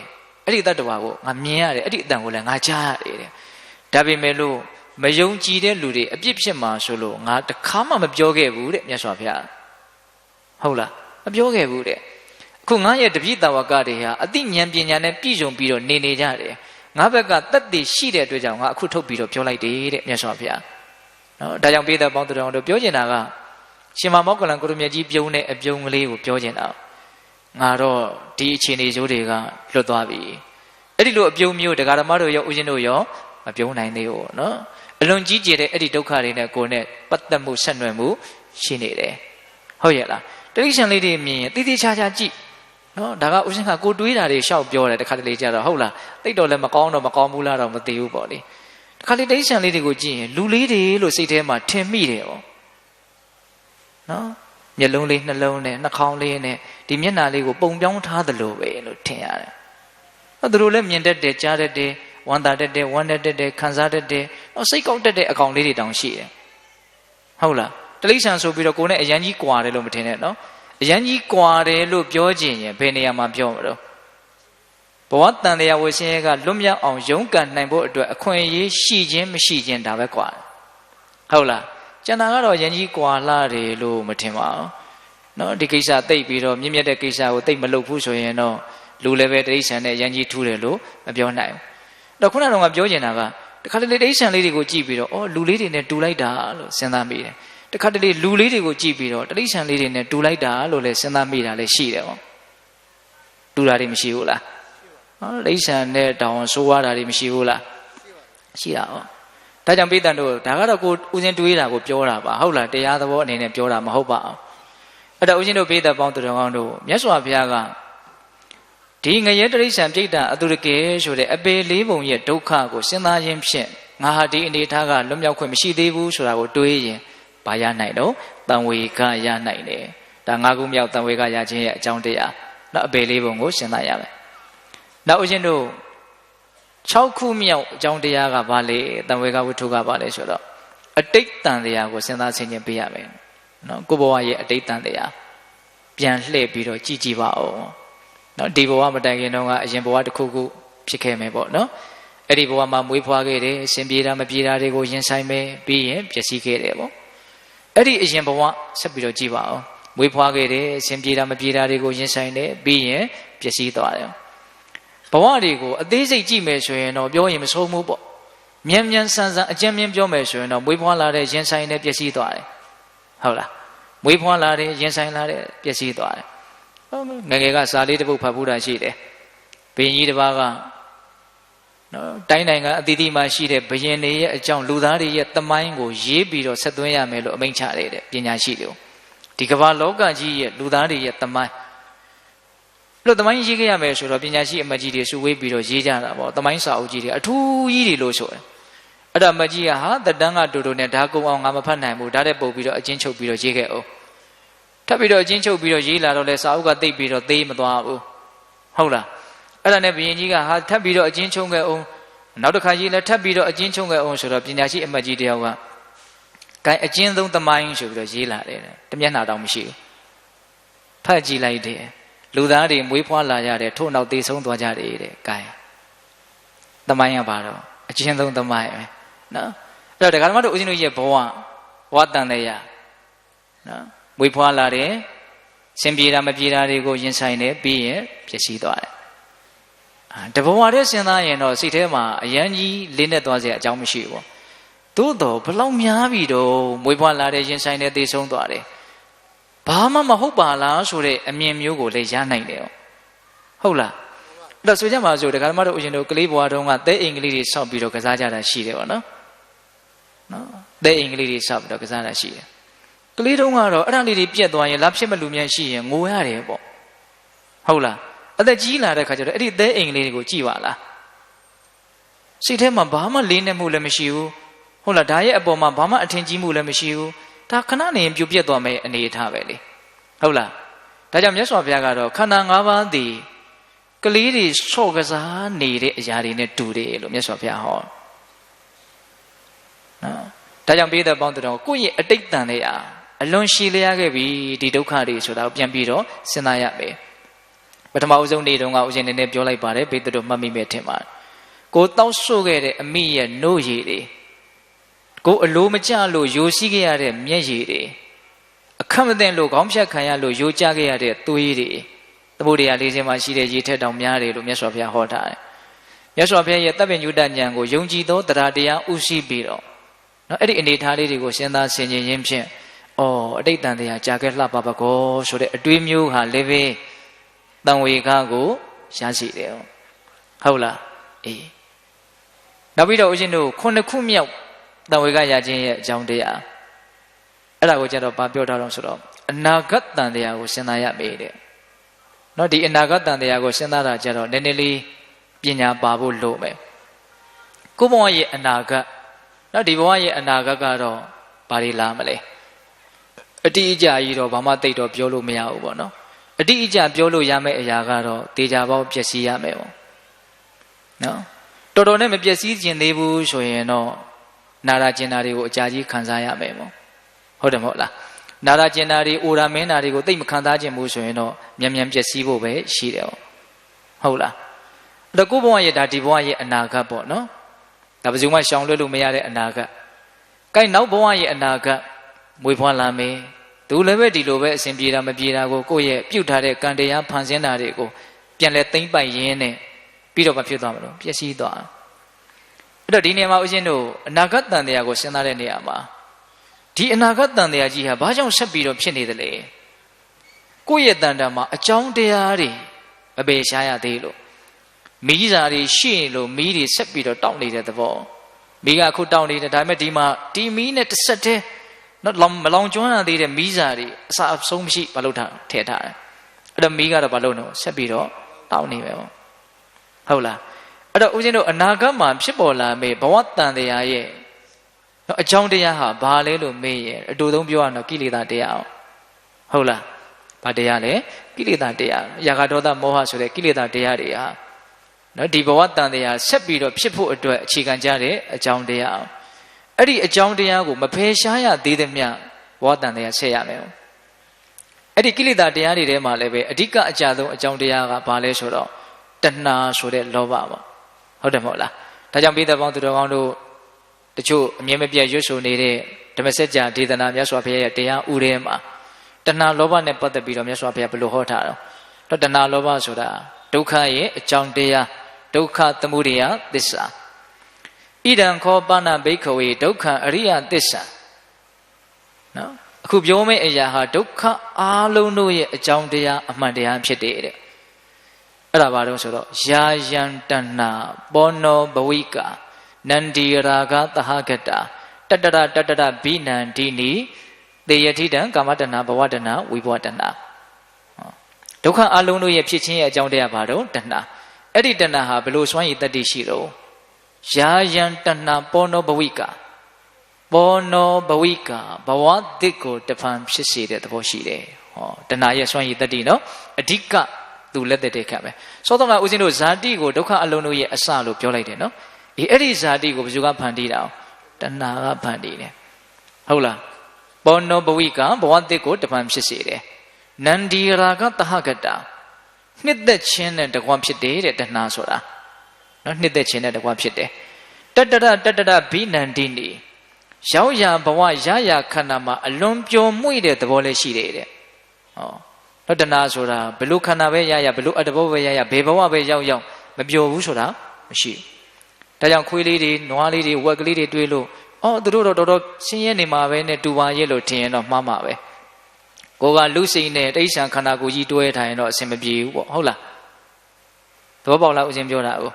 အဲ့ဒီတတ္တဝါကိုငါမြင်ရတယ်အဲ့ဒီအတန်ကိုလည်းငါကြားရတယ်တဲ့ဒါပေမဲ့လို့မယုံကြည်တဲ့လူတွေအပြစ်ဖြစ်မှာဆိုလို့ငါတခါမှမပြောခဲ့ဘူးတဲ့မြတ်စွာဘုရားဟုတ်လားမပြောခဲ့ဘူးတဲ့အခုငါရဲ့တပည့်တော်ဝကတွေဟာအသိဉာဏ်ပညာနဲ့ပြည့်စုံပြီးတော့နေကြတယ်ငါဘက်ကတက်တည်ရှိတဲ့အတွက်ကြောင့်ငါအခုထုတ်ပြီးတော့ပြောလိုက်တယ်တဲ့မြတ်စွာဘုရားနော်ဒါကြောင့်ပိဿပေါင်းတော်တို့ပြောချင်တာကရှင်မောက္ကလန်ကိုရမြတ်ကြီးပြုံးတဲ့အပြုံးကလေးကိုပြောချင်တာငါတော့ဒီအခြေအနေစိုးတွေကလွတ်သွားပြီအဲ့ဒီလိုအပြုံးမျိုးတရားဓမ္မတို့ရောဦးဇင်းတို့ရောမပြုံးနိုင်သေးဘူးနော်အလွန်ကြီးကျယ်တဲ့အဲ့ဒီဒုက္ခတွေနဲ့ကိုယ်နဲ့ပတ်သက်မှုဆက်နွယ်မှုရှိနေတယ်ဟုတ်ရဲ့လားတိရစ္ဆာန်လေးတွေမြင်ရင်တိတိကျကျကြည့်နော်ဒါကဦးဇင်းကကိုတွေးတာတွေရှောက်ပြောတယ်တခါတလေကြတော့ဟုတ်လားတိတ်တော့လည်းမကောင်းဘူးလားတော့မသိဘူးပေါ့လေတခါလေတိရစ္ဆာန်လေးတွေကိုကြည့်ရင်လူလေးတွေလို့စိတ်ထဲမှာထင်မိတယ်ပေါ့နော်မျက်လုံးလေးနှလုံးနဲ့နှာခေါင်းလေးနဲ့ဒီမျက်နှာလေးကိုပုံပြောင်းထားသလိုပဲလို့ထင်ရတယ်သူတို့လည်းမြင်တတ်တယ်ကြားတတ်တယ်ဝမ်းသာတတ်တယ်ဝမ်းတတ်တယ်ခံစားတတ်တယ်စိတ်ကောက်တတ်တဲ့အကောင်လေးတွေတောင်ရှိတယ်ဟုတ်လားတိရစ္ဆာန်ဆိုပြီးတော့ကိုယ်နဲ့အရန်ကြီးကွာတယ်လို့မထင်နဲ့နော်အရန်ကြီးကွာတယ်လို့ပြောခြင်းရင်ဘယ်နေရာမှာပြောမှာတော့ဘဝတန်တရားဝရှင်ရဲ့ကလွတ်မြောက်အောင်ရုန်းကန်နိုင်ဖို့အတွက်အခွင့်အရေးရှိခြင်းမရှိခြင်းဒါပဲကွာဟုတ်လားကျန်တာကတော့ရန်ကြီးကွာလာတယ်လို့မထင်ပါဘူးနော်ဒီကိစ္စသိပ်ပြီးတော့မြင့်မြတ်တဲ့ကိစ္စကိုသိပ်မလုပ်ဘူးဆိုရင်တော့လူလည်းပဲတိရစ္ဆာန်နဲ့ရန်ကြီးထူးတယ်လို့မပြောနိုင်ဘူးတော့ခုနကတော့ပြောချင်တာကတခါတလေတိရစ္ဆာန်လေးတွေကိုကြည့်ပြီးတော့လူလေးတွေနဲ့တူလိုက်တာလို့စဉ်းစားမိတယ်တခါတလေလူလေးတွေကိုကြည့်ပြီးတော့တိရစ္ဆာန်လေးတွေနဲ့တူလိုက်တာလို့လည်းစဉ်းစားမိတာလည်းရှိတယ်ပေါ့တူတာတွေမရှိဘူးလားတိရစ္ဆာန်နဲ့တောင်ဆိုးွားတာတွေမရှိဘူးလားရှိတာပေါ့ဒါကြောင့်ပိဿတို့ဒါကတော့ကိုဦးဇင်းတွေးတာကိုပြောတာပါဟုတ်လားတရားသဘောအနေနဲ့ပြောတာမဟုတ်ပါဘူးအဲ့တော့ဦးဇင်းတို့ပိဿပေါင်းသူတော်ကောင်းတို့မြတ်စွာဘုရားကဒီငရဲတိရစ္ဆာန်ပြိတ္တာအတုရကေဆိုတဲ့အပေလေးပုံရဲ့ဒုက္ခကိုစဉ်းစားခြင်းဖြင့်ငါဟာဒီအနေထားကလွတ်မြောက်ခွင့်မရှိသေးဘူးဆိုတာကိုတွေးရင်ဘာရနိုင်တော့တံဝေကရနိုင်တယ်ဒါ၅ခုမြောက်တံဝေကရခြင်းရဲ့အကြောင်းတရားနောက်အပေလေးပုံကိုစဉ်းစားရမယ်နောက်ဦးဇင်းတို့6ခုမြောက်အကြောင်းတရားကဘာလဲတံဝေကဝိထုကဘာလဲဆိုတော့အတိတ်တန်တရားကိုစဉ်းစားဆင်ခြင်ပေးရမယ်နော်ကိုဘဝရဲ့အတိတ်တန်တရားပြန်လှည့်ပြီးတော့ကြည့်ပါဦးနော်ဒီဘဝမတိုင်ခင်တော့ကအရင်ဘဝတစ်ခုခုဖြစ်ခဲ့မယ်ပေါ့နော်အဲ့ဒီဘဝမှာမွေးဖွားခဲ့တယ်အစဉ်ပြေတာမပြေတာတွေကိုရင်ဆိုင်မယ်ပြီးရင်ပျက်စီးခဲ့တယ်ပေါ့အဲ့ဒီအရင်ဘဝဆက်ပြီးတော့ကြည့်ပါဦးမွေးဖွားခဲ့တယ်အစဉ်ပြေတာမပြေတာတွေကိုရင်ဆိုင်တယ်ပြီးရင်ပျက်စီးသွားတယ်ဘဝတွေကိုအသေးစိတ်ကြည့်မယ်ဆိုရင်တော့ပြောရင်မဆုံးဘူးပေါ့မြန်မြန်ဆန်ဆန်အကျဉ်းမြင့်ပြောမယ်ဆိုရင်တော့မွေးဖွားလာတဲ့ရင်ဆိုင်နဲ့ပျက်စီးသွားတယ်ဟုတ်လားမွေးဖွားလာတဲ့ရင်ဆိုင်လာတဲ့ပျက်စီးသွားတယ်ငယ်ငယ်ကစာလေးတစ်ပုဒ်ဖတ်ဖူးတာရှိတယ်ဘုရင်ကြီးတစ်ပါးကနော်တိုင်းနိုင်ငံအသီးသီးမှာရှိတဲ့ဘုရင်တွေရဲ့အကြောင်းလူသားတွေရဲ့သမိုင်းကိုရေးပြီးတော့ဆက်သွင်းရမယ်လို့အမိန့်ချတယ်တဲ့ပညာရှိတွေကိုဒီကမ္ဘာလောကကြီးရဲ့လူသားတွေရဲ့သမိုင်းလို့သမိုင်းရေးခဲ့ရမယ်ဆိုတော့ပညာရှိအမကြီးတွေစုဝေးပြီးတော့ရေးကြတာပေါ့သမိုင်းစာအုပ်ကြီးတွေအထူးကြီးတွေလို့ဆိုတယ်အဲ့ဒါမကြီးကဟာတတန်းကတူတူနဲ့ဓာကုံအောင်ငါမဖတ်နိုင်ဘူးဓာတ်တဲ့ပုတ်ပြီးတော့အချင်းချုပ်ပြီးတော့ရေးခဲ့အောင်ထပ်ပြီးတော့အချင်းချုပ်ပြီးတော့ရေးလာတော့လဲစာအုပ်ကတိတ်ပြီးတော့သေးမသွားဘူးဟုတ်လားအဲ့ဒါနဲ့ဘုရင်ကြီးကဟာထပ်ပြီးတော့အချင်းချုပ်ခဲ့အောင်နောက်တစ်ခါရေးလဲထပ်ပြီးတော့အချင်းချုပ်ခဲ့အောင်ဆိုတော့ပညာရှိအမကြီးတယောက်က ကိုင်အကျဉ်းဆုံးသမိုင်းဆိုပြီးတော့ရေးလာတယ်တမျက်နှာတောင်မရှိဘူးဖတ်ကြည့်လိုက်တယ်လူသားတွေမွေးဖွားလာကြတယ်ထို့နောက်သေဆုံးသွားကြတယ်တဲ့ကိုင်သမိုင်းကပါတော့အကျဉ်းဆုံးသမိုင်းပဲနော်အဲ့တော့ဒကာဓမ္မတို့ဦးဇင်းတို့ရဲ့ဘဝတန်တဲ့ရနော်မွေးဖွားလာတယ်စင်ပြေတာမပြေတာတွေကိုရင်ဆိုင်တယ်ပြီးရင်ပျက်စီးသွားတယ်တဘဝတည်းစဉ်းစားရင်တော့စိတ်ထဲမှာအယမ်းကြီးလေးနဲ့သွားစရာအကြောင်းမရှိဘူးသို့တော့ဘလောက်များပြီတော့မွေးဖွားလာတဲ့ရင်ဆိုင်တဲ့သေဆုံးသွားတယ်ဘာမှမဟုတ်ပါလားဆိုတဲ့အမြင်မျိုးကိုလည်းရနိုင်တယ်ဟုတ်လားအဲ့တော့ဆိုကြပါစို့ဒကာဓမ္မတို့ဦးရှင်တို့ကလေးဘဝတုန်းကသဲအိမ်ကလေးတွေဆောက်ပြီးတော့ကစားကြတာရှိတယ်ပေါ့နော်သဲအိမ်ကလေးတွေဆောက်ပြီးတော့ကစားတာရှိတယ်ကလေးတုန်းကတော့အဲ့ဒါလေးတွေပြက်သွားရင်လားဖြစ်မလူမြန်ရှိရင်ငိုရတယ်ပေါ့ဟုတ်လားအသက်ကြီးလာတဲ့ခါကျတော့အဲ့ဒီသဲအိမ်ကလေးတွေကိုကြည့်ပါလားစိတ်ထဲမှာဘာမှလေးနဲ့မှုလည်းမရှိဘူးဟုတ်လားဒါရဲ့အပေါ်မှာဘာမှအထင်ကြီးမှုလည်းမရှိဘူးဒါခဏနေပြိုပြက်သွားမယ်အနေအထားပဲလေဟုတ်လားဒါကြောင့်မြတ်စွာဘုရားကတော့ခန္ဓာ၅ပါးသည်ကလေးတွေဆော့ကစားနေတဲ့အရာတွေနဲ့တူတယ်လို့မြတ်စွာဘုရားဟောနော်ဒါကြောင့်ပြည်သက်ပေါင်းတို့ကိုယ့်ရဲ့အတိတ်တန်တွေအလွန်ရှည်လျားခဲ့ပြီဒီဒုက္ခတွေဆိုတာကိုပြန်ပြီးတော့စဉ်းစားရမယ်ပထမအဆုံးနေ့တုန်းကဦးဇင်းနေပြောလိုက်ပါတယ်ပြည်သက်တို့မှတ်မိမယ်ထင်ပါတယ်ကိုတောက်ဆို့ခဲ့တဲ့အမိရဲ့နို့ရည်တွေကိုအလိုမကျလို့ယိုစီးခဲ့ရတဲ့မျက်ရည်တွေအခက်မသိလို့ခေါင်းဖြတ်ခံရလို့ယိုကျခဲ့ရတဲ့သွေးတွေသမုဒ္ဒရာလေးစင်းမှာရှိတဲ့ရေထက်တောင်များတယ်လို့မြတ်စွာဘုရားဟောထားတယ်မြတ်စွာဘုရားရဲ့တပ်ပင်ညုတဉာဏ်ကိုယုံကြည်သောတရားတရားဥရှိပြီးတော့နော်အဲ့ဒီအနေထားလေးတွေကိုစဉ်းစားဆင်ခြင်ရင်းဖြင့်အတိတ်တန်တရားကြာခဲ့လှပါပကောဆိုတဲ့အတွေးမျိုးဟာလည်းပဲတန်ဝေခကိုရရှိတယ်ဟုတ်လားအေးနောက်ပြီးတော့ဦးဇင်းတို့ခုနှစ်ခုမြောက်တန်ဝေခရခြင်းရဲ့အကြောင်းတရားအဲ့ဒါကိုကျတော့ဗာပြောထားတော့ဆိုတော့အနာဂတ်တန်တရားကိုစဉ်းစားရမယ်တဲ့နော်ဒီအနာဂတ်တန်တရားကိုစဉ်းစားတာကျတော့နည်းနည်းလေးပညာပါဖို့လိုမယ်ကိုဘဝရဲ့အနာဂတ်နော်ဒီဘဝရဲ့အနာဂတ်ကတော့ဘာတွေလာမလဲအတိအကျကြီးတော့ဘာမှသိတော့ပြောလို့မရဘူးပေါ့နော်အတိအကျပြောလို့ရမယ့်အရာကတော့တေချာပေါက်ပျက်စီးရမယ်ပေါ့နော်တော်တော်နဲ့မပျက်စီးခြင်းသေးဘူးဆိုရင်တော့နာရာကျင်နာတွေကိုအကြာကြီးခံစားရမယ်ပေါ့ဟုတ်တယ်မဟုတ်လားနာရာကျင်နာတွေအိုရာမင်းနာတွေကိုသိမခံစားခြင်းဘူးဆိုရင်တော့မြန်မြန်ပျက်စီးဖို့ပဲရှိတယ်ပေါ့ဟုတ်လားအဲ့တော့ကိုယ့်ဘဝရဲ့ဒါဒီဘဝရဲ့အနာဂတ်ပေါ့နော်ဒါဘယ်သူမှရှောင်လွှဲလို့မရတဲ့အနာဂတ်။ကိုင်နောက်ဘဝရဲ့အနာဂတ်မွေးဖွားလာမယ်။သူလည်းပဲဒီလိုပဲအစဉ်ပြေတာမပြေတာကိုကိုယ့်ရဲ့ပြုတ်ထားတဲ့ကံတရားဖန်ဆင်းတာတွေကိုပြန်လဲသိမ့်ပိုက်ရင်းနဲ့ပြီးတော့မဖြစ်သွားမလို့ပျက်စီးသွား။အဲ့တော့ဒီနေရာမှာဦးဇင်းတို့အနာဂတ်တန်တရားကိုစဉ်းစားတဲ့နေရာမှာဒီအနာဂတ်တန်တရားကြီးဟာဘာကြောင့်ဆက်ပြီးတော့ဖြစ်နေသလဲ။ကိုယ့်ရဲ့တန်တာမှာအကြောင်းတရားတွေမပေရှားရသေးလို့မီးစာတွေရှိနေလို့မီးတွေဆက်ပြီးတော့တောက်နေတဲ့သဘောမီးကအခုတောက်နေတယ်ဒါပေမဲ့ဒီမှာဒီမီးနဲ့တစ်ဆက်တည်းနော်မလောင်ကျွမ်းရသေးတဲ့မီးစာတွေအစာအဆုံးမရှိဘာလို့ထားထည့်ထားတယ်အဲ့တော့မီးကတော့ဘာလို့နော်ဆက်ပြီးတော့တောက်နေပဲပေါ့ဟုတ်လားအဲ့တော့ဦးဇင်းတို့အနာဂတ်မှာဖြစ်ပေါ်လာမယ့်ဘဝတန်တရားရဲ့နော်အကြောင်းတရားဟာဘာလဲလို့မေးရင်အတူဆုံးပြောရတော့ကိလေသာတရားဟုတ်လားဘာတရားလဲကိလေသာတရားရာဂဒေါသမောဟဆိုတဲ့ကိလေသာတရားတွေဟာနော်ဒီဘဝတန်တရားဆက်ပြီးတော့ဖြစ်ဖို့အတွက်အခြေခံကြတဲ့အကြောင်းတရားအဲ့ဒီအကြောင်းတရားကိုမဖယ်ရှားရသေးသမျှဘဝတန်တရားဆက်ရမယ်အဲ့ဒီကိလေသာတရားတွေထဲမှာလည်းပဲအဓိကအကြဆုံးအကြောင်းတရားကဘာလဲဆိုတော့တဏှာဆိုတဲ့လောဘပေါ့ဟုတ်တယ်မဟုတ်လားဒါကြောင့်ပိဿပေါင်းသူတော်ကောင်းတို့တချို့အမြဲမပြတ်ရွတ်ဆိုနေတဲ့ဓမ္မစကြာဒေသနာမြတ်စွာဘုရားရဲ့တရားဥထဲမှာတဏှာလောဘနဲ့ပတ်သက်ပြီးတော့မြတ်စွာဘုရားဘယ်လိုဟောထားတော့တဏှာလောဘဆိုတာဒုက္ခရဲ့အကြောင်းတရားဒုက္ခသမုဒယသစ္စာဣဒံခောပဏဘိက္ခဝေဒုက္ခအရိယသစ္စာနော်အခုပြောမယ့်အရာဟာဒုက္ခအားလုံးတို့ရဲ့အကြောင်းတရားအမှန်တရားဖြစ်တယ်တဲ့အဲ့ဒါဘာလို့ဆိုတော့ယာယံတဏပောနောဘဝိကာနန္ဒီရာဂသဟဂတတတရတတရဘိနန္ဒီနိတေယထိတံကာမတဏဘဝတဏဝိဘဝတဏဒုက္ခအလုံးတို့ရဲ့ဖြစ်ခြင်းရဲ့အကြောင်းတရားဘာတော့တဏအဲ့ဒီတဏဟာဘယ်လိုစွမ်းရည်တတ္တိရှိတော့ယာယံတဏပောနောဘဝိကာပောနောဘဝိကာဘဝသစ်ကိုတဖန်ဖြစ်စေတဲ့သဘောရှိတယ်ဟောတဏရဲ့စွမ်းရည်တတ္တိနော်အဓိကသူလက်သက်တဲ့ခတ်ပဲစောတော့ကဦးဇင်းတို့ဇာတိကိုဒုက္ခအလုံးတို့ရဲ့အစလို့ပြောလိုက်တယ်နော်အဲ့ဒီဇာတိကိုဘယ်သူကဖန်တီးတာတဏကဖန်တီးတယ်ဟ ဟုတ်လားဘောနောဘဝိကဘဝတစ်ကိုတပံဖြစ်စေတယ်နန္ဒီရာဂတဟကတာနှစ်သက်ခြင်းနဲ့တကွဖြစ်တယ်တဲ့တဏှာဆိုတာနော်နှစ်သက်ခြင်းနဲ့တကွဖြစ်တယ်တတရဘိနန္ဒီနီရောက်ရဘဝရရခန္ဓာမှာအလွန်ပျော်မွေ့တဲ့သဘောလေးရှိတယ်တဲ့ဟောနော်တဏှာဆိုတာဘလို့ခန္ဓာပဲရရဘလို့အတဘောပဲရရဘယ်ဘဝပဲရောက်မပျော်ဘူးဆိုတာမရှိဒါကြောင့်ခွေးလေးတွေနွားလေးတွေဝက်ကလေးတွေတွေးလို့အော်သူတို့တော့တော်တော်ဆင်းရဲနေမှာပဲနဲ့တူပါရဲ့လို့ထင်ရင်တော့မှားမှာပဲကိုကလူစိတ်နဲ့တိဋ္ဌံခန္ဓာကိုယ်ကြီးတွဲထားရင်တော့အဆင်မပြေဘူးပေါ့ဟုတ်လားသဘောပေါက်လားဦးဇင်းပြောတာကို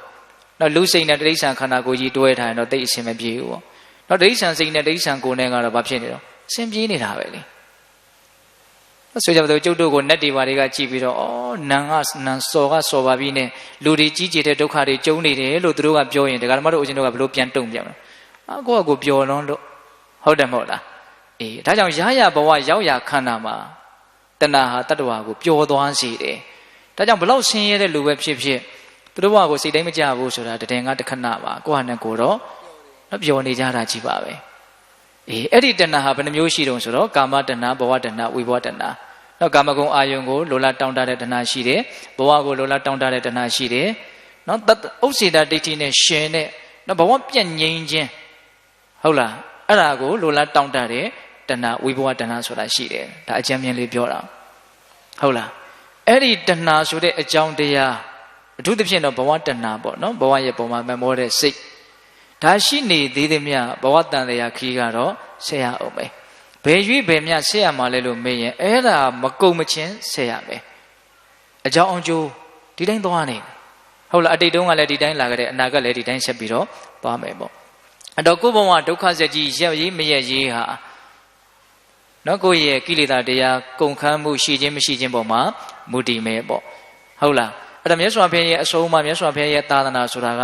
နော်လူစိတ်နဲ့တိဋ္ဌံခန္ဓာကိုယ်ကြီးတွဲထားရင်တော့တိတ်အဆင်မပြေဘူးပေါ့နော်တိဋ္ဌံစိတ်နဲ့တိဋ္ဌံကိုယ်နဲ့ကတော့ဘာဖြစ်နေတော့အဆင်ပြေနေတာပဲလေဆိုကြပါတော့ကျုပ်တို့ကိုနတ်တွေဘာတွေကကြည်ပြီးတော့အော်နန်စော်ပါပြီနဲ့လူတွေကြီးကျယ်တဲ့ဒုက္ခတွေကျုံနေတယ်လို့သူတို့ကပြောရင်ဒကာဓမ္မတို့ဦးဇင်းတို့ကဘလို့ပြန်တုံ့ပြန်လဲကိုယ့်အကိုပျော်လွန်းလို့ဟုတ်တယ်မဟုတ်လားအေးဒါကြောင့်ရရဘဝရောက်ရခန္ဓာမှာတဏှာဟာတတ္တဝါကိုပျော်သွားစေတယ်ဒါကြောင့်ဘလောက်ဆင်းရဲတဲ့လူပဲဖြစ်ဖြစ်သူတို့ဘဝကိုစိတ်တိုင်းမကြဘူးဆိုတာတည်ငါတခဏပါကိုယ့်ဟာနဲ့ကိုယ်တော့ပျော်နေကြတာကြီးပါပဲအေးအဲ့ဒီတဏှာဟာဘယ်နှမျိုးရှိတုံးဆိုတော့ကာမတဏှာဘဝတဏှာဝိဘဝတဏှာနော်ကာမဂုဏ်အာယုံကိုလိုလားတောင်းတတဲ့တဏှာရှိတယ်ဘဝကိုလိုလားတောင်းတတဲ့တဏှာရှိတယ်နော်ဥစ္စေတဒိဋ္ဌိနဲ့ရှင်တဲ့နော်ဘဝပြည့်ငြိမ်းခြင်းဟုတ်လားအဲ့ဒါကိုလိုလားတောင်းတတဲ့တဏှာဝိဘဝတဏှာဆိုတာရှိတယ်ဒါအကျဉ်းမြင်လေးပြောတာဟုတ်လားအဲ့ဒီတဏှာဆိုတဲ့အကြောင်းတရားအထူးသဖြင့်တော့ဘဝတဏှာပေါ့နော်ဘဝရဲ့ပုံမှာမမောတဲ့စိတ်ဒါရှိနေသေးသည်မြဘဝတန်တရားခီးကတော့ဆက်ရအောင်ပဲဘယ်ရွေးဘယ်မြဆက်ရမှာလဲလို့မေးရင်အဲ့ဒါမကုံမချင်းဆက်ရမယ်အကြောင်းအကျိုးဒီတိုင်းသွားနေဟုတ်လားအတိတ်တုန်းကလည်းဒီတိုင်းလာကြတဲ့အနာဂတ်လည်းဒီတိုင်းဆက်ပြီးတော့သွားမယ်ပေါ့အဲ့တော့ကိုယ်ဘဝဒုက္ခစက်ကြီးရက်ရေးမရက်ရေးဟာနော်ကိုယ့်ရဲ့ကိလေသာတရားကုန်ခန်းမှုရှိခြင်းမရှိခြင်းပေါ်မှာမူတည်မယ်ပေါ့ဟုတ်လားအဲ့ဒါမြတ်စွာဘုရားရဲ့အဆုံးအမမြတ်စွာဘုရားရဲ့သာသနာဆိုတာက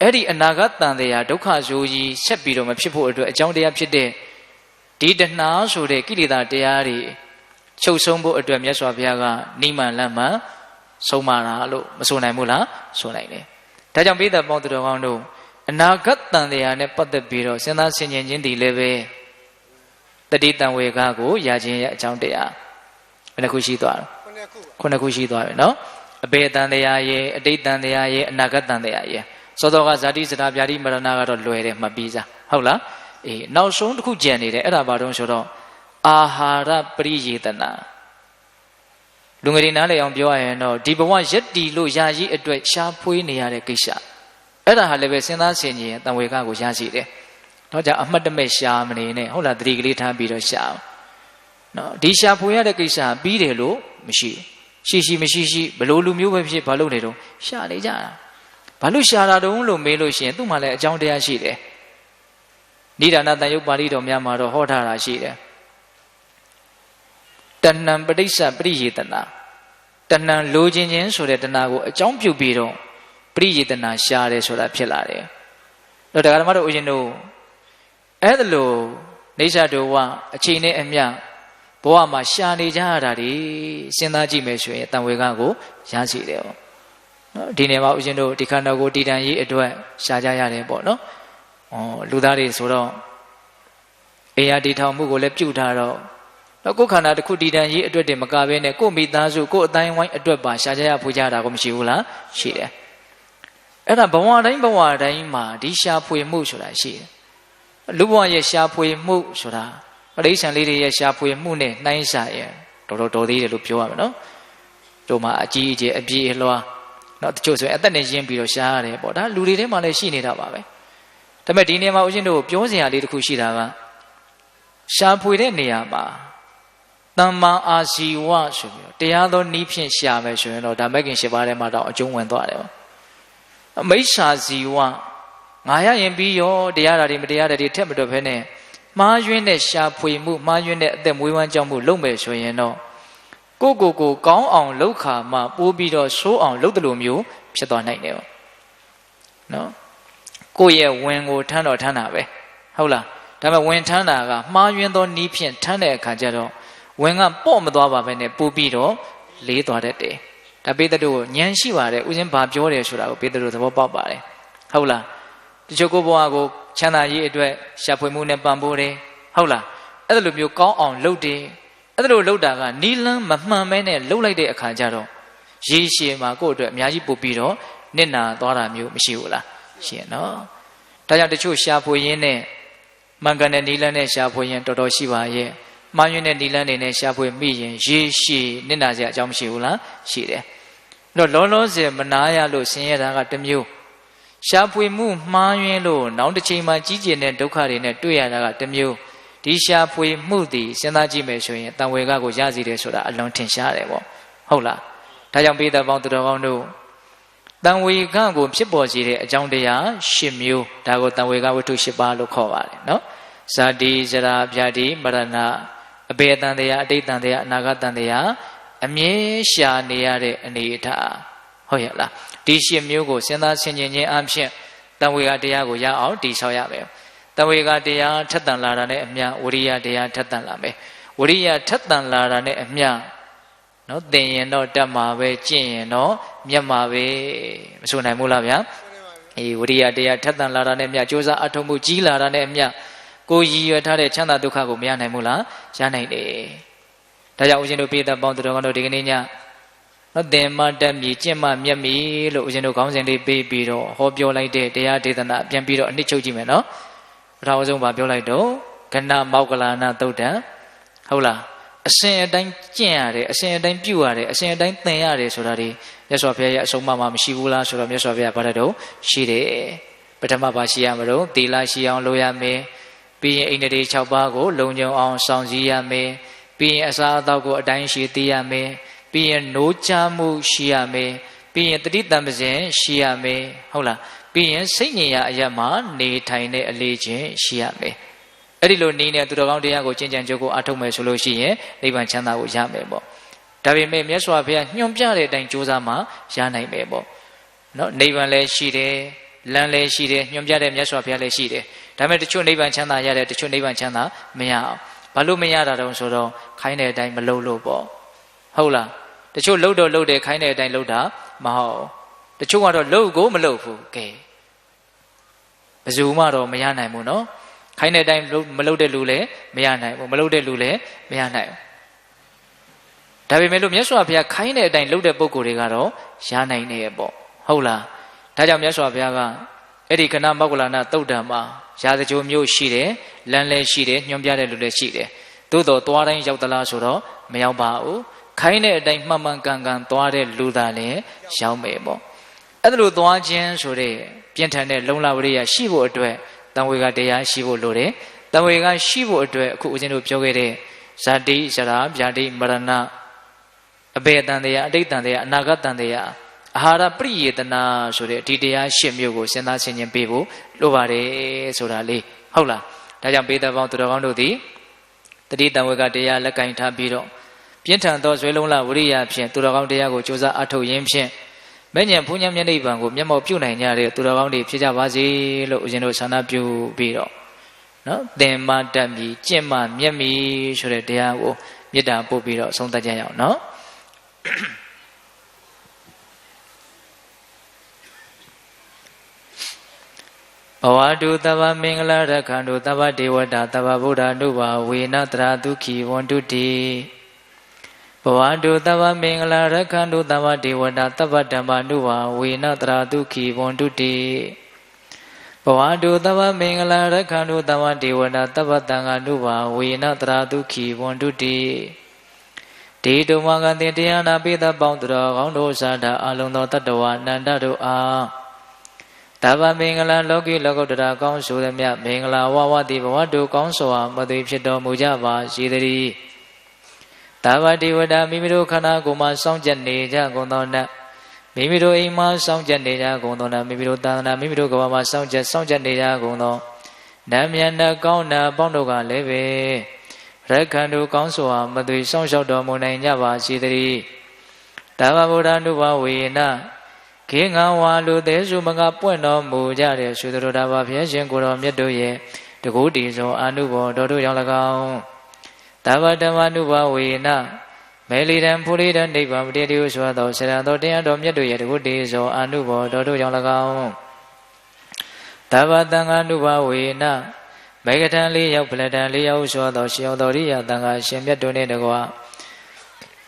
အဲ့ဒီအနာဂတ်တန်တရားဒုက္ခဆိုးကြီးဆက်ပြီးတော့မဖြစ်ဖို့အတွက်အကြောင်းတရားဖြစ်တဲ့ဒီတဏှာဆိုတဲ့ကိလေသာတရားတွေချုပ်ဆုံးဖို့အတွက်မြတ်စွာဘုရားကနိမန်လမ်းမှဆုံးမတာလို့မဆိုနိုင်ဘူးလားဆိုနိုင်တယ်ဒါကြောင့်ပိဿပေါင်းသူတော်ကောင်းတို့အနာဂတ်တန်တရားနဲ့ပတ်သက်ပြီးတော့စဉ်းစားဆင်ခြင်ခြင်းဒီလည်းပဲတတိတံဝေကကိုရခြင်းရဲ့အကြောင်းတရားဘယ်နှခုရှိသွားလဲခုနှစ်ခုရှိသွားပြီနော်အဘေတန်တရားရဲ့အတိတ်တန်တရားရဲ့အနာဂတ်တန်တရားရဲ့စောစောကဇာတိစတာဗျာတိမရဏကတော့လွယ်တယ်မှတ်ပြီးစားဟုတ်လားအေးနောက်ဆုံးတစ်ခုကြံနေတယ်အဲ့ဒါဘာတုံးဆိုတော့အာဟာရပရိယေတနာလူငယ်တွေနားလည်အောင်ပြောရရင်တော့ဒီဘဝရက်တီလို့ယာယီအတွက်ရှားဖွေးနေရတဲ့ကိစ္စအဲ့ဒါဟာလည်းပဲစဉ်းစားဆင်ခြင်တံဝေကကိုရရှိတယ်တော့じゃအမှတ်တမဲ့ရှားမနေနဲ့ဟုတ်လားတတိကလေးထားပြီးတော့ရှားနော်ဒီရှားဖွေးရတဲ့ကိစ္စပြီးတယ်လို့မရှိရှိမရှိဘလို့လူမျိုးပဲဖြစ်ဘာလို့နေတော့ရှားနေကြတာဘာလို့ရှားတာတုံးလို့မေးလို့ရှိရင်သူ့မှာလည်းအကြောင်းတရားရှိတယ်နိဒာနတန်ယုတ်ပါဠိတော်များမှာတော့ဟောထားတာရှိတယ်တဏ္ဏပဋိစ္စပရိယေတနာတဏ္ဏလိုချင်ခြင်းဆိုတဲ့တဏှာကိုအကြောင်းပြုပြီးတော့ပရိယေတနာရှားတယ်ဆိုတာဖြစ်လာတယ်တော့တရားဓမ္မတို့ဦးဇင်းတို့အဲ့ဒါလို့နေသတို့ဝအချိန်နဲ့အမျှဘဝမှာရှားနေကြရတာဒီစဉ်းစားကြည့်မယ်ဆိုရင်တန်ဝေကကိုရရှိတယ်ပေါ့နော်ဒီနေ့မှာဦးဇင်းတို့ဒီခန္ဓာကိုယ်တည်တံ့ရေးအတွက်ရှားကြရတယ်ပေါ့နော်လူသားတွေဆိုတော့အေယာတီထောင်မှုကိုလည်းပြုထားတော့ကိုယ်ခန္ဓာတစ်ခုတည်တံ့ရေးအတွက်တည်းမကဘဲနဲ့ကိုယ်မိသားစုကိုယ်အတိုင်းဝိုင်းအတွက်ပါရှားကြရဖွေကြတာကိုမရှိဘူးလားရှိတယ်အဲ့ဒါဘဝတိုင်းမှာဒီရှားဖွေမှုဆိုတာရှိတယ်လူဘဝရဲ့ရှားဖွေမှုဆိုတာပရိစ္ဆန်လေးတွေရဲ့ရှားဖွေမှုနဲ့နှိုင်းစာရင်တော်သေးတယ်လို့ပြောရမယ်နော်တို့မှာအကြီးအကျယ်အပြည့်အလွှာနော်တချို့ဆိုရင်အသက်နဲ့ရင်းပြီးတော့ရှားရတယ်ပေါ့ဒါလူတွေထဲမှာလည်းရှိနေတာပါပဲဒါပေမဲ့ဒီနေရာမှာဦးဇင်းတို့ပြောစရာလေးတစ်ခုရှိတာကရှားဖွေတဲ့နေရာမှာတမ္မာအာဇီဝဆိုပြီးတော့တရားသောနည်းဖြင့်ရှားမယ်ဆိုရင်တော့ဒါမဂ်ကင်၈ပါးထဲမှာတော့အကျုံးဝင်သွားတယ်ပေါ့မိစ္ဆာဇီဝငါရရင်ပြီးရောတရားဓာတ်တွေမတရားဓာတ်တွေထက်မတော်ဖဲနဲ့မှားယွင်းတဲ့ရှားဖွေမှုမှားယွင်းတဲ့အသက်မွေးဝမ်းကြောင်းမှုလုပ်မယ်ဆိုရင်တော့ကိုကောင်းအောင်လုပ်ခါမှပိုးပြီးတော့ဆိုးအောင်လုပ်တယ်လို့မျိုးဖြစ်သွားနိုင်တယ်ပေါ့နော်ကိုယ့်ရဲ့ဝင်ကိုထမ်းတော့ထမ်းတာပဲဟုတ်လားဒါပေမဲ့ဝင်ထမ်းတာကမှားယွင်းသောနည်းဖြင့်ထမ်းတဲ့အခါကျတော့ဝင်ကပေါ့မသွားပါပဲနဲ့ပို့ပြီးတော့လေးသွားတတ်တယ်ဒါပေတတို့ဉာဏ်ရှိပါတယ်ဥစဉ်ဘာပြောတယ်ဆိုတာကိုပေတတို့သဘောပေါက်ပါတယ်ဟုတ်လားတချို့ကိုဘဝကိုချမ်းသာရေးအတွက်ရှာဖွေမှုနဲ့ပံ့ပိုးတယ်ဟ ဟုတ်လားအဲ့လိုမျိုးကောင်းအောင်လုပ်တယ်အဲ့လိုလုပ်တာကနီလန်းမမှန်မဲနဲ့လှုပ်လိုက်တဲ့အခါကျတော့ရေရှည်မှာကိုယ့်အတွက်အများကြီးပို့ပြီးတော့နစ်နာသွားတာမျိုးမရှိဘူးလားရှိရနော်ဒါကြောင့်တချို့ရှာဖွေရင်းနဲ့မှန်ကန်တဲ့နီလန်းနဲ့ရှာဖွေရင်တော်တော်ရှိပါရဲ့မှားယွင်းတဲ့နီလန်းတွေနဲ့ရှာဖွေမိရင်ရေရှည်နစ်နာစရာအကြောင်းမရှိဘူးလားရှိတယ်အဲ့တော့လောလောဆယ်မနာရလို့ဆင်းရဲတာကတစ်မျိုးရှာဖွေမှုမှားယွင်းလို့နောက်တစ်ချိန်မှာကြီးကျယ်တဲ့ဒုက္ခတွေနဲ့တွေ့ရတာကတစ်မျိုးဒီရှာဖွေမှုသည်စဉ်းစားကြည့်မယ်ဆိုရင်တန်ဝေကကိုရစီတယ်ဆိုတာအလွန်ထင်ရှားတယ်ပေါ့ဟုတ်လားဒါကြောင့်ပိဿပေါင်းသူတော်ကောင်းတို့တန်ဝေကကိုဖြစ်ပေါ်စေတဲ့အကြောင်းတရား၈မျိုးဒါကိုတန်ဝေကဝတ္ထု၈ပါးလို့ခေါ်ပါတယ်နော်ဇာတိဇရာဗျာတိမရဏအဘေတန်တရားအတိတ်တန်တရားအနာဂတ်တန်တရားအမြဲရှာနေရတဲ့အနေအထားဟုတ်ရဲ့လားဒီ၈မျိုးကိုစဉ်းစားဆင်ခြင်ခြင်းအပြင်တန်ဝေကတရားကိုရအောင်တည်ဆောက်ရမယ်တဝေကတရားထက်တန်လာတာနဲ့အမျှဝရိယတရားထက်တန်လာမယ်ဝရိယထက်တန်လာတာနဲ့အမျှနော်သင်ရင်တော့တတ်မှာပဲကျင့်ရင်တော့မြတ်မှာပဲမဆိုနိုင်ဘူးလားဗျာအေးဝရိယတရားထက်တန်လာတာနဲ့အမျှကြိုးစားအထောက်မှုကြီးလာတာနဲ့အမျှကိုရည်ရွယ်ထားတဲ့ချမ်းသာဒုက္ခကိုမရနိုင်ဘူးလားရနိုင်တယ်ဒါကြောင့်ဦးဇင်းတို့ပိဋကပေါင်းသူတော်ကောင်းတို့ဒီကနေ့ညနော်သင်မတတ်မြည်ကျင့်မမြတ်မြည်လို့ဦးဇင်းတို့ခေါင်းစဉ်လေးပေးပြီးတော့ဟောပြောလိုက်တဲ့တရားဒေသနာပြန်ပြီးတော့အနှစ်ချုပ်ကြည့်မယ်နော်ပထမဆုံးဗာပြောလိုက်တော့ကဏမောက္ကလာနာသုတ်တံဟုတ်လားအစဉ်အတိုင်းကျင့်ရတယ်အစဉ်အတိုင်းပြုရတယ်အစဉ်အတိုင်းသင်ရတယ်ဆိုတာဒီမြတ်စွာဘုရားရဲ့အဆုံးအမမရှိဘူးလားဆိုတော့မြတ်စွာဘုရားဗါတဲ့တော့ရှိတယ်ပထမဘာရှိရမလို့သီလရှိအောင်လုပ်ရမယ်ပြီးရင်အိန္ဒြေ6ပါးကိုလုံခြုံအောင်စောင့်စည်းရမယ်ပြီးရင်အစာအသောက်ကိုအတိုင်းရှိသိရမယ်ပြီးရင်နိုးချမှုရှိရမယ်ပြီးရင်တတိတံပဇင်ရှိရမယ်ဟုတ်လားပြီးရင်စိတ်ညင်ရအရမှာနေထိုင်တဲ့အလေးချင်းရှိရမယ်အဲ့ဒီလိုနေနဲ့သူတော်ကောင်းတရားကိုကျင့်ကြံကြိုးကိုအထောက်မယ်ဆိုလို့ရှိရင်နိဗ္ဗာန်ချမ်းသာကိုရမယ်ပေါ့ဒါပေမဲ့မြတ်စွာဘုရားညွှန်ပြတဲ့အတိုင်းကြိုးစားမှရနိုင်မယ်ပေါ့နော်နိဗ္ဗာန်လည်းရှိတယ်လမ်းလည်းရှိတယ်ညွှန်ပြတဲ့မြတ်စွာဘုရားလည်းရှိတယ်ဒါပေမဲ့တချို့နိဗ္ဗာန်ချမ်းသာရတယ်တချို့နိဗ္ဗာန်ချမ်းသာမရအောင်ဘာလို့မရတာတုံးဆိုတော့ခိုင်းတဲ့အတိုင်းမလုပ်လို့ပေါ့ဟုတ်လားတချို့လှုပ်တော့လှုပ်တယ်ခိုင်းတဲ့အတိုင်းလှုပ်တာမဟုတ်တချို့ကတော့လှုပ်ကိုမလှုပ်ဘူးကဲဘယ်သူမှတော့မရနိုင်ဘူးနော်ခိုင်းတဲ့အတိုင်းမလှုပ်တဲ့လူလည်းမရနိုင်ဘူးမလှုပ်တဲ့လူလည်းမရနိုင်ဘူးဒါပေမဲ့လို့မြတ်စွာဘုရားခိုင်းတဲ့အတိုင်းလှုပ်တဲ့ပုဂ္ဂိုလ်တွေကတော့ရနိုင်နေရဲ့ပေါ့ဟုတ်လားဒါကြောင့်မြတ်စွာဘုရားကအဲ့ဒီကဏမောက္ကလနာသုတ်တံမှာရာဇကြိုမျိုးရှိတယ်လမ်းလည်းရှိတယ်ညွှန်ပြတဲ့လူလည်းရှိတယ်သို့တော်သွားတိုင်းရောက်သလားဆိုတော့မရောက်ပါဘူးခိုင်းတဲ့အတိုင်းမှန်မှန်ကန်ကန်သွားတဲ့လူသားလည်းရောက်မယ်ပေါ့အဲ့ဒါလိုသွားခြင်းဆိုတဲ့ပြင်းထန်တဲ့လုံလဝရိယရှိဖို့အတွက်တန်ဝေကတရားရှိဖို့လိုတယ်တန်ဝေကရှိဖို့အတွက်အခုဦးဇင်းတို့ပြောခဲ့တဲ့ဇာတိဇရာဗျာတိမရဏအဘေတန်တရားအတိတ်တန်တရားအနာဂတ်တန်တရားအာဟာရပရိယေတနာဆိုတဲ့ဒီတရား၈မျိုးကိုစဉ်းစားဆင်ခြင်ပေးဖို့လိုပါတယ်ဆိုတာလေးဟုတ်လားဒါကြောင့်ပေတပေါင်းသူတော်ကောင်းတို့သည်တတိတံဝေကတရားလက်ကင်ထားပြီးတော့ပြင်းထန်သောဇွဲလုံးလဝရိယဖြင့်သူတော်ကောင်းတရားကိုကြိုးစားအထောက်ရင်းဖြင့်မဉ္ဇဉ်ဘုံညာမျက်နှိပ်ပံကိုမျက်မှောက်ပြုနိုင်ကြတဲ့သူတော်ကောင်းတွေဖြစ်ကြပါစေလို့ဦးဇင်းတို့ဆန္ဒပြုပြီးတော့နော်သင်မတတ်မြည်ကျင့်မမြတ်မြည်ဆိုတဲ့တရားကိုမေတ္တာပို့ပြီးတော့ဆုံးသတ်ကြရအောင်နော်ဘဝတုသဗ္ဗမင်္ဂလာရခန္တုသဗ္ဗဒေဝတာသဗ္ဗဗုဒ္ဓနုဘာဝေနတရာဒုက္ခိဝန္တုတိဘဝတုသဗ္ဗမင်္ဂလာရခန္တုသဗ္ဗဒေဝတာသဗ္ဗဓမ္မနုဘာဝေနတရာဒုက္ခိဝန္တုတိဘဝတုသဗ္ဗမင်္ဂလာရခန္တုသဗ္ဗဒေဝတာသဗ္ဗတံဃာနုဘာဝေနတရာဒုက္ခိဝန္တုတိဒေတုမကတိတရားနာပိသပေါင်းသူတော်ကောင်းတို့သာဓာအလုံးသောတတ္တဝါနန္တတို့အားသဗ္ဗမင်္ဂလာလောကီလောကုတ္တရာကောင်းဆိုသည်မြတ်မင်္ဂလာဝဝတိဘဝတုကောင်းစွာမသွေဖြစ်တော်မူကြပါစေတည်းသဗ္ဗဒေဝတာမိမိတို့ခန္ဓာကိုယ်မှာစောင့်ကြနေကြကုန်သောနတ်မိမိတို့အိမ်မှာစောင့်ကြနေကြကုန်သောနတ်မိမိတို့သာသနာမိမိတို့ကဘာမှာစောင့်ကြနေကြကုန်သောနတ်မြတ်နတ်ကောင်းနာပေါင်းတို့ကလည်းပဲရက္ခန္တုကောင်းစွာမသွေစောင့်ရှောက်တော်မူနိုင်ကြပါစေတည်းသဗ္ဗဗုဒ္ဓနုဘဝေနခေငါဝါလူသေးစုမကပွင့်တော်မူကြတဲ့သုတ္တရဘာဘုရားရှင်ကိုတော်မြတ်တို့ရဲ့တကုတည်သောအာနုဘောတော်တို့ကြောင့်၎င်းသဗ္ဗဓမ္မနုဘဝေနမေလီတံဖူရိတံနိဗ္ဗာန်ပတိတိဟုဆိုသောဆရာတော်တရားတော်မြတ်တို့ရဲ့တကုတည်သောအာနုဘောတော်တို့ကြောင့်၎င်းသဗ္ဗသံဃာနုဘဝေန ဘေကထံ၄ယောက်ဖလတံ၄ယောက်ဆိုသောရှင်တော်ရိယတန်ခါရှင်မြတ်တို့နှင့်တကွာ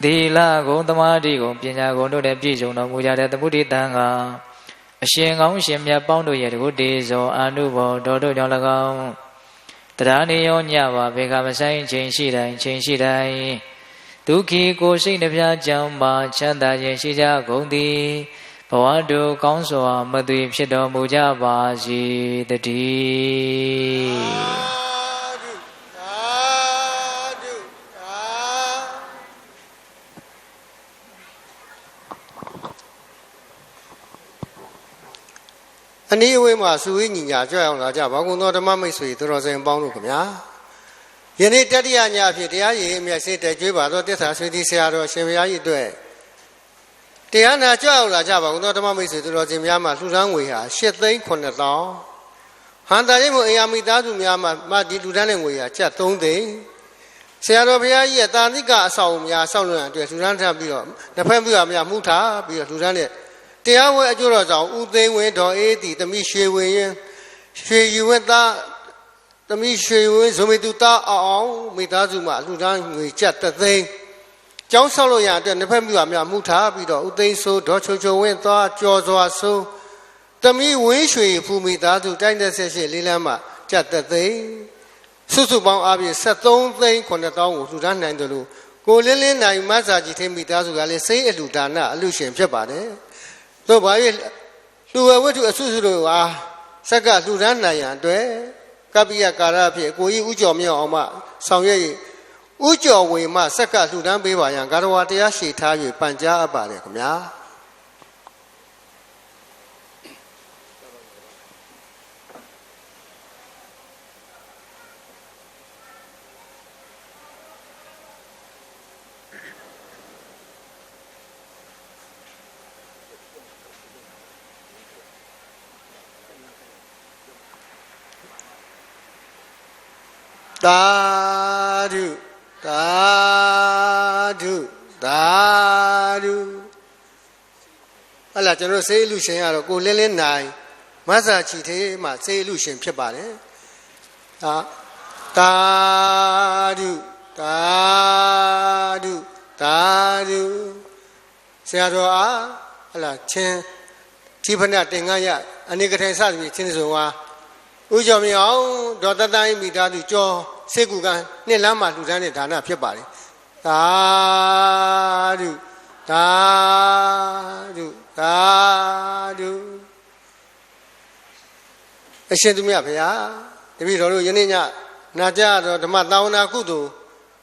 သီလဂုဏ်သမာဓိဂုဏ်ပညာဂုဏ်တို့နဲ့ပြည့်စုံတော်မူကြတဲ့သမုဒိတံခါအရှင်ကောင်းရှင်မြတ်ပေါင်းတို့ရဲ့တကုတေဇောအာနုဘောတော်တို့ကြောင့်၎င်းတရားနေရောညပါဘေကမဆိုင်ချိန်ရှိတိုင်းချိန်ရှိတိုင်းဒုက္ခိကိုစိတ်နှပြကြောင့်ပါချမ်းသာခြင်းရှိကြကုန်သည်ဘဝတို့ကောင်းစွာမသွေဖြစ်တော်မူကြပါစေတည်းအနည်းဝေးမှာစုဝေးညီညာကြွအောင်လာကြပါကုန်သောဓမ္မမိတ်ဆွေသူတော်စင်ပေါင်းတို့ခင်ဗျာယနေ့တတိယညအဖြစ်တရားရည်အမြတ်စေတကြွေးပါသောတစ္ဆာဆွေတိဆရာတော်ရှင်ဘုရားကြီးအတွက်တရားနာကြွအောင်လာကြပါကုန်သောဓမ္မမိတ်ဆွေသူတော်စင်များမှာလှူဒန်းငွေဟာ8,900,000ဟန်တာရိမို့အရာမိသားစုများမှာဒီလှူဒန်းတဲ့ငွေဟာကျပ်3သိန်းဆရာတော်ဘုရားကြီးရဲ့တာသီကအဆောင်အများဆောက်လွှင့်အတွက်လှူဒန်းထားပြီးတော့နှစ်ဖက်ပြများမှုထားပြီးတော့လှူဒန်းတဲ့တရားဝဲအကျိုးတော်ကြောင့်ဦးသိန်းဝင်းတော်အေးတီသမီးရွှေဝင်းရင်ရွှေယူဝင်းသားသမီးရွှေဝင်းဇုံမီတူသားအောင်မိသားစုမှာလှူဒန်းငွေကျပ်3သိန်းကျောင်းဆောက်လို့ရတဲ့နှစ်ဖက်ပြများမှုထားပြီးတော့ဦးသိန်းစိုးဒေါ်ချိုချိုဝင်းသားကျော်စွာစိုးသမီးဝင်းရွှေဖူမိသားစုတိုင်းသက်ဆက်ရှိလေးလမ်းမှာကျပ်3သိန်းစုစုပေါင်းအားဖြင့်73,900,000ကိုလှူဒန်းနိုင်တယ်လို့ကိုလင်းလင်းနိုင်မဆာကြီးထိမိသားစုကလည်းစိတ်အလှူဒါနအလှူရှင်ဖြစ်ပါတယ်တို့ဘာဖြစ်လှူဝဲဝတ္ထုအဆုစုတို့ဟာစက်ကလှူဒန်းနိုင်ရန်အတွက်ကပ္ပိယကာရဖြစ်ကိုကြီးဥကျော်မြောက်အောင်မှဆောင်ရွက်၍ဥကျော်ဝေမှစက်ကလှူဒန်းပေးပါရန်ဂါရဝတရားရှိထား၍ပန်ကြားအပ်ပါတယ်ခင်ဗျာသာဓုသာဓုသာဓုဟလာကျွန်တော်စေအလူရှင်ကတော့ကိုလင်းလင်းနိုင်မဆာချီသေးမှစေအလူရှင်ဖြစ်ပါတယ်သာဓုသာဓုသာဓုဆရာတော်အားဟလာချင်းတိဖဏတင်ငါရအနေကထိုင်စသည်ချင်းစုံဟာဥကျော်မြောင်ဒေါ်တတိုင်းမိသားစုကျော်စေကူကနှစ်လမ်းမှာလှူဒန်းတဲ့ဒါနဖြစ်ပါတယ်သာဓုသာဓုသာဓုအရှင်သူမြတ်ဗျာတပည့်တော်တို့ယနေ့ညနာကြတော်ဓမ္မသာဝနာကုသိုလ်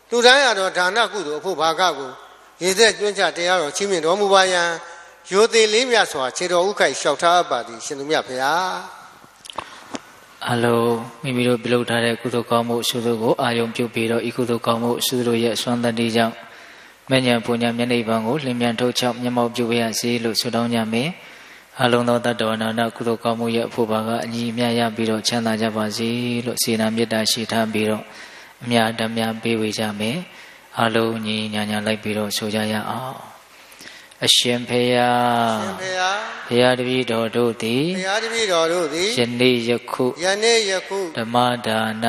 လှူဒန်းရတော်ဒါနကုသိုလ်အဖို့ဘာကကိုရေသက်ကျွမ်းချတရားတော်ချီးမြှင့်တော်မူပါယံရိုသေလေးမြတ်စွာခြေတော်ဥခိုက်လျှောက်ထားပါသည်ရှင်သူမြတ်ဗျာအလုံးမိမိတို့ပြုလုပ်ထားတဲ့ကုသိုလ်ကောင်းမှုအဆုတို့ကိုအာယုံပြုပြီးတော့ဤကုသိုလ်ကောင်းမှုအဆုတို့ရဲ့ဆွမ်းသတ္တိကြောင့်မဉ္ဇဉ်ပူညာမျက်နှိပ်ပံကိုလင်းမြန်ထုတ်ချောက်မျက်မှောက်ပြုပါရစေလို့ဆုတောင်းကြမယ်အလုံးသောတတ္တဝနာနာကုသိုလ်ကောင်းမှုရဲ့အဖို့ပါကအညီအမျှရပြီးတော့ချမ်းသာကြပါစေလို့စေနာမေတ္တာရှိထားပြီးတော့အမြတ်တမ်းပေးဝေကြမယ်အလုံးညီညာညာလိုက်ပြီးတော့ဆိုကြရအောင်အရှင်ဖေယဘုရားတပည့်တော်တို့သည်ဘုရားတပည့်တော်တို့သည်ယနေ့ယခုဓမ္မဒါန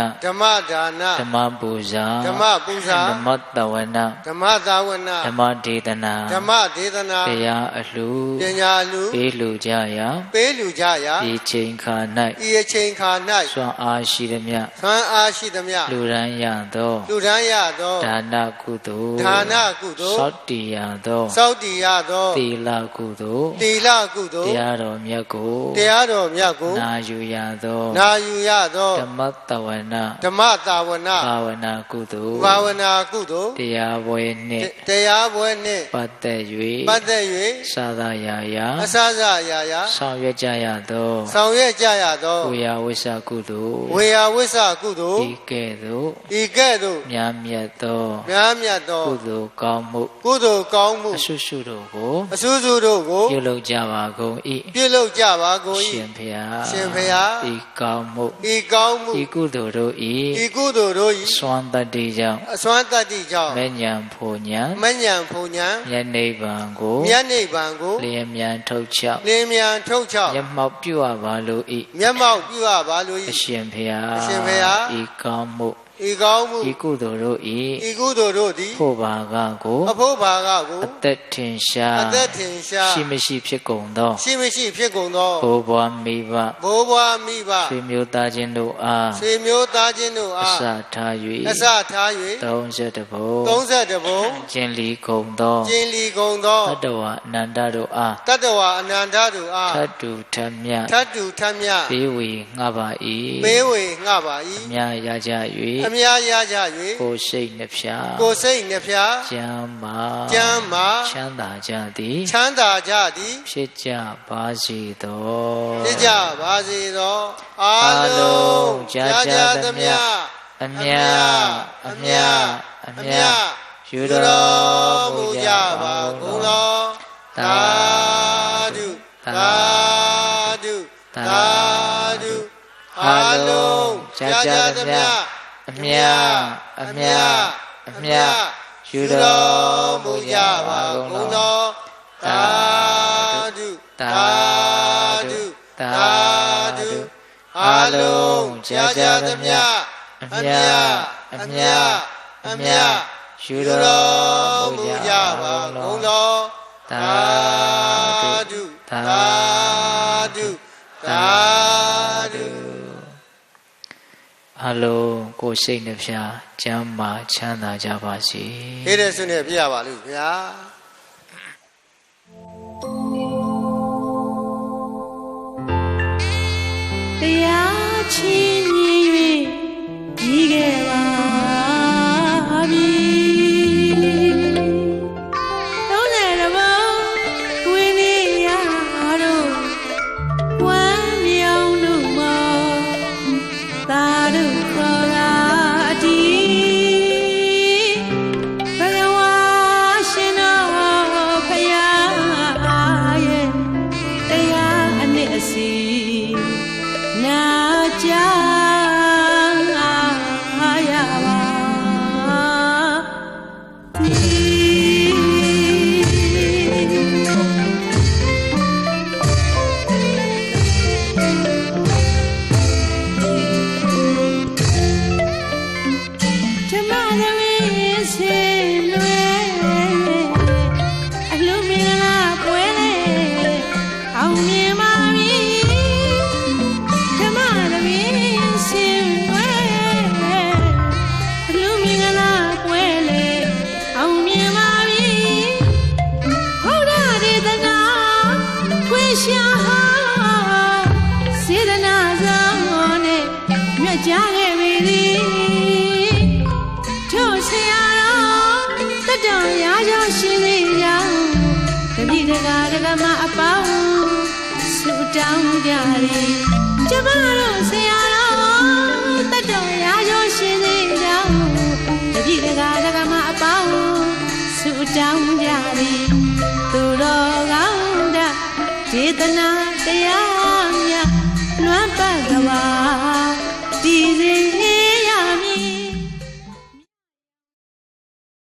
ဓမ္မပူဇာဓမ္မတဝနာဓမ္မဒေသနာတရားအလှပေးလူကြရာဤချိန်ခါ၌စွမ်းအားရှိသည်မြလူရန်ရသောဒါနကုသိုလ်သောတည်ရသောသီလကုသိုလ်တရားတော်မြတ်ကိုနာယူရသောဓမ္မတဝနာဘာဝနာကုသိုလ်တရားပွဲနှင့်ပတ်သက်၍သာသာယာဆောင်ရွက်ကြရသောဝေယဝိသကုသိုလ်ဤကဲ့သို့မြတ်သောကုသိုလ်ကောင်းမှုအဆုတို့ ကိုအဆူဆူတို့ကို ပြုလုပ်ကြပါကုန်၏ ပြုလုပ်ကြပါကုန်၏ ရှင်ဖျား ရှင်ဖျား ဤကောင်းမှု ဤကောင်းမှု ဤကုသိုလ်တို့၏ ဤကုသိုလ်တို့၏ စွမ်းတတ္တိကြောင့် အစွမ်းတတ္တိကြောင့် မဉ္ဇဉ်ဖို့ညာ မဉ္ဇဉ်ဖုန်ညာ ယနိဗ္ဗာန်ကို မြတ်နိဗ္ဗာန်ကို လျင်မြန်ထုတ်ချောက် လင်းမြန်ထုတ်ချောက် မျက်မှောက်ပြုအပ်ပါလို၏ မျက်မှောက်ပြုရပါလို့ အရှင်ဖျား အရှင်ဘုရား ဤကောင်းမှု ဤကောင်းမှု ဤကုသိုလ်တို့ ဤကုသိုလ်တို့သည် ၏ဖို့ပါကကို အဖို့ဘာကကို အသက်ထင်ရှား အသက်ထင်ရှား ရှိမရှိဖြစ်ကုန်သော ရှိမရှိဖြစ်ကုန်သော ဘိုးဘွားမိဘ ဘိုးဘွားမိဘ ဆွေမျိုးသားချင်းတို့အား ဆွေမျိုးသားချင်းတို့ အ အား စထား အစထား 30ဘုံ 31ဘုံ ကျင်လီကုန်သော ကျင်လီကုန်သော တတ္တဝအနန္တတို့အား တတ္တဝအနန္တတို့အား ထတ်တူထတ်မြတ် ထတ်တူထတ်မြတ် ပေးဝေငှပါ၏ ပေးဝေငှပါ အ ၏ များရကြ အများရကြ ၍ကိုယ်စိတ်နှဖျား ကိုယ်စိတ်နှဖျား ကျမ်းမာ ကျမ်းမာ ချမ်းသာကြသည် ချမ်းသာကြသည် ဖြစ်ကြပါစေသော ဖြစ်ကြပါစေသောအာလုံးကြာကြာသမျှ အမြအမြအမြယူတော်မူကြပါကုန်သော သာဓုသာဓုသာဓုအာလုံးကြာကြာသမျှ အမြအမြအမြယူတော်မူကြပါကုန်သော သာဓုသာဓုသာဓုအာလုံးကြာကြာသမျှအမြအမြအမြယူတော်မူကြပါကုန်သော သာဓုသာဓုသာဓု အလုံးကိုယ်စိတ်နှဖျားကျမ်းမာချမ်းသာကြပါစေ ဟေးတဲ့ဆုနဲ့ပြရပါလို့ဗျာတရားချင်းမြည်၍ပြီးခဲ့ပါပြီ30ဘုံဝိနည်းရတို့ဝမ်းမြောင်တို့မောသာဓုခေါ်ရာအတီးဘဂဝါရှင်တော်ဖယားရဲ့တရားအနှစ်အစီနာကြရပါဓမ္မသမီးဆင်းလွယ်အလှမင်္ဂလာပွဲလေအောင်မြင်ပါပြီဓမ္မသမီးဆင်းလွယ်အလှမင်္ဂလာပွဲလေအောင်မြင်ပါပြီဘုရားဒေသနာခွေရှာစေတနာဆောင်နဲ့မြတ်ကြခဲ့ပြီထို့ဆရာတော်တတ္တရာကျော်ရှိသေးကြောင်းတတိတကာဒကမအပေါင်းဆုတောင်းကြသည်ကျမတို့ဆရာတော်တတ္တရာကျော်ရှိသေးကြောင်းတတိတကာဒကမအပေါင်းဆုတောင်းကြသည်သူတော်ကောင်းတဲ့ဒေသနာတရား